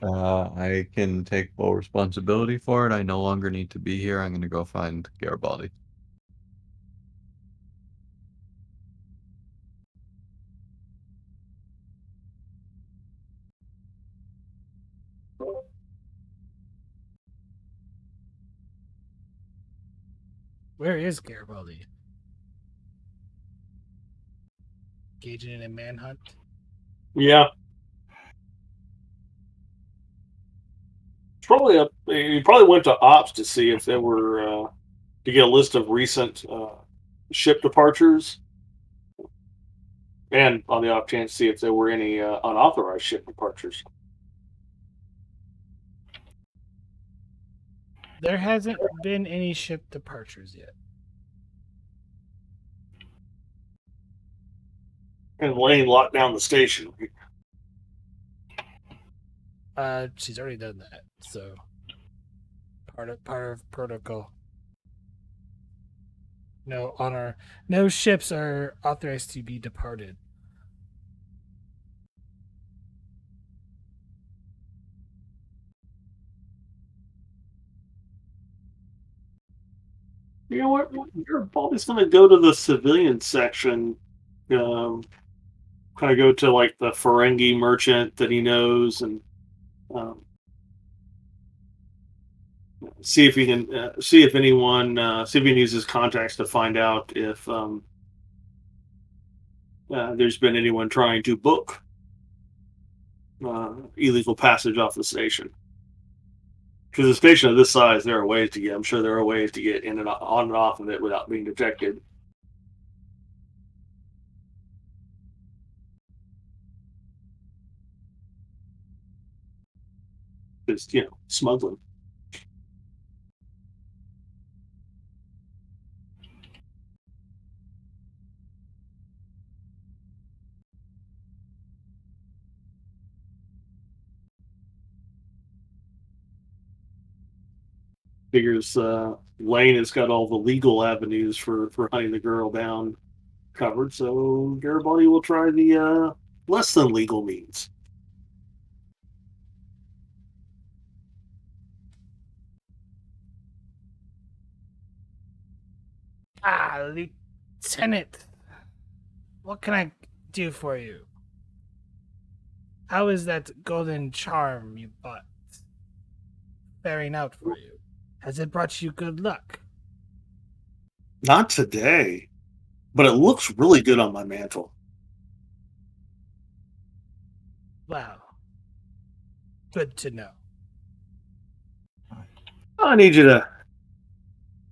I can take full responsibility for it, I no longer need to be here. I'm going to go find Garibaldi. Where is Garibaldi? Engaging in a manhunt? Yeah. It's probably he probably went to ops to see if there were to get a list of recent ship departures, and on the off chance, see if there were any unauthorized ship departures. There hasn't been any ship departures yet. And Lane locked down the station. She's already done that, so part of protocol. No ships are authorized to be departed. You know what? You're always going to go to the civilian section, kind of go to like the Ferengi merchant that he knows, and see if he can see if anyone see if he can use his contacts to find out if there's been anyone trying to book illegal passage off the station. Because a station of this size, there are ways to get. I'm sure there are ways to get in and on and off of it without being detected. Just smuggling. Figures Lane has got all the legal avenues for hunting the girl down covered, so Garibaldi will try the less than legal means. Ah, Lieutenant. What can I do for you? How is that golden charm you bought faring out for you? Has it brought you good luck? Not today, but it looks really good on my mantle. Wow. Good to know. I need you to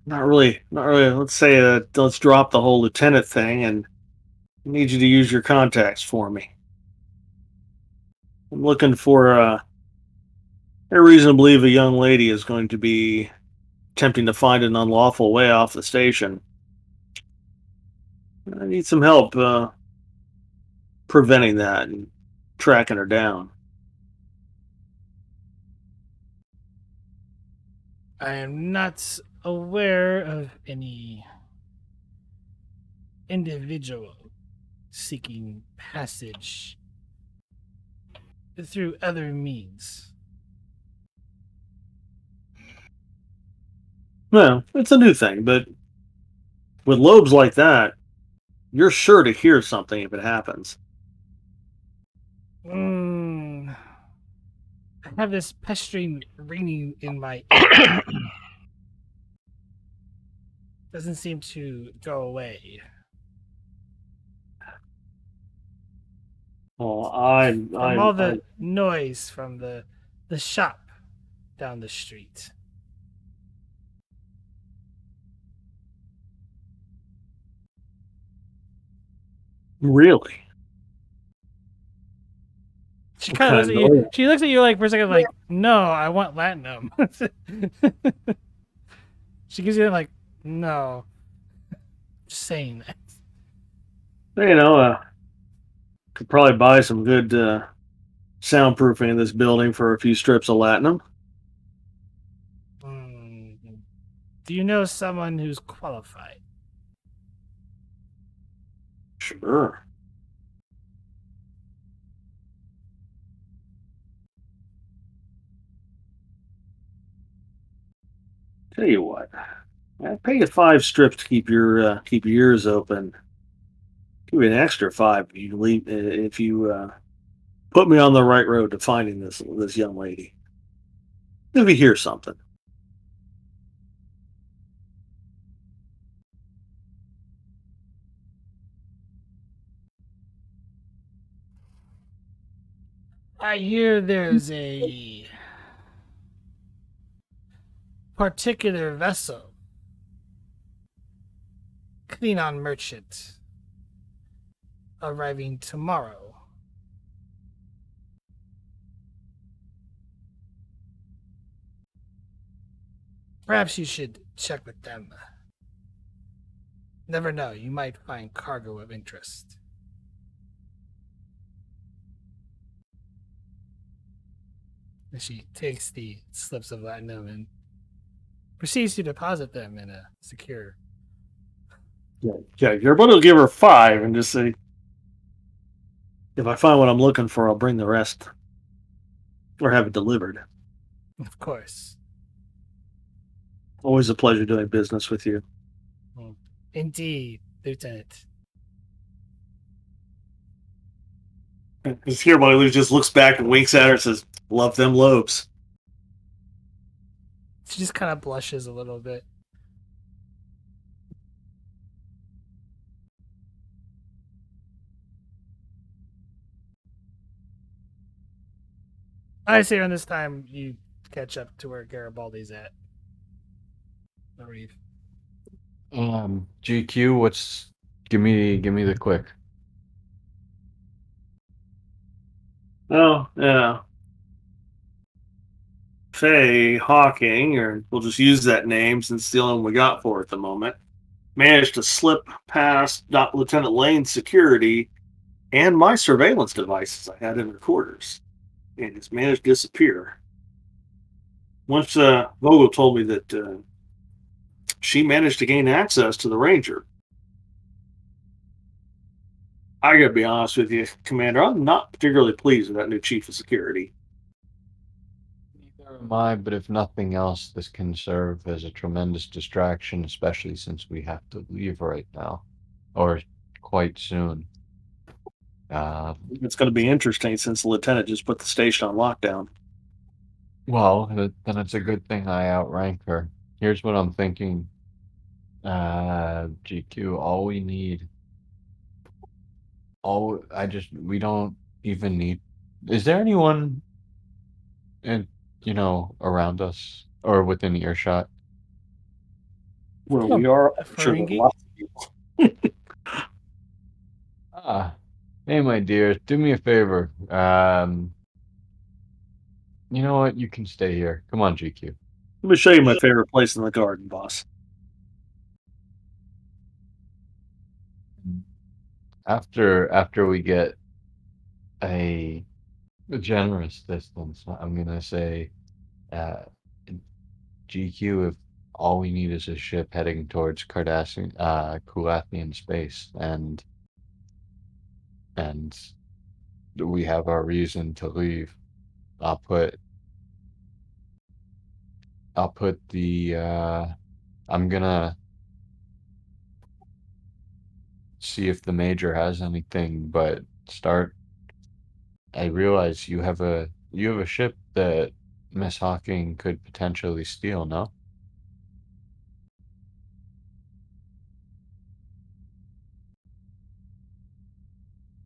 not really. Let's say let's drop the whole lieutenant thing, and I need you to use your contacts for me. I'm looking for a reason to believe a young lady is going to be attempting to find an unlawful way off the station. I need some help preventing that and tracking her down. I am not aware of any individual seeking passage through other means. Well, it's a new thing, but with lobes like that, you're sure to hear something if it happens. I have this pestering ringing in my ear. Doesn't seem to go away. Oh, From all the noise from the shop down the street. Really? She What kind of kind looks of at you. noise? She looks at you like for a second, like, no, I want latinum. She gives you like, no. Just saying that. You know, could probably buy some good soundproofing in this building for a few strips of latinum. Mm. Do you know someone who's qualified? Sure. Tell you what, I'll pay you 5 strips to keep your ears open. Give me an extra 5 if you put me on the right road to finding this young lady. If you hear something. I hear there's a particular vessel, Klingon merchant, arriving tomorrow. Perhaps you should check with them. Never know, you might find cargo of interest. And she takes the slips of latinum and proceeds to deposit them in a secure. Yeah, your buddy will give her 5 and just say, if I find what I'm looking for, I'll bring the rest or have it delivered. Of course. Always a pleasure doing business with you. Indeed, Lieutenant. This here buddy just looks back and winks at her and says, "Love them lobes." She just kind of blushes a little bit. I say around this time you catch up to where Garibaldi's at. Arif. GQ, give me the quick. Oh, yeah. Faye Hawking, or we'll just use that name since it's the only one we got for at the moment, managed to slip past Lieutenant Lane's security and my surveillance devices I had in her quarters, and has managed to disappear. Once Vogel told me that she managed to gain access to the Ranger. I gotta be honest with you, Commander, I'm not particularly pleased with that new chief of security. Neither am I, but if nothing else, this can serve as a tremendous distraction, especially since we have to leave right now, or quite soon. It's going to be interesting since the lieutenant just put the station on lockdown. Well, then it's a good thing I outrank her. Here's what I'm thinking. GQ, all we need, we don't even need. Is there anyone in, around us or within earshot? Where Oh, we are, a I'm sure there are Ferengi? lots of people. Hey, my dear, do me a favor. You know what? You can stay here. Come on, GQ. Let me show you my favorite place in the garden, boss. After we get a generous distance, I'm gonna say, uh, GQ, if all we need is a ship heading towards Kulathian space, and we have our reason to leave, I'll put the I'm gonna see if the major has anything, but start. I realize you have a ship that Miss Hawking could potentially steal, no?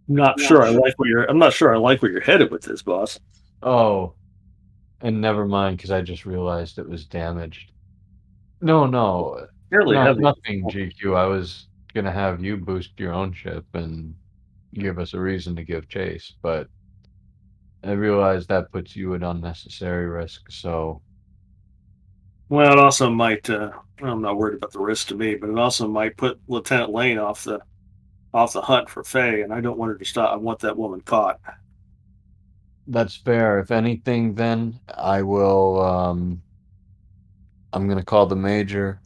I'm not sure I like where you're headed with this, boss. Oh, and never mind, because I just realized it was damaged. No, Fairly heavy. nothing, GQ. I was gonna have you boost your own ship and give us a reason to give chase, but I realize that puts you at unnecessary risk, so Well, it also might. I'm not worried about the risk to me, but it also might put Lieutenant Lane off the hunt for Faye, and I don't want her to stop. I want that woman caught. that's fair. If anything, then I will I'm gonna call the major,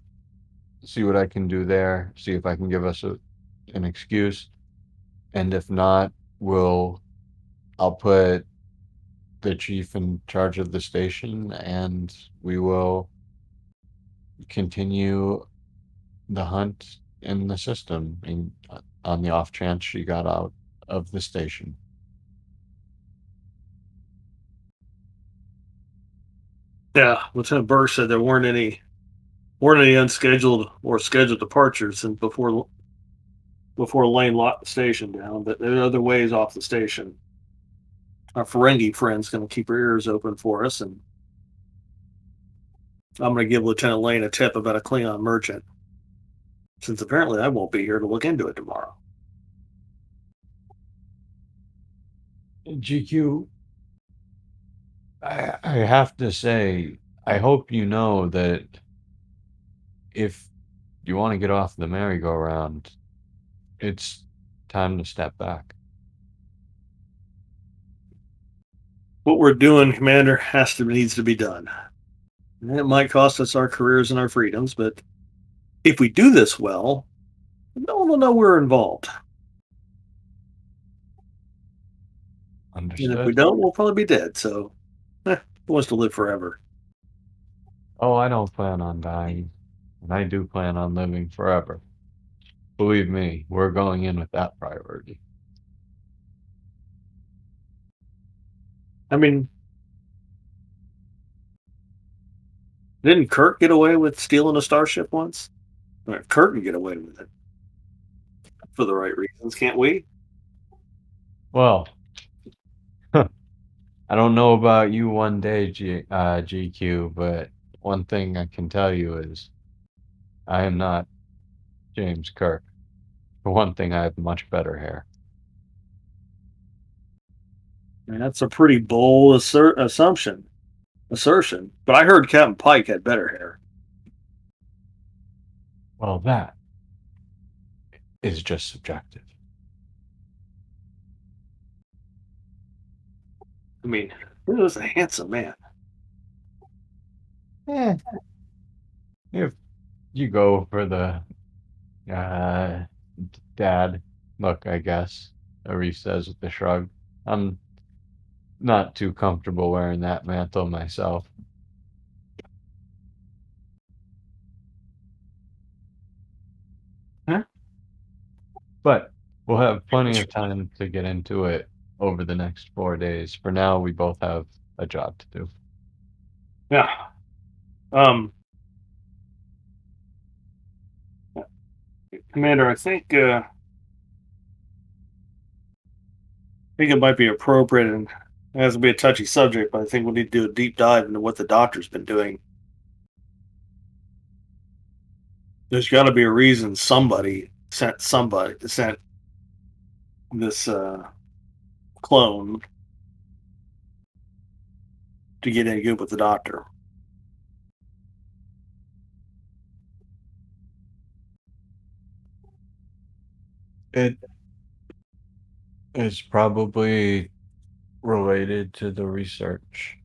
see what I can do there, see if I can give us an excuse. And if not, I'll put the chief in charge of the station and we will continue the hunt in the system on the off chance she got out of the station. Yeah, Lieutenant Burke said there weren't any unscheduled or scheduled departures and before Lane locked the station down, but there are other ways off the station. Our Ferengi friend's going to keep her ears open for us, and I'm going to give Lieutenant Lane a tip about a Klingon merchant, since apparently I won't be here to look into it tomorrow. GQ, I have to say, I hope you know that if you want to get off the merry-go-round, it's time to step back. What we're doing, Commander, needs to be done. And it might cost us our careers and our freedoms, but if we do this well, no one will know we're involved. And if we Understood? don't, we'll probably be dead. So, who wants to live forever? Oh, I don't plan on dying, and I do plan on living forever. Believe me, we're going in with that priority. I mean, didn't Kirk get away with stealing a starship once? I mean, Kirk can get away with it for the right reasons, can't we? Well, I don't know about you one day, GQ, but one thing I can tell you is I am not James Kirk. For one thing, I have much better hair. I mean, that's a pretty bold assertion. But I heard Captain Pike had better hair. Well, that is just subjective. I mean, he was a handsome man. Eh, if you go for the dad look, I guess, Arif says with a shrug. I'm not too comfortable wearing that mantle myself. But we'll have plenty of time to get into it over the next 4 days. For now, we both have a job to do. Yeah. Commander, I think it might be appropriate, and it has to be a touchy subject, but I think we need to do a deep dive into what the doctor's been doing. There's got to be a reason somebody sent this clone to get any good with the doctor. It is probably related to the research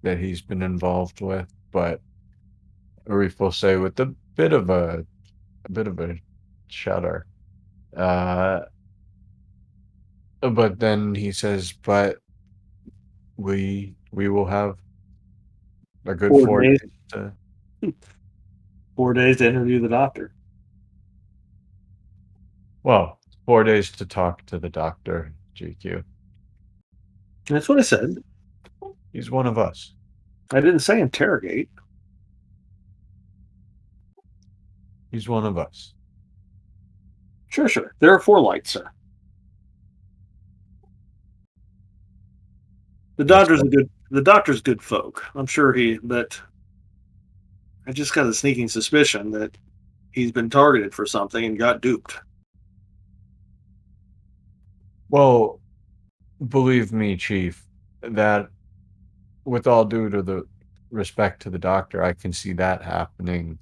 that he's been involved with, but Arif will say with a bit of a shudder. But then he says, "But we will have a good 4 days. days to." 4 days to interview the doctor. Well, 4 days to talk to the doctor, GQ. That's what I said. He's one of us. I didn't say interrogate. He's one of us. Sure. There are 4 lights, sir. The doctor's good folk. I'm sure but I just got a sneaking suspicion that he's been targeted for something and got duped. Well, believe me, Chief, that with all due to the respect to the doctor, I can see that happening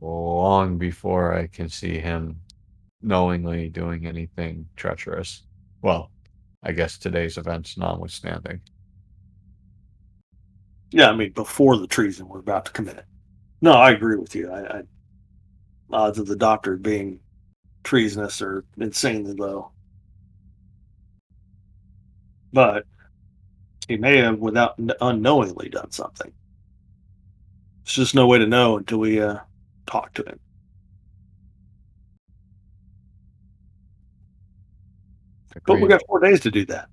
long before I can see him knowingly doing anything treacherous. Well, I guess today's events notwithstanding. Yeah, I mean, before the treason we're about to commit. No, I agree with you. Odds of the doctor being treasonous are insanely low. But he may have unknowingly done something. There's just no way to know until we talk to him. But we Agreed. got 4 days to do that.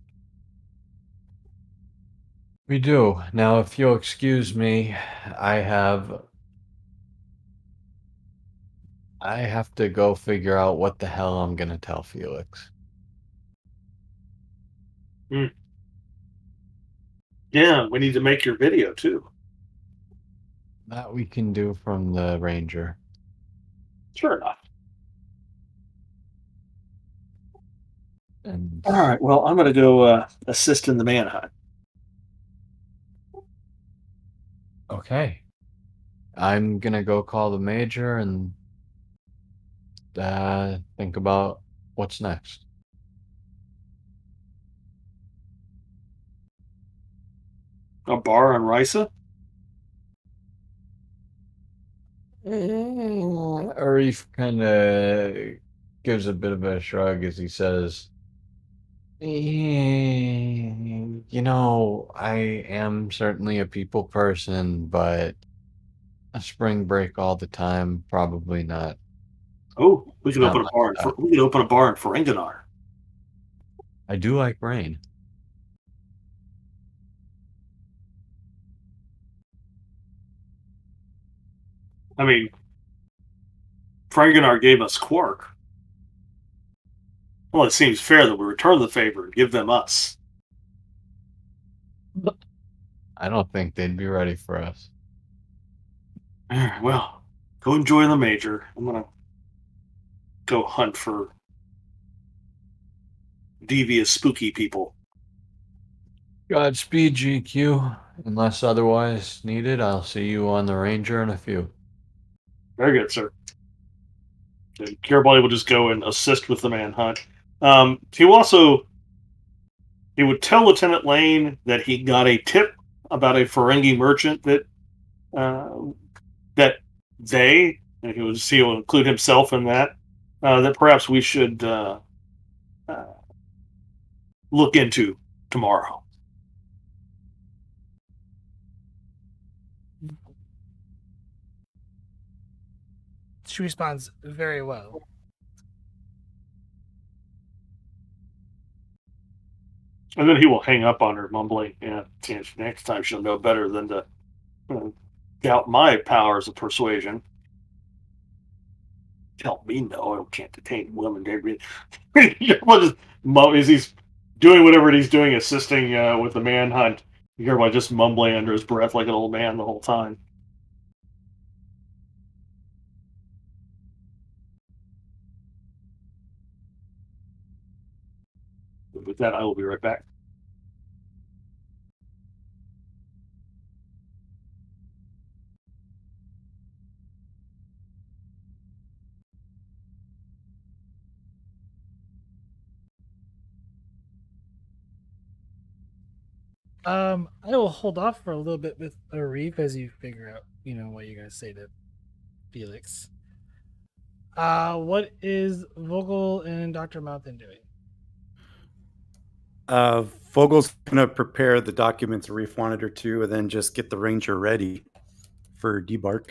We do. Now, if you'll excuse me, I have to go figure out what the hell I'm gonna tell Felix. Yeah, we need to make your video too. That we can do from the Ranger. Sure enough. And All right. Well, I'm going to go assist in the manhunt. okay. I'm gonna go call the Major and think about what's next. A bar on Risa? Arif kind of gives a bit of a shrug as he says, I am certainly a people person, but a spring break all the time, probably not. Oh, we could Not open a my bar. style. We could open a bar in Ferenginar. I do like rain. I mean, Ferenginar gave us Quark. Well, it seems fair that we return the favor and give them us. I don't think they'd be ready for us. All right, well, go enjoy the Major. I'm going to go hunt for devious, spooky people. Godspeed, GQ. Unless otherwise needed, I'll see you on the Ranger in a few. Very good, sir. Garibaldi will just go and assist with the manhunt. He would tell Lieutenant Lane that he got a tip about a Ferengi merchant that and he will include himself in that, that perhaps we should look into tomorrow. She responds very well. And then he will hang up on her, mumbling, "Yeah, next time she'll know better than to doubt my powers of persuasion. Help me know I can't detain women." As he's doing whatever he's doing, assisting with the manhunt, you hear about just mumbling under his breath like an old man the whole time. With that, I will be right back. I will hold off for a little bit with Arif as you figure out, what you're gonna say to Felix. What is Vogel and Dr. Mountain doing? Vogel's gonna prepare the documents Reef wanted her to, and then just get the Ranger ready for debark.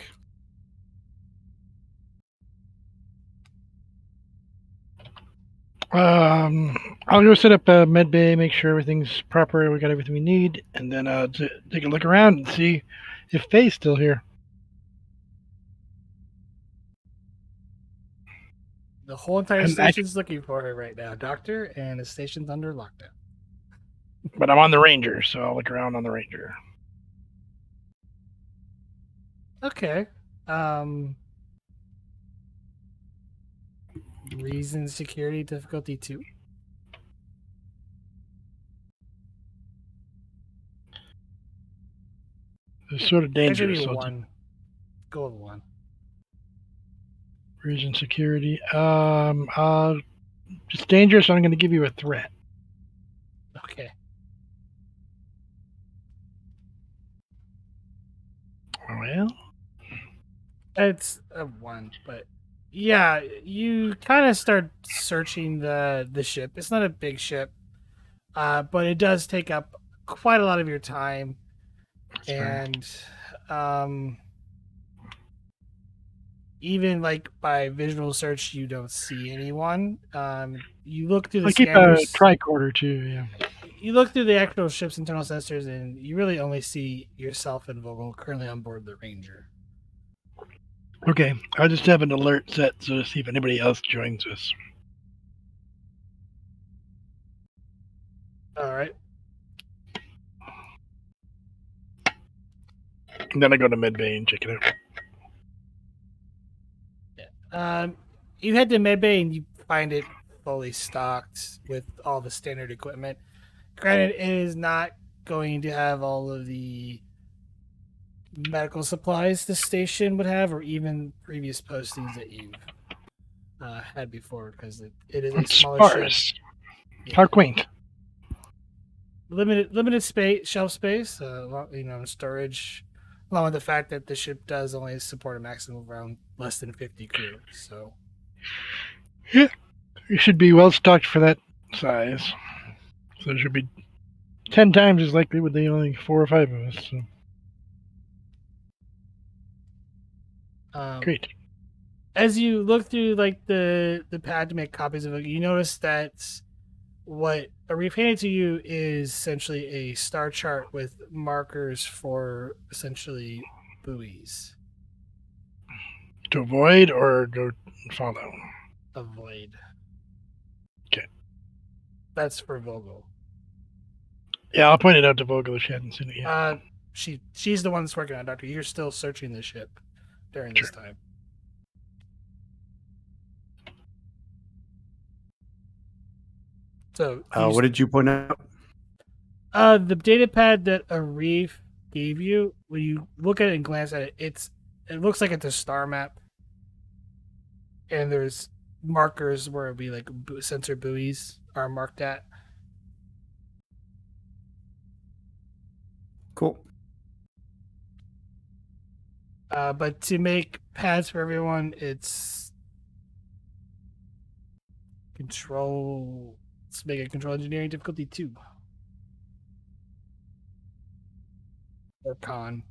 I'll go set up a med bay, make sure everything's proper, we got everything we need, and then take a look around and see if Faye's still here. The whole entire And station's looking for her right now, Doctor, and the station's under lockdown. But I'm on the Ranger, so I'll look around on the Ranger. Okay. Reason security difficulty 2. It's sort of dangerous. Actually, So 1. Go with 1. reason security. It's dangerous. So I'm going to give you a threat. Okay. Well, It's a 1, but yeah, you kind of start searching the ship. It's not a big ship, but it does take up quite a lot of your time, that's fair. and even like by visual search, you don't see anyone. You look through the I keep a scanners. tricorder too. Yeah. You look through the actual ship's internal sensors, and you really only see yourself and Vogel currently on board the Ranger. Okay. I'll just have an alert set so to see if anybody else joins us. All right. And then I go to medbay and check it out. You head to medbay and you find it fully stocked with all the standard equipment. Granted, it is not going to have all of the medical supplies the station would have, or even previous postings that you've had before, because it is a It's smaller ship. sparse. How quaint. Limited space, shelf space, storage, along with the fact that the ship does only support a maximum of around less than 50 crew. So, Yeah. You should be well stocked for that size. So it should be 10 times as likely with the only 4 or 5 of us. So. Great. As you look through like the pad to make copies of it, you notice that what Arif handed to you is essentially a star chart with markers for essentially buoys. To avoid or go follow? Avoid. Okay. That's for Vogel. Yeah, I'll point it out to Vogel if she hasn't seen it yet. She's the one that's working on it, Doctor. You're still searching the ship during this time. So What did you point out? the data pad that Arif gave you, when you look at it and glance at it, it looks like it's a star map, and there's markers where it'd be like sensor buoys are marked at. Cool. But to make pads for everyone, it's control. Let's make it control engineering difficulty 2. Or con.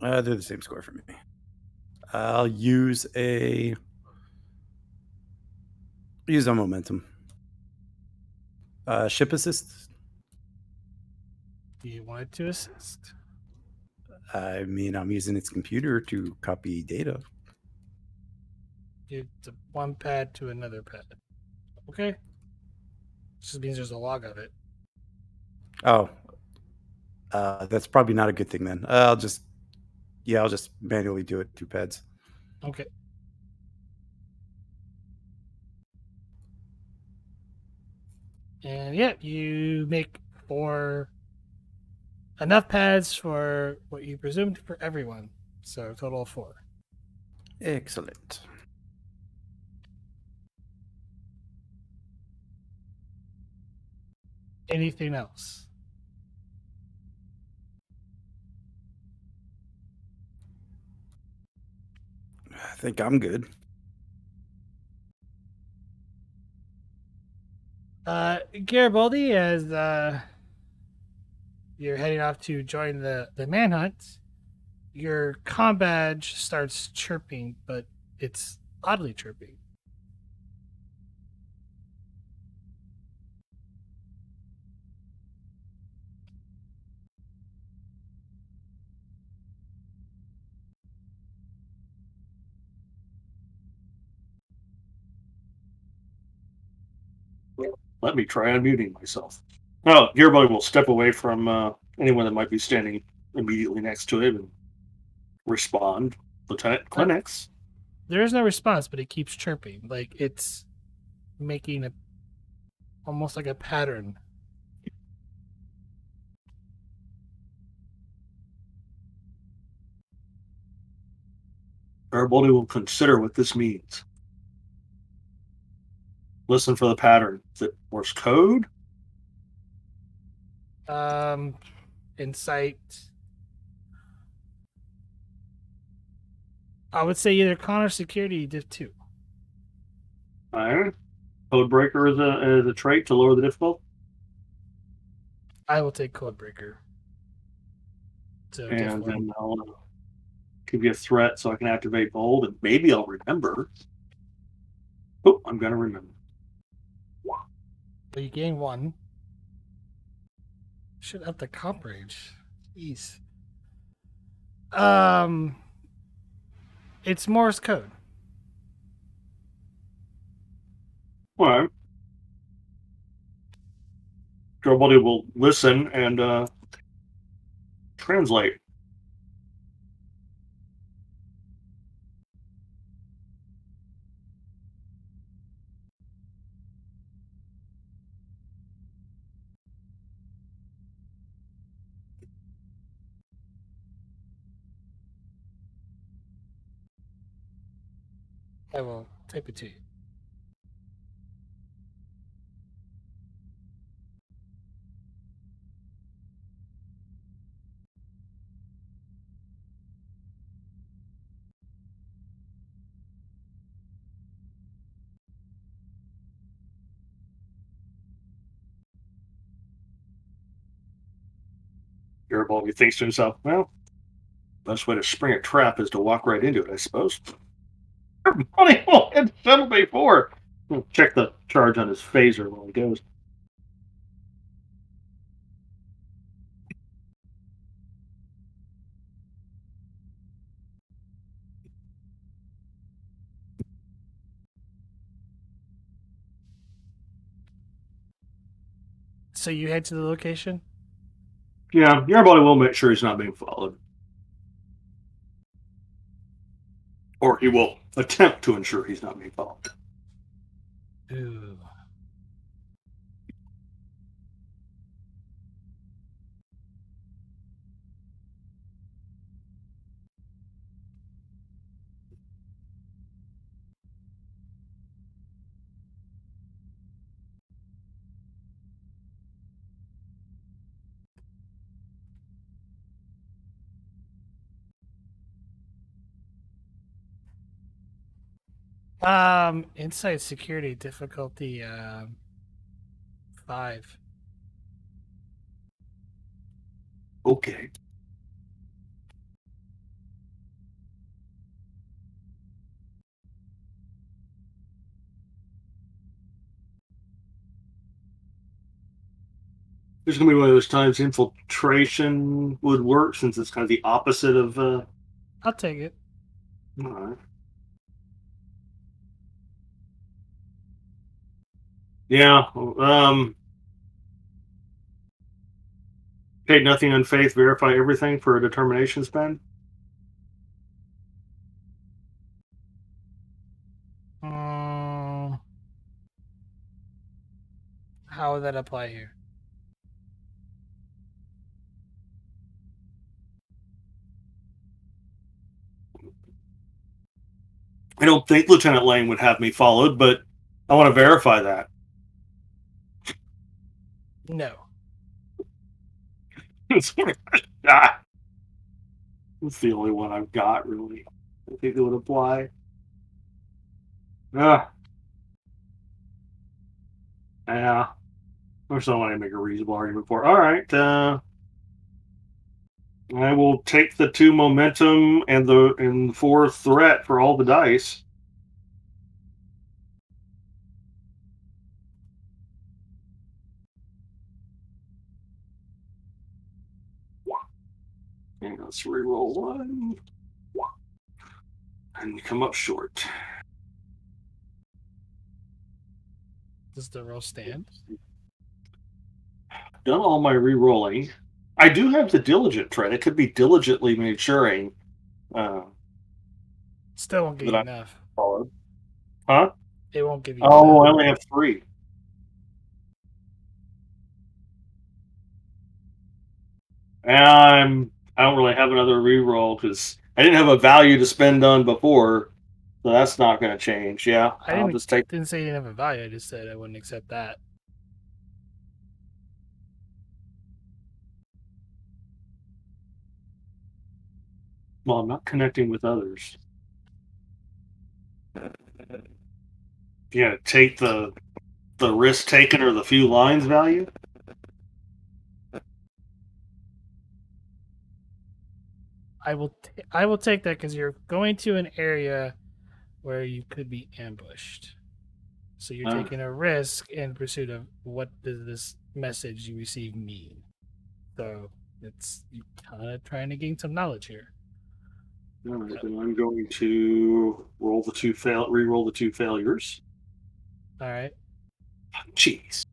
They're the same score for me. I'll use a momentum. Ship assist. Do you want it to assist? I mean, I'm using its computer to copy data. It's one pad to another pad. Okay. Just means there's a log of it. Oh, that's probably not a good thing then. I'll just manually do it 2 pads. Okay. And yeah, you make 4 enough pads for what you presumed for everyone. So a total of 4. Excellent. Anything else? I think I'm good. Garibaldi, as you're heading off to join the manhunt, your comm badge starts chirping, but it's oddly chirping. Let me try unmuting myself. Oh, Gearbody will step away from anyone that might be standing immediately next to him and respond. Lieutenant Clinics. There is no response, but it keeps chirping, like it's making almost like a pattern. Garibaldi will consider what this means. Listen for the pattern. Is it Morse code? Insight. I would say either con or security, div 2. Alright. Codebreaker is a trait to lower the difficulty. I will take Codebreaker. So div And 1. then I'll give you a threat so I can activate bold, and maybe I'll remember. Oh, I'm gonna remember. So you gain 1. Should up the comp range. Jeez. It's Morse code. Alright. Garibaldi will listen and translate. I will type it to you. Garibaldi thinks to himself, well, best way to spring a trap is to walk right into it, I suppose. Garibaldi will hit 7x4. We'll check the charge on his phaser while he goes. So you head to the location? Yeah, Garibaldi will make sure he's not being followed. Or he will attempt to ensure he's not being followed. Ooh. Inside security difficulty 5. Okay. There's going to be one of those times infiltration would work since it's kind of the opposite of. I'll take it. All right. Yeah. Paid nothing on faith. Verify everything for a determination spend. How would that apply here? I don't think Lieutenant Lane would have me followed, but I want to verify that. No. Ah, that's the only one I've got, really. I think it would apply. Yeah. There's someone I make a reasonable argument for. All right. I will take the 2 momentum and the 4 threat for all the dice. And let's reroll 1. And come up short. Does the roll stand? Done all my re-rolling. I do have the diligent trait. It could be diligently maturing. Still won't give you That I- enough. Followed. Huh? It won't give you Oh, I enough. only have 3. I don't really have another re-roll because I didn't have a value to spend on before, so that's not going to change. Yeah, I I'll didn't, just take. didn't say you didn't have a value. I just said I wouldn't accept that. Well, I'm not connecting with others. Yeah, take the risk taken or the few lines value. I will take that because you're going to an area where you could be ambushed. So you're taking a risk in pursuit of what does this message you receive mean. So it's you kind of trying to gain some knowledge here. All right, then I'm going to roll the 2 re-roll the 2 failures. All right. Jeez.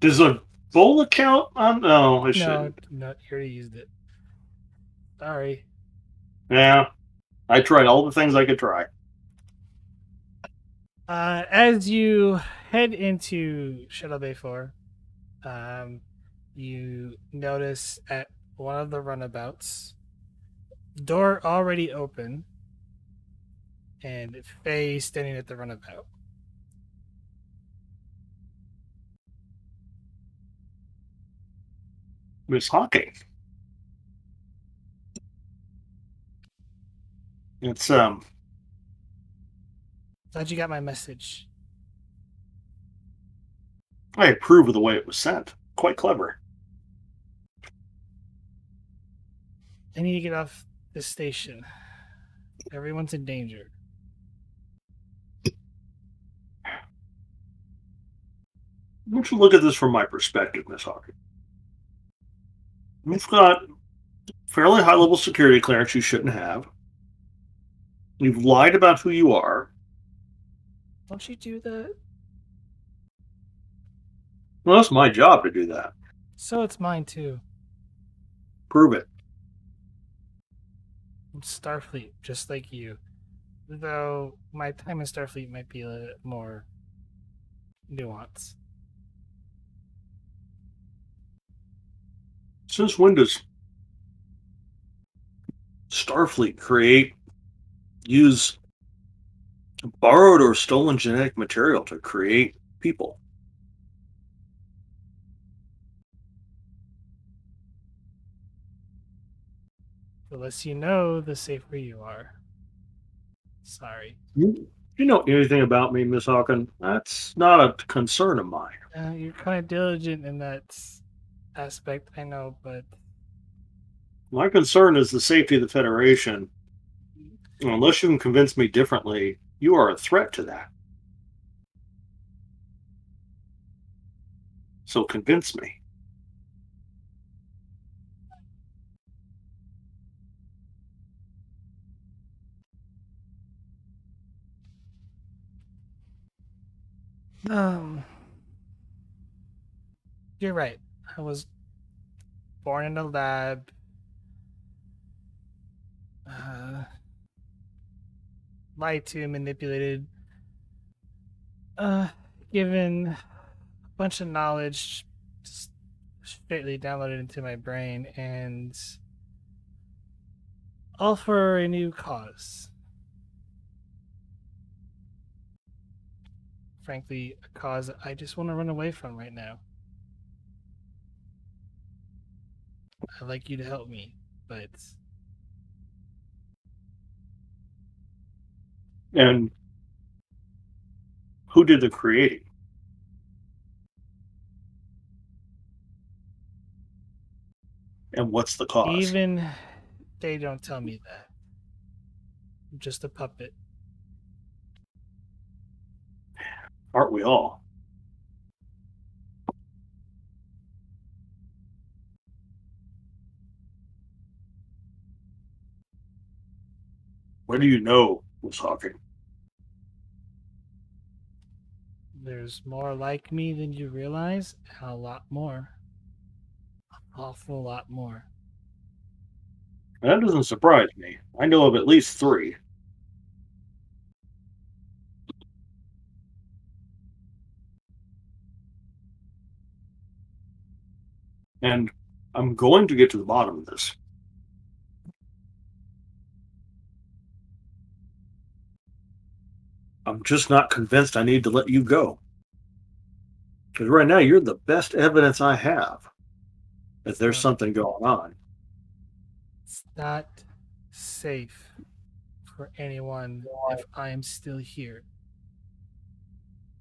Does a bola count on? No, I shouldn't. No, you already used it. Sorry. Yeah, I tried all the things I could try. As you head into Shuttle Bay 4, you notice at one of the runabouts, door already open, and Faye standing at the runabout. Miss Hawking. It's Glad you got my message. I approve of the way it was sent. Quite clever. I need to get off this station. Everyone's in danger. Why don't you look at this from my perspective, Miss Hawking? You've got fairly high level security clearance you shouldn't have. You've lied about who you are. Don't you do that? Well, that's my job to do that. So it's mine too. Prove it. I'm Starfleet, just like you. Though my time in Starfleet might be a little more nuanced. Since when does Starfleet use borrowed or stolen genetic material to create people? The less you know, the safer you are. Sorry. You know anything about me, Miss Hawking? That's not a concern of mine. You're kind of diligent in that aspect, I know, but My concern is the safety of the Federation. Unless you can convince me differently, you are a threat to that. So convince me. You're right. I was born in a lab. Lied to, manipulated, given a bunch of knowledge just straightly downloaded into my brain, and all for a new cause. Frankly, a cause I just want to run away from right now. I'd like you to help me, but And who did the creating? And what's the cause? even they don't tell me that. I'm just a puppet. Aren't we all? What do you know was Hawking? There's more like me than you realize, and a lot more. An awful lot more. That doesn't surprise me. I know of at least 3. And I'm going to get to the bottom of this. I'm just not convinced I need to let you go. Because right now, you're the best evidence I have that there's something going on. It's not safe for anyone if I am still here.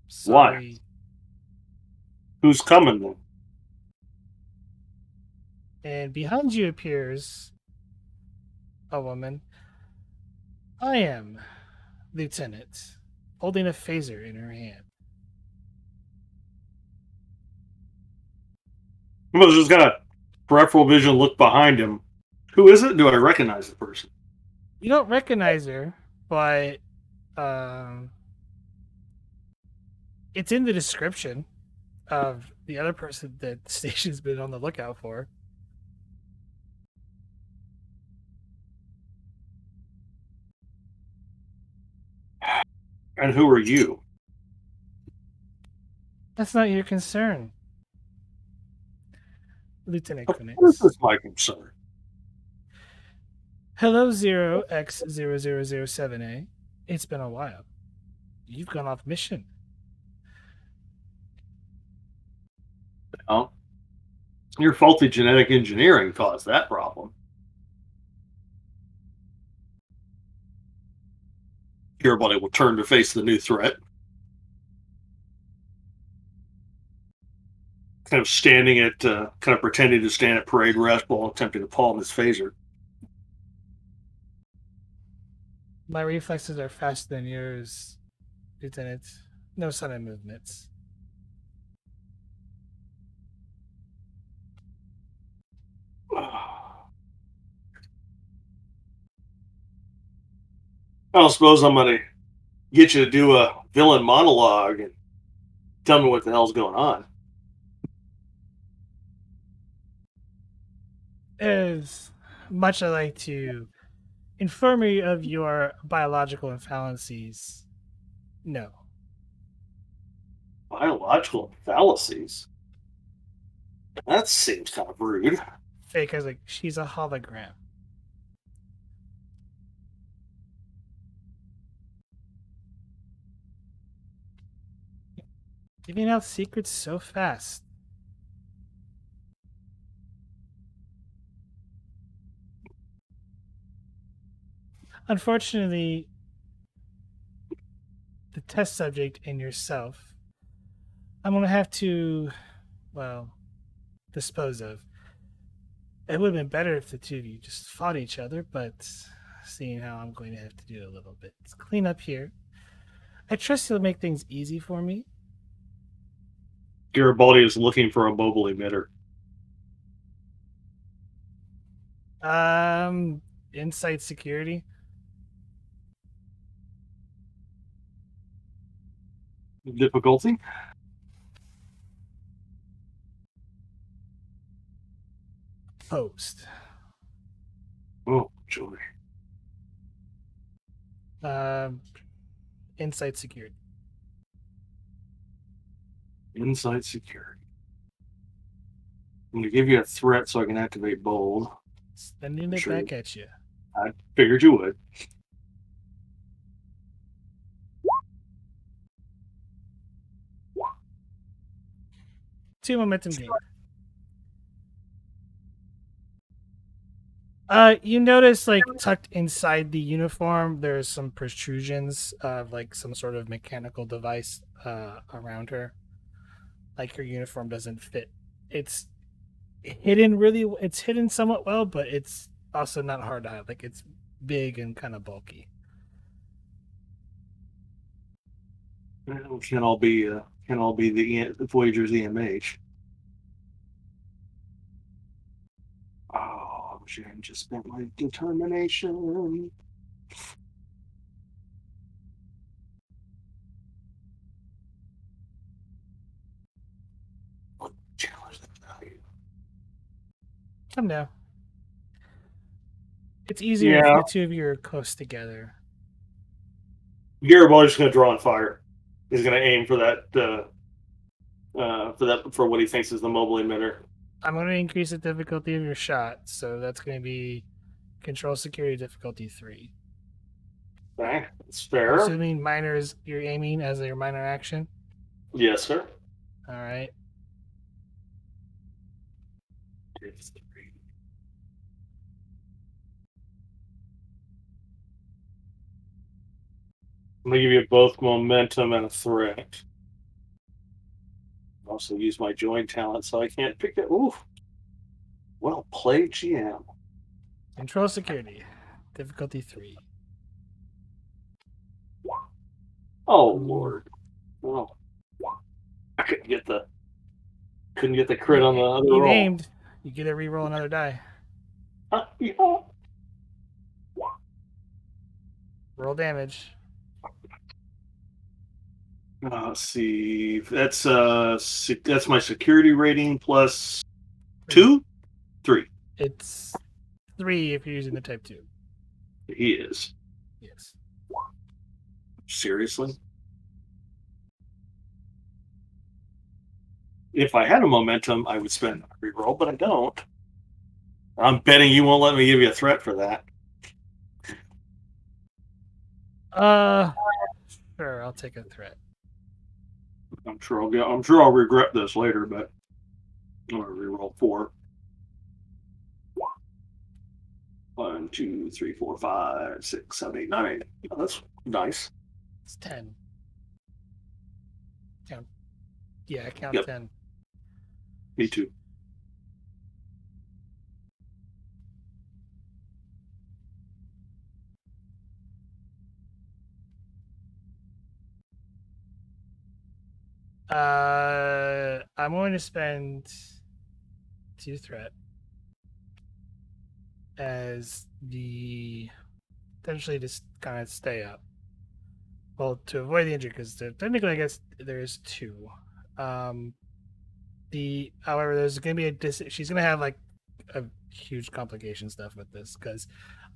Sorry. Why? Who's coming then? And behind you appears a woman. I am Lieutenant, holding a phaser in her hand. I was just got a peripheral vision look behind him. Who is it? Do I recognize the person? You don't recognize her, but it's in the description of the other person that the station's been on the lookout for. And who are you? That's not your concern, Lieutenant Of course Kunitz. it's my concern. Hello, 0x0007A. It's been a while. You've gone off mission. Well, your faulty genetic engineering caused that problem. Everybody will turn to face the new threat. Kind of standing at, kind of pretending to stand at parade rest while attempting to palm his phaser. My reflexes are faster than yours, Lieutenant. No sudden movements. I don't suppose I'm going to get you to do a villain monologue and tell me what the hell's going on. As much as I like to inform you of your biological imbalances, no. Biological fallacies? That seems kind of rude. Fake is like, she's a hologram. Giving out secrets so fast. Unfortunately, the test subject and yourself, I'm going to have to, well, dispose of. It would have been better if the two of you just fought each other, but seeing how I'm going to have to do a little bit. Let's clean up here. I trust you'll make things easy for me. Garibaldi is looking for a mobile emitter. Insight security. Difficulty? Post. Oh, joy. Insight security. Inside security. I'm going to give you a threat so I can activate bold. Sending it Sure. back at you. I figured you would. Two momentum gain. You notice, like, tucked inside the uniform, there's some protrusions of, like, some sort of mechanical device around her. Like, her uniform doesn't fit. It's hidden somewhat well, but it's also not hard to hide. Like, it's big and kind of bulky. Well, Can all be the Voyager's EMH. Oh, Jen just spent my determination. What challenge that value? Come now. It's easier Yeah. if the two of you are close together. Garibaldi's going to draw on fire. He's going to aim for that. For what he thinks is the mobile emitter. I'm going to increase the difficulty of your shot, so that's going to be control security difficulty 3. Okay, that's I'm fair. assuming minor is you're aiming as your minor action. Yes, sir. All right. I'm going to give you both momentum and a threat. Also use my join talent, so I can't pick it. Oof. Well played, GM. Control security difficulty 3. Oh Lord. Oh. I couldn't get the crit on the other You roll. aimed. You get to re-roll another die. Yeah. Roll damage. Let's see. That's my security rating plus 2, 3. It's 3 if you're using the type 2. He is. Yes. Seriously? If I had a momentum, I would spend a reroll, but I don't. I'm betting you won't let me give you a threat for that. Sure, I'll take a threat. I'm sure I'll regret this later, but I'm gonna reroll 4. 1, 2, 3, 4, 5, 6, 7, 8, 9. Oh, that's nice. It's 10. Count. Yeah, count Yep. 10. Me too. I'm going to spend 2 threat as the potentially just kind of stay up. Well, to avoid the injury, because technically, I guess there is 2. However, there's going to be she's going to have like a huge complication stuff with this because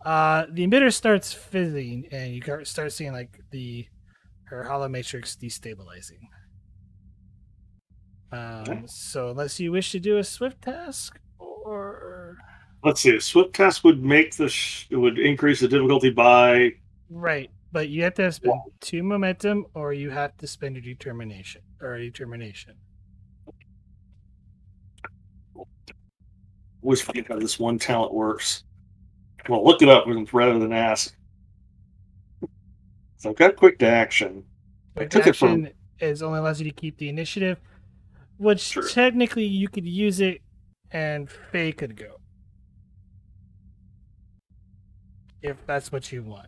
the emitter starts fizzing and you start seeing like her hollow matrix destabilizing. So unless you wish to do a swift task or Let's see. A swift task would make it would increase the difficulty by right, but you have to spend 2 momentum or you have to spend a determination. Always forget how this one talent works. Well, look it up rather than ask. So I've got quick to action. Quick action is only allows you to keep the initiative, which technically you could use it and Faye could go. If that's what you want.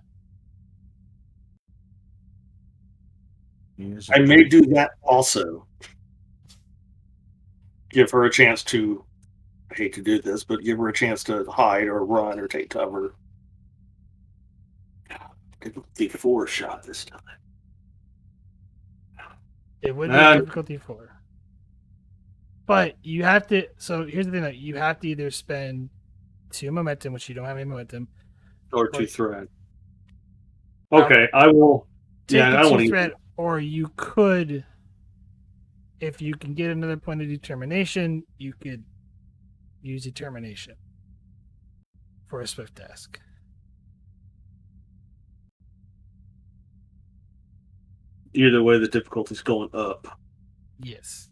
I may do that also. give her a chance to. I hate to do this, but give her a chance to hide or run or take cover. D4 shot this time. It would be And difficulty 4. But you have to. So here's the thing: that you have to either spend 2 momentum, which you don't have any momentum, or or 2 threat. Okay, I will. take Yeah, I the don't 2 want to. threat, or you could, if you can get another point of determination, you could use determination for a swift task. Either way, the difficulty's going up. Yes.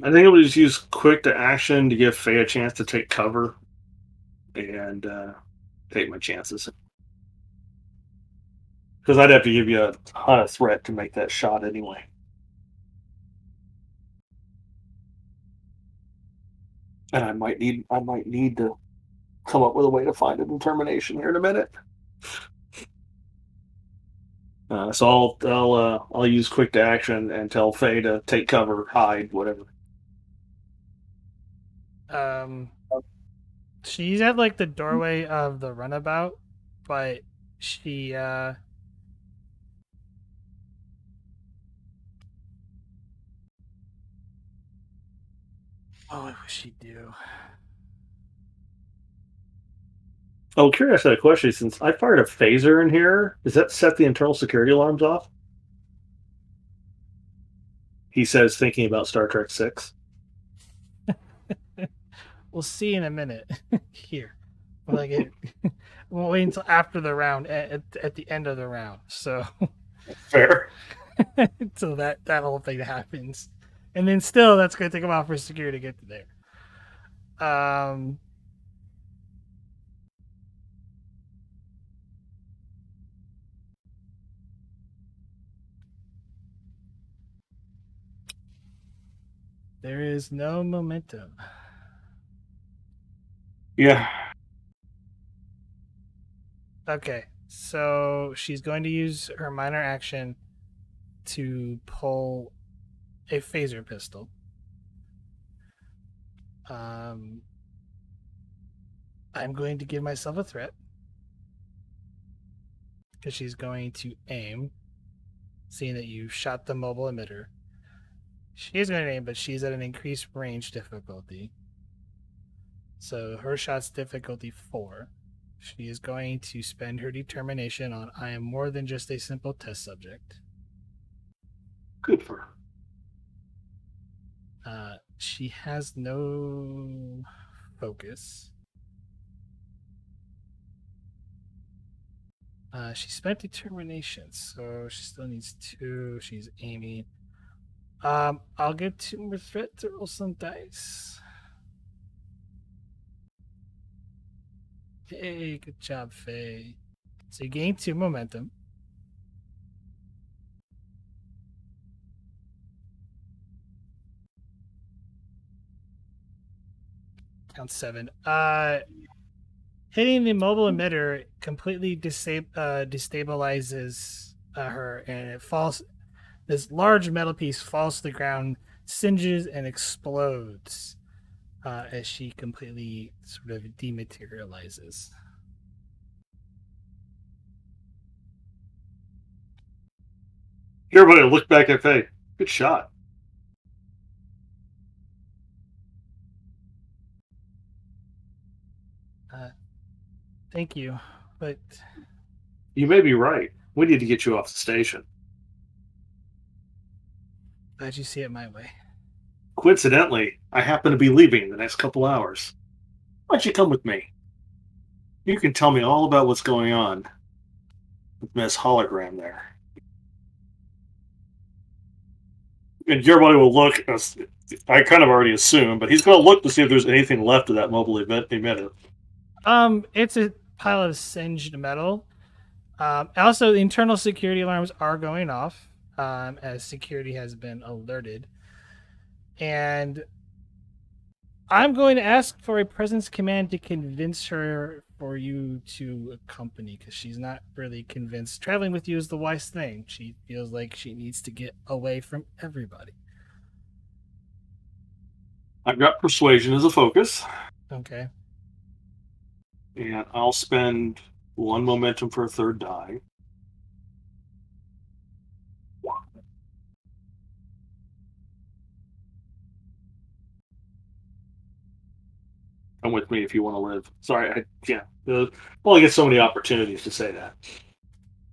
I think I would just use quick to action to give Faye a chance to take cover and take my chances. Because I'd have to give you a ton of threat to make that shot anyway. And I might need to come up with a way to find a determination here in a minute. So I'll use quick to action and tell Faye to take cover, hide, whatever. She's at like the doorway of the runabout, but she what would she do? Oh, curious, I had a question. Since I fired a phaser in here, does that set the internal security alarms off? He says, thinking about Star Trek 6. We'll see in a minute. Here, like we'll wait until after the round, at the end of the round. So Fair. until that whole thing happens, and then still that's going to take a while for security to get to there. There is no momentum. Yeah. Okay, so she's going to use her minor action to pull a phaser pistol. I'm going to give myself a threat because she's going to aim, seeing that you shot the mobile emitter. She is going to aim, but she's at an increased range difficulty. So her shot's difficulty 4. She is going to spend her determination on I am more than just a simple test subject. Good for her. She has no focus. She spent determination, so she still needs 2. She's aiming. I'll get 2 more threat to roll some dice. Hey, good job, Faye. So you gain 2 momentum. Count 7. Hitting the mobile emitter completely destabilizes her, and it falls. This large metal piece falls to the ground, singes, and explodes as she completely sort of dematerializes. Everybody look back at Faye. Good shot. Thank you, but You may be right. We need to get you off the station. glad you see it my way. Coincidentally, I happen to be leaving in the next couple hours. Why don't you come with me? You can tell me all about what's going on with Miss Hologram there. And everybody will look, I kind of already assume, but he's going to look to see if there's anything left of that mobile emitter. It's a pile of singed metal. Also, the internal security alarms are going off as security has been alerted. And I'm going to ask for a presence command to convince her for you to accompany because she's not really convinced traveling with you is the wise thing. She feels like she needs to get away from everybody. I've got persuasion as a focus, Okay. and I'll spend 1 momentum for a third die. Come with me if you want to live. Sorry, well, I get so many opportunities to say that.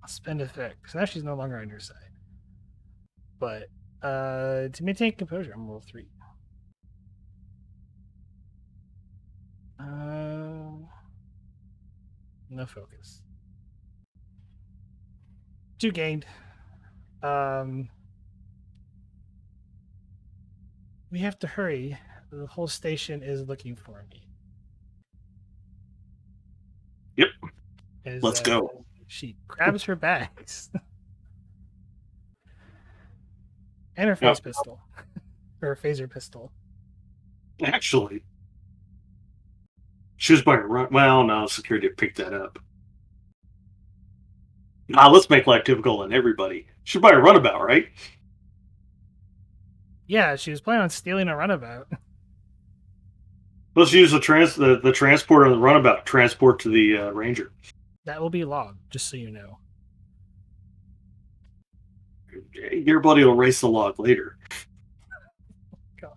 I'll spend a thick because now she's no longer on your side. But to maintain composure, I'm gonna roll 3. No focus. 2 gained. We have to hurry. The whole station is looking for me. Yep. As, Let's go. She grabs her bags and her Yep. phase pistol, or phaser pistol. Actually, she was by run. Well, no, security picked that up. Let's make life difficult on everybody. She's by a runabout, right? Yeah, she was planning on stealing a runabout. Let's use the transporter and the runabout transport to the ranger. That will be logged, just so you know. Your buddy will race the log later. Okay.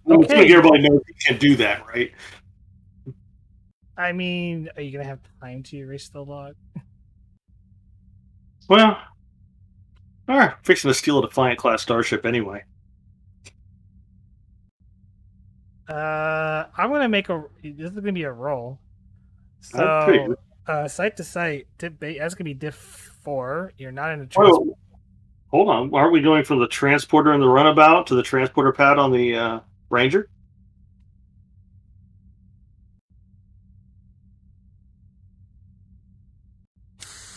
Everybody knows you can't do that, right? I mean, are you gonna have time to erase the log? Well, all right, fixing to steal a Defiant class starship anyway. I'm gonna make this is gonna be a roll. Okay. So, site to site, that's gonna be diff 4. You're not in a transport. Hold on, aren't we going from the transporter and the runabout to the transporter pad on the Ranger?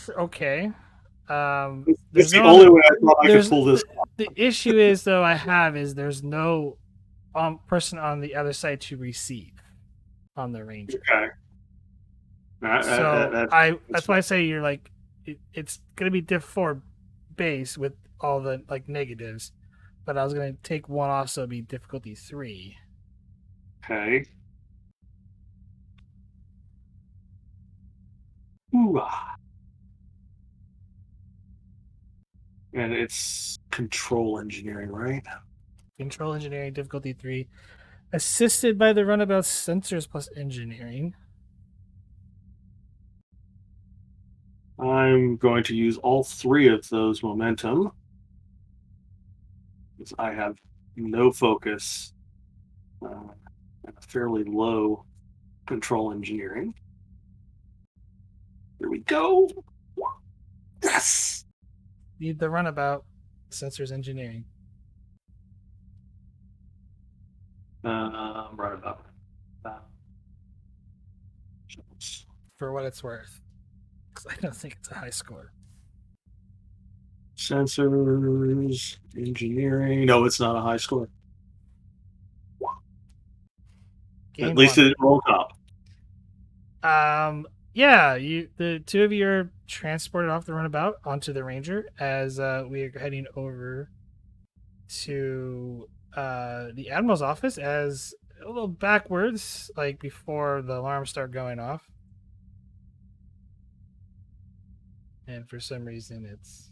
Okay. It's the only way I thought I could pull this. The issue is, though, there's no person on the other side to receive on the Ranger. Okay. That's why I say you're like, it's gonna be diff 4 base with all the like negatives, but I was gonna take 1 off, so it'd be difficulty 3. Okay. Ooh. And it's control engineering, right? Control engineering, difficulty 3. Assisted by the runabout sensors plus engineering. I'm going to use all 3 of those momentum, because I have no focus and a fairly low control engineering. Here we go. Yes. Need the runabout sensors engineering. Runabout. For what it's worth, because I don't think it's a high score. Sensors, engineering. No, it's not a high score. At least it didn't roll top. Yeah, the 2 of you are transported off the runabout onto the Ranger as we are heading over to the Admiral's office as a little backwards, like before the alarms start going off. And for some reason, it's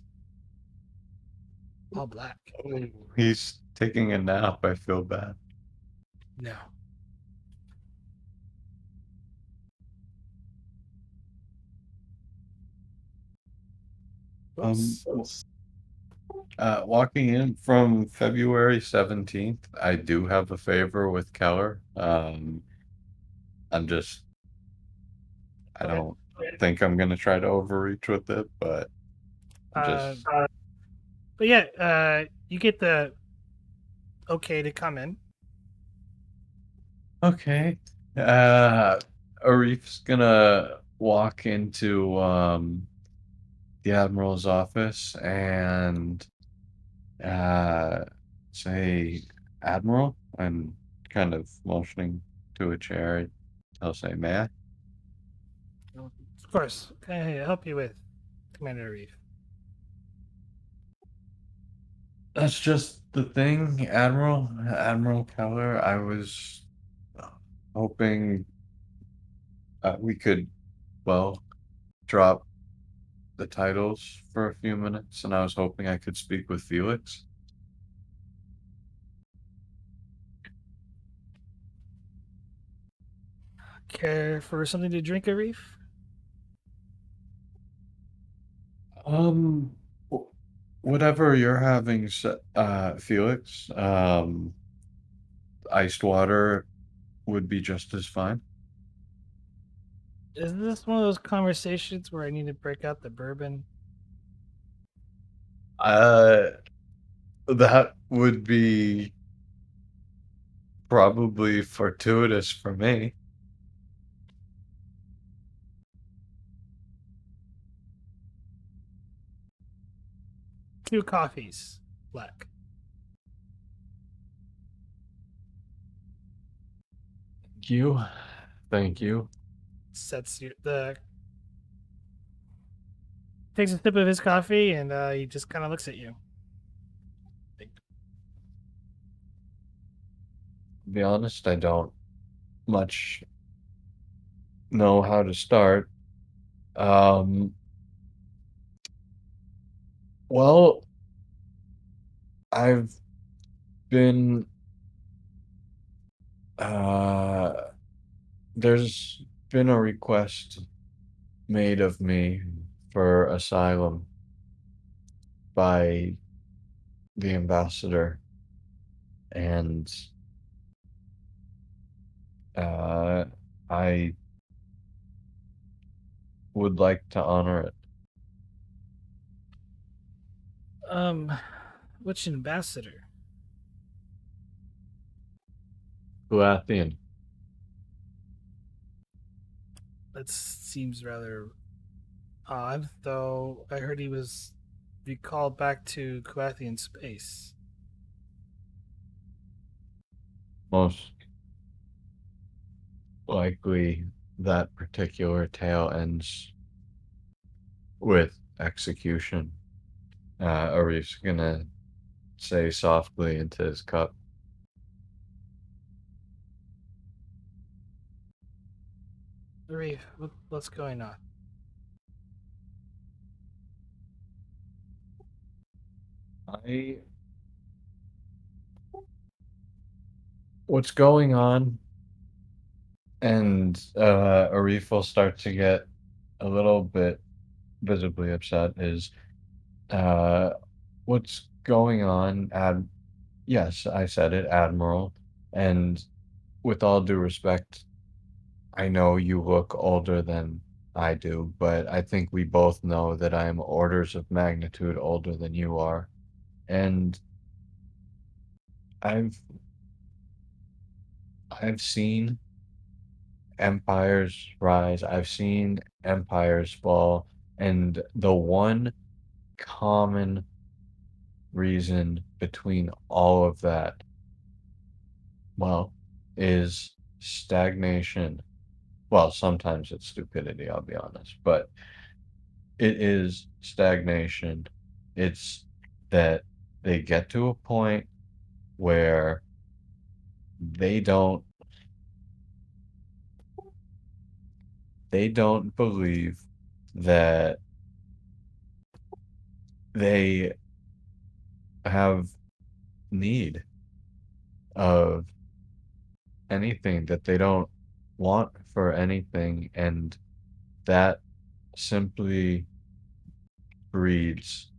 all black. Oh, he's taking a nap. I feel bad. No. Walking in from February 17th, I do have a favor with Keller. I don't think I'm gonna try to overreach with it, but but yeah, you get the okay to come in. Okay. Arif's gonna walk into the Admiral's office and say, Admiral, and kind of motioning to a chair. I'll say, may I? Of course. Can I help you with, Commander Arif? That's just the thing, Admiral Keller. I was hoping we could, well, drop the titles for a few minutes, and I was hoping I could speak with Felix. Care for something to drink, Arif? Um, whatever you're having, Felix. Iced water would be just as fine. Is this one of those conversations where I need to break out the bourbon? That would be probably fortuitous for me. 2 coffees, black. Thank you. Sets you the takes a sip of his coffee and he just kind of looks at you. To be honest, I don't much know how to start. Um, well, I've been there's been a request made of me for asylum by the ambassador, and I would like to honor it. Which ambassador? Kulathian. That seems rather odd, though I heard he was recalled back to Kulathian space. Most likely that particular tale ends with execution. Arif's gonna say softly into his cup. Arif, what's going on? What's going on? And Arif will start to get a little bit visibly upset. Is what's going on? Yes, I said it, Admiral. And with all due respect, I know you look older than I do, but I think we both know that I am orders of magnitude older than you are. And I've I've seen empires rise, I've seen empires fall, and the one common reason between all of that, well, is stagnation. Well, sometimes it's stupidity, I'll be honest, but it is stagnation. It's that they get to a point where they don't they don't believe that they have need of anything, that they don't want for anything, and that simply breeds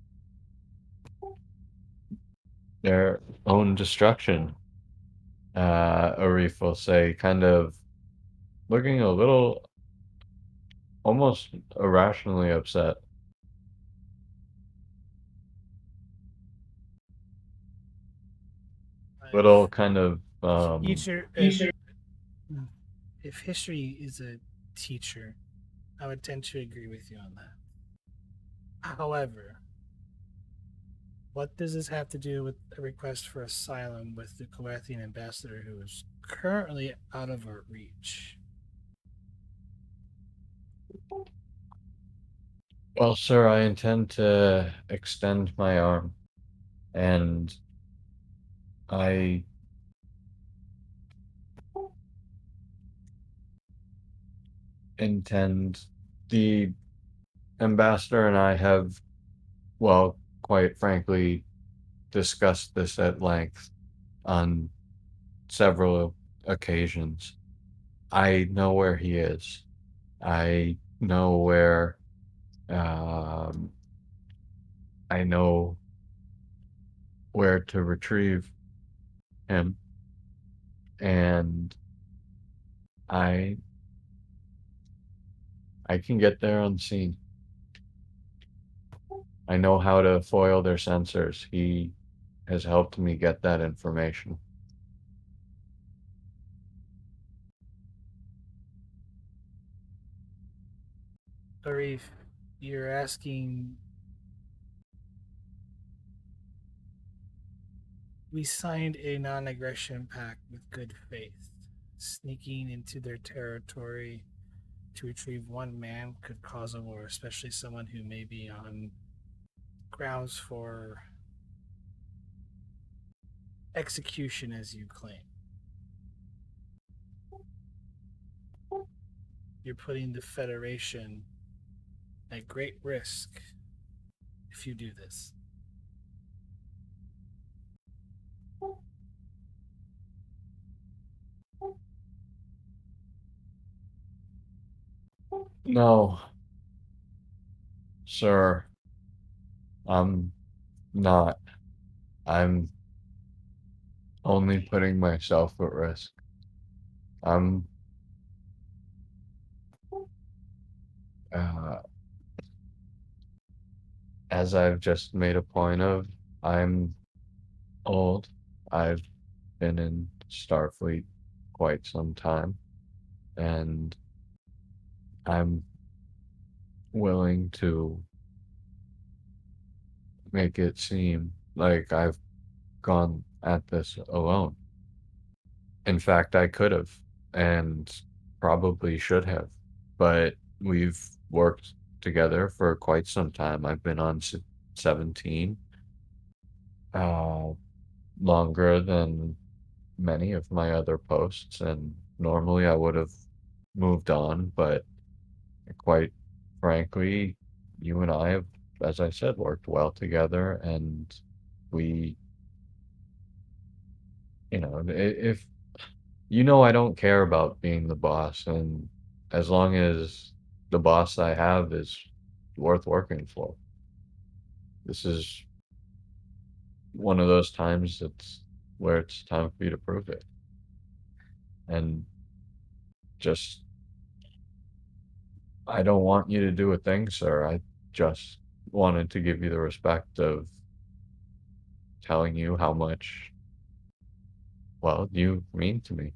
their own destruction. Arif will say, kind of looking a little almost irrationally upset. Little kind of Teacher, if history is a teacher, I would tend to agree with you on that. However, what does this have to do with a request for asylum with the Kulathian ambassador who is currently out of our reach? Well, sir, I intend to extend my arm, and I intend the ambassador and I have, well, quite frankly, discussed this at length on several occasions. I know where he is. I know where um, I know where to retrieve him, and I I can get there unseen. I know how to foil their sensors. He has helped me get that information. Arif, you're asking. We signed a non aggression pact with good faith. Sneaking into their territory to retrieve one man could cause a war, especially someone who may be on grounds for execution, as you claim. You're putting the Federation at great risk if you do this. No, sir, I'm not. I'm only putting myself at risk. I'm uh, as I've just made a point of, I'm old. I've been in Starfleet quite some time, and I'm willing to make it seem like I've gone at this alone. In fact, I could have and probably should have, but we've worked together for quite some time. I've been on 17, uh, longer than many of my other posts, and normally I would have moved on, but quite frankly, you and I have, as I said, worked well together, and we, if I don't care about being the boss, and as long as the boss I have is worth working for, this is one of those times where it's time for you to prove it. And just, I don't want you to do a thing, sir. I just wanted to give you the respect of telling you how much, well, you mean to me.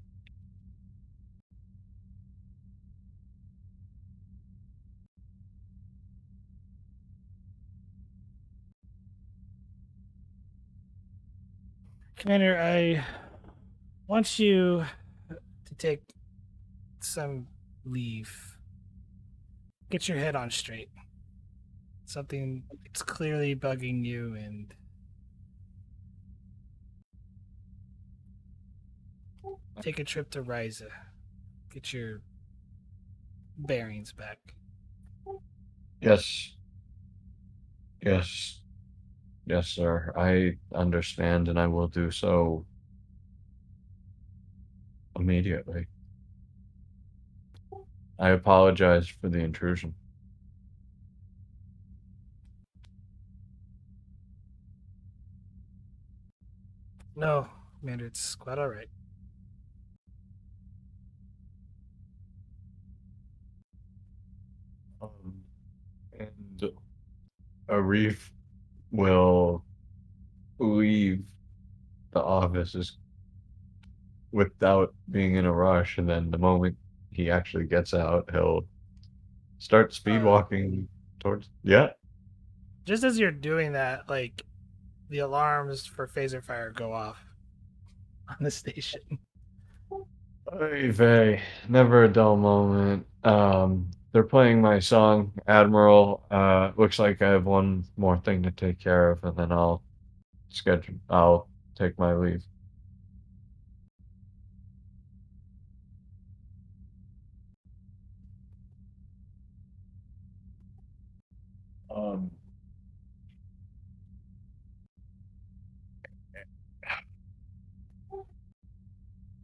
Commander, I want you to take some leave. Get your head on straight. Something it's clearly bugging you, and take a trip to Ryza. Get your bearings back. Yes, yes, yes, sir. I understand, and I will do so immediately. I apologize for the intrusion. No, Commander, it's quite all right. And Arif will leave the office without being in a rush, and then the moment he actually gets out, he'll start speed walking towards. Yeah. Just as you're doing that, like, the alarms for phaser fire go off on the station. Hey, Faye, never a dull moment. they're playing my song, Admiral. Looks like I have one more thing to take care of, and then I'll take my leave.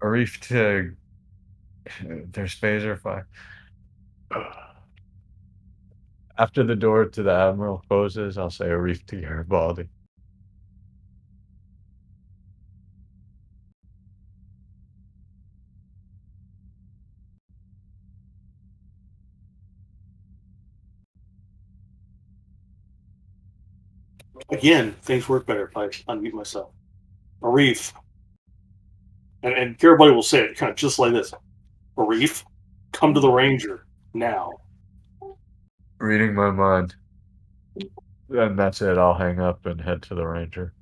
Arif to their phaser fire. After the door to the Admiral closes, I'll say Arif to Garibaldi. Again, things work better if I unmute myself. Arif. And Garibaldi will say it kind of just like this. Arif, come to the Ranger now. Reading my mind. And that's it. I'll hang up and head to the Ranger.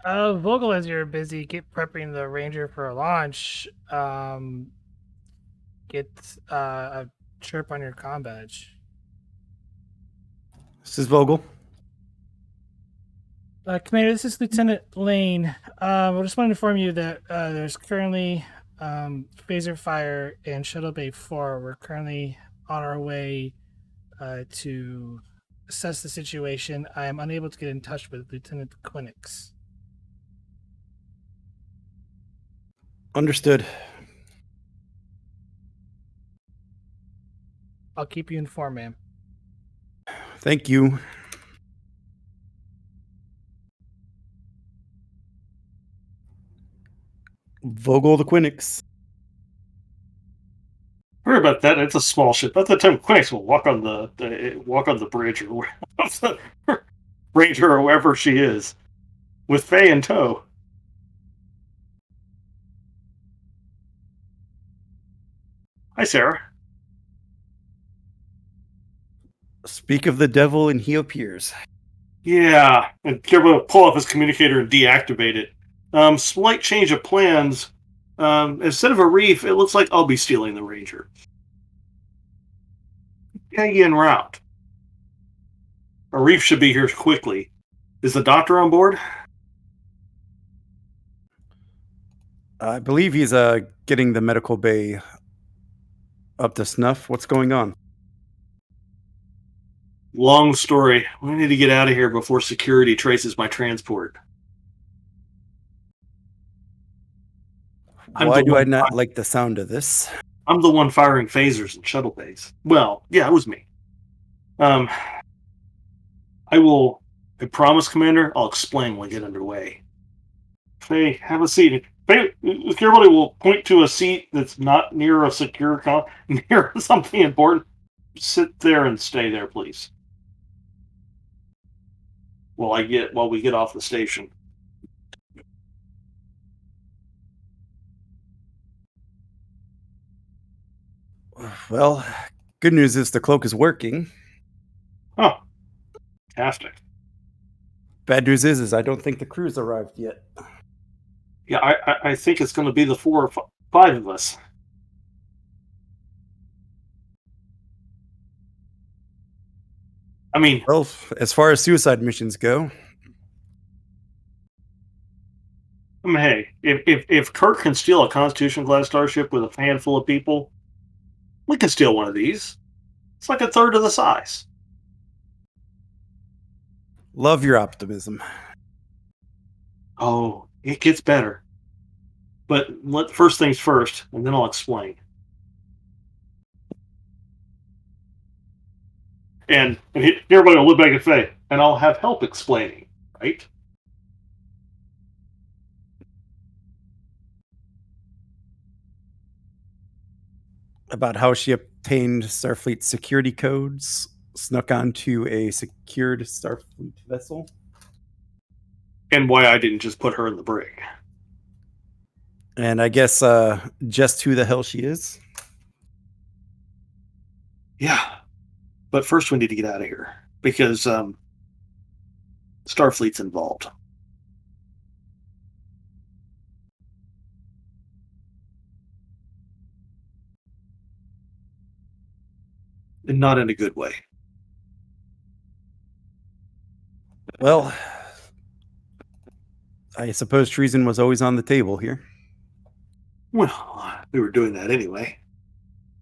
Vogel, as you're busy prepping the Ranger for a launch, get a chirp on your comm badge. This is Vogel. Commander, this is Lieutenant Lane. I just want to inform you that there's currently phaser fire in Shuttle Bay 4. We're currently on our way to assess the situation. I am unable to get in touch with Lieutenant Quinnix. Understood. I'll keep you informed, ma'am. Thank you. Vogel the Quinnix. Sorry about that. It's a small ship. By the time Quinix will walk on the bridge or Ranger or wherever she is, with Faye in tow. Hi, Sarah. Speak of the devil and he appears. Yeah, and Garibaldi will pull off his communicator and deactivate it. Slight change of plans. Instead of Arif, it looks like I'll be stealing the Ranger. Peggy en route. Arif should be here quickly. Is the doctor on board? I believe he's getting the medical bay up to snuff. What's going on? Long story. We need to get out of here before security traces my transport. Why do I not like the sound of this? I'm the one firing phasers in shuttle bays. Well, yeah, it was me. I promise, Commander, I'll explain when we get underway. Faye, have a seat. Faye, Garibaldi will point to a seat that's not near a secure near something important. Sit there and stay there, please. While we get off the station. Well, good news is the cloak is working. Oh, fantastic. Bad news is I don't think the crew's arrived yet. Yeah, I think it's going to be the 4 or 5 of us. I mean, Well, as far as suicide missions go, hey, if Kirk can steal a Constitution-class starship with a handful of people, we can steal one of these. It's like a third of the size. love your optimism. Oh, it gets better. But first things first, and then I'll explain. And everybody will look back at Faye, and I'll have help explaining, right? About how she obtained Starfleet security codes, snuck onto a secured Starfleet vessel. And why I didn't just put her in the brig. And I guess just who the hell she is. Yeah. But first we need to get out of here. because Starfleet's involved. And not in a good way. Well, I suppose treason was always on the table here. Well, we were doing that anyway.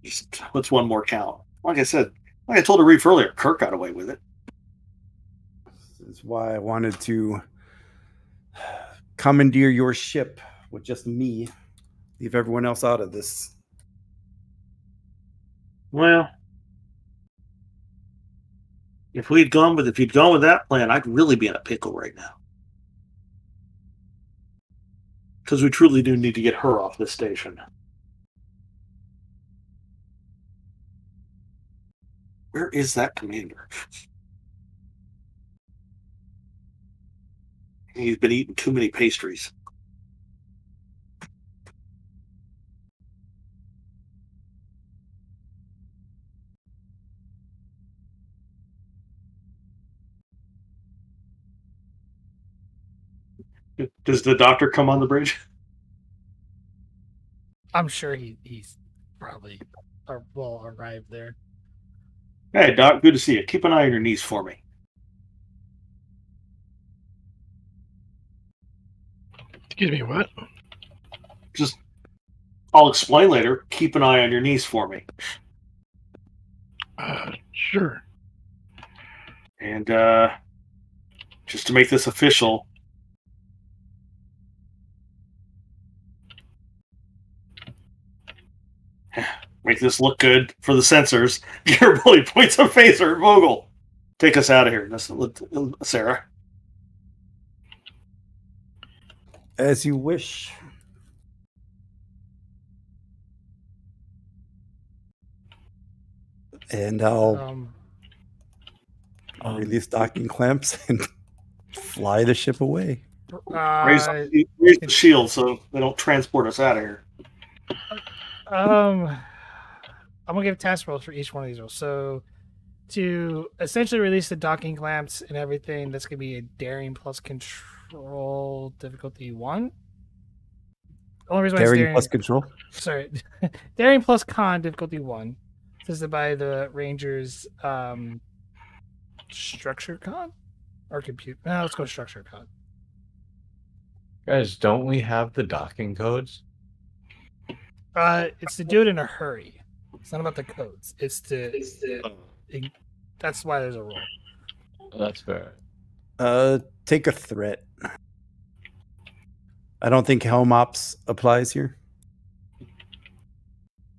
Just what's one more count? Like I said, like I told Arif earlier, Kirk got away with it. That's why I wanted to commandeer your ship with just me. Leave everyone else out of this. Well, if you'd gone with that plan, I'd really be in a pickle right now. Because we truly do need to get her off this station. Where is that commander? He's been eating too many pastries. Does the doctor come on the bridge? I'm sure he's probably will arrive there. Hey, Doc, good to see you. Keep an eye on your knees for me. Excuse me, what? Just, I'll explain later. Keep an eye on your knees for me. Sure. And just to make this official, make this look good for the censors, Garibaldi points a phaser at Vogel. Take us out of here, Sarah. As you wish. And I'll release docking clamps and fly the ship away. Raise the shield so they don't transport us out of here. I'm gonna give task rolls for each one of these rolls. So to essentially release the docking clamps and everything, that's gonna be a daring plus control difficulty 1. Only reason why it's Daring plus control. Sorry, daring plus con difficulty 1. This is by the Rangers structure con or compute. No, let's go structure con. Guys, don't we have the docking codes? It's to do it in a hurry. It's not about the codes. It's to. That's why there's a roll. That's fair. Take a threat. I don't think Helm Ops applies here.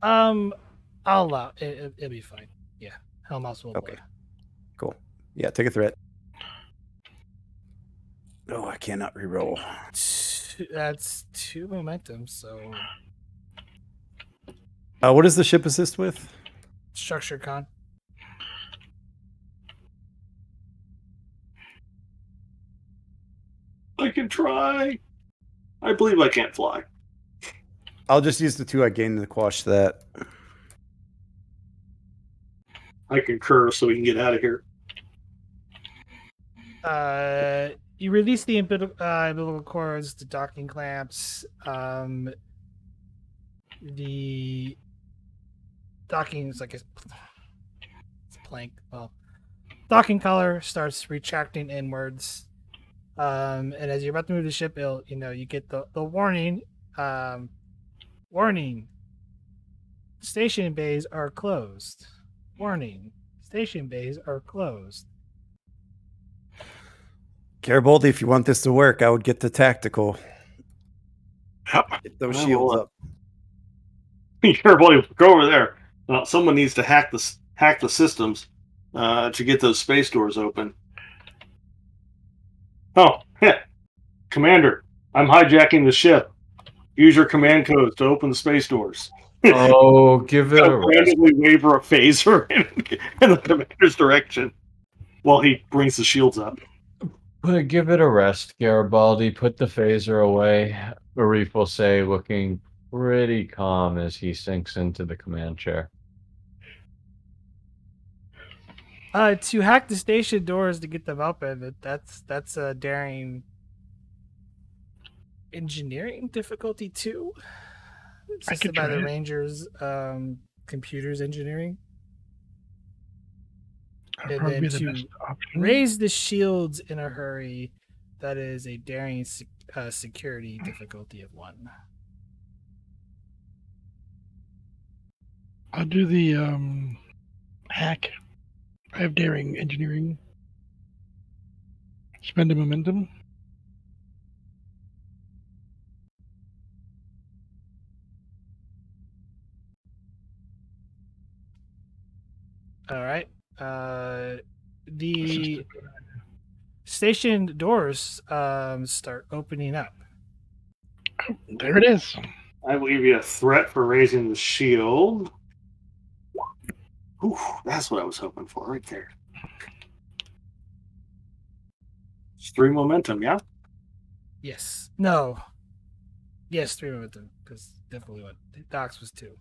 I'll allow it. It'll be fine. Yeah, Helm Ops will Okay. apply. Cool. Yeah, take a threat. Oh, I cannot reroll. That's 2 momentum. So What does the ship assist with? structure con. I can try. I believe I can't fly. I'll just use the 2 I gained to quash that. I concur so we can get out of here. You release the umbilical cords, the docking clamps, the docking is like it's plank. Well, docking collar starts retracting inwards, and as you're about to move the ship, you get the warning. Warning. Station bays are closed. Warning. Station bays are closed. Garibaldi, if you want this to work, I would get the tactical. Get those shields up. Garibaldi, go over there. Someone needs to hack the systems to get those space doors open. Oh, Commander, I'm hijacking the ship. Use your command codes to open the space doors. Oh, give it a rest. Randomly waver a phaser in the commander's direction while he brings the shields up. Give it a rest, Garibaldi. Put the phaser away. Arif will say, looking pretty calm as he sinks into the command chair. To hack the station doors to get them open, that's a daring engineering difficulty 2. I could Assisted by try the it. Rangers, computers engineering. That'd And probably then be the best to option. raise the shields in a hurry, that is a daring security difficulty of 1. I'll do the hack. I have daring engineering. Spend a momentum. All right. The Assisted. station doors start opening up. There it is. I will give you a threat for raising the shield. Ooh, that's what I was hoping for right there. It's 3 momentum, yeah? Yes. No. Yes, 3 with them, because definitely what Doc's was 2.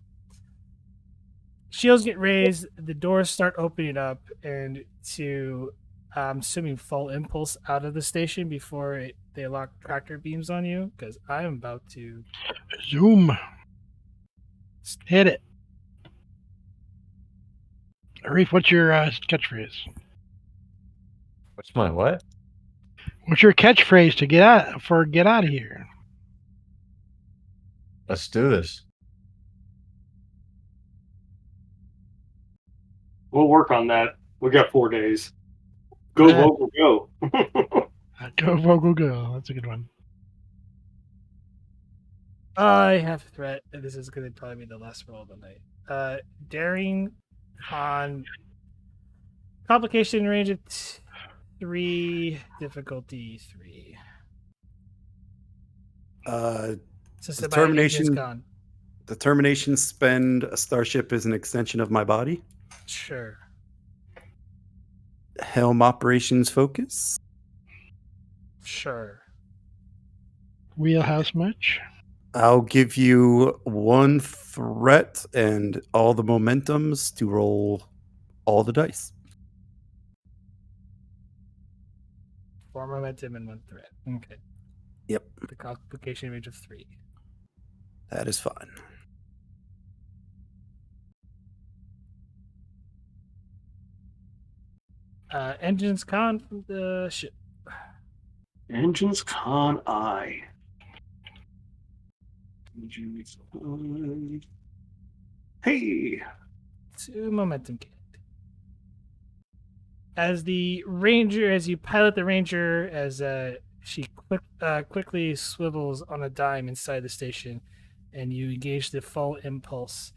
Shields get raised, the doors start opening up, and to I'm assuming full impulse out of the station before they lock tractor beams on you, because I am about to. Zoom. Hit it. Arif, what's your catchphrase? What's my what? What's your catchphrase to get out of here? Let's do this. We'll work on that. We got 4 days. Go, Yeah. Vogel, go. Go Vogel go. That's a good one. I have a threat, and this is going to probably be the last roll of the night. Daring on complication range of 3, difficulty 3. Assisted by Agent's Determination. Con. Determination. Spend a starship is an extension of my body. Sure. Helm operations focus. Sure. Wheelhouse much? I'll give you 1 threat and all the momentums to roll all the dice. 4 momentum and 1 threat. Okay. Yep, The complication range of 3. that is fine. Engines Con from the ship. Engines Con I. Engines Con. Hey! 2 momentum gained. As you pilot the Ranger, as she quickly swivels on a dime inside the station, and you engage the full impulse,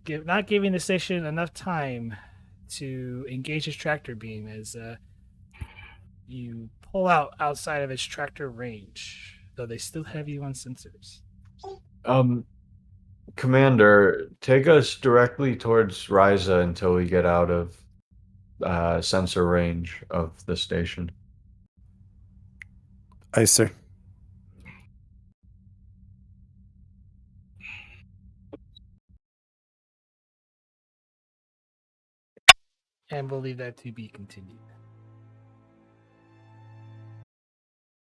not giving the station enough time to engage its tractor beam as you pull outside of its tractor range, though they still have you on sensors. Commander, take us directly towards Ryza until we get out of sensor range of the station. Aye, sir. And we'll leave that to be continued.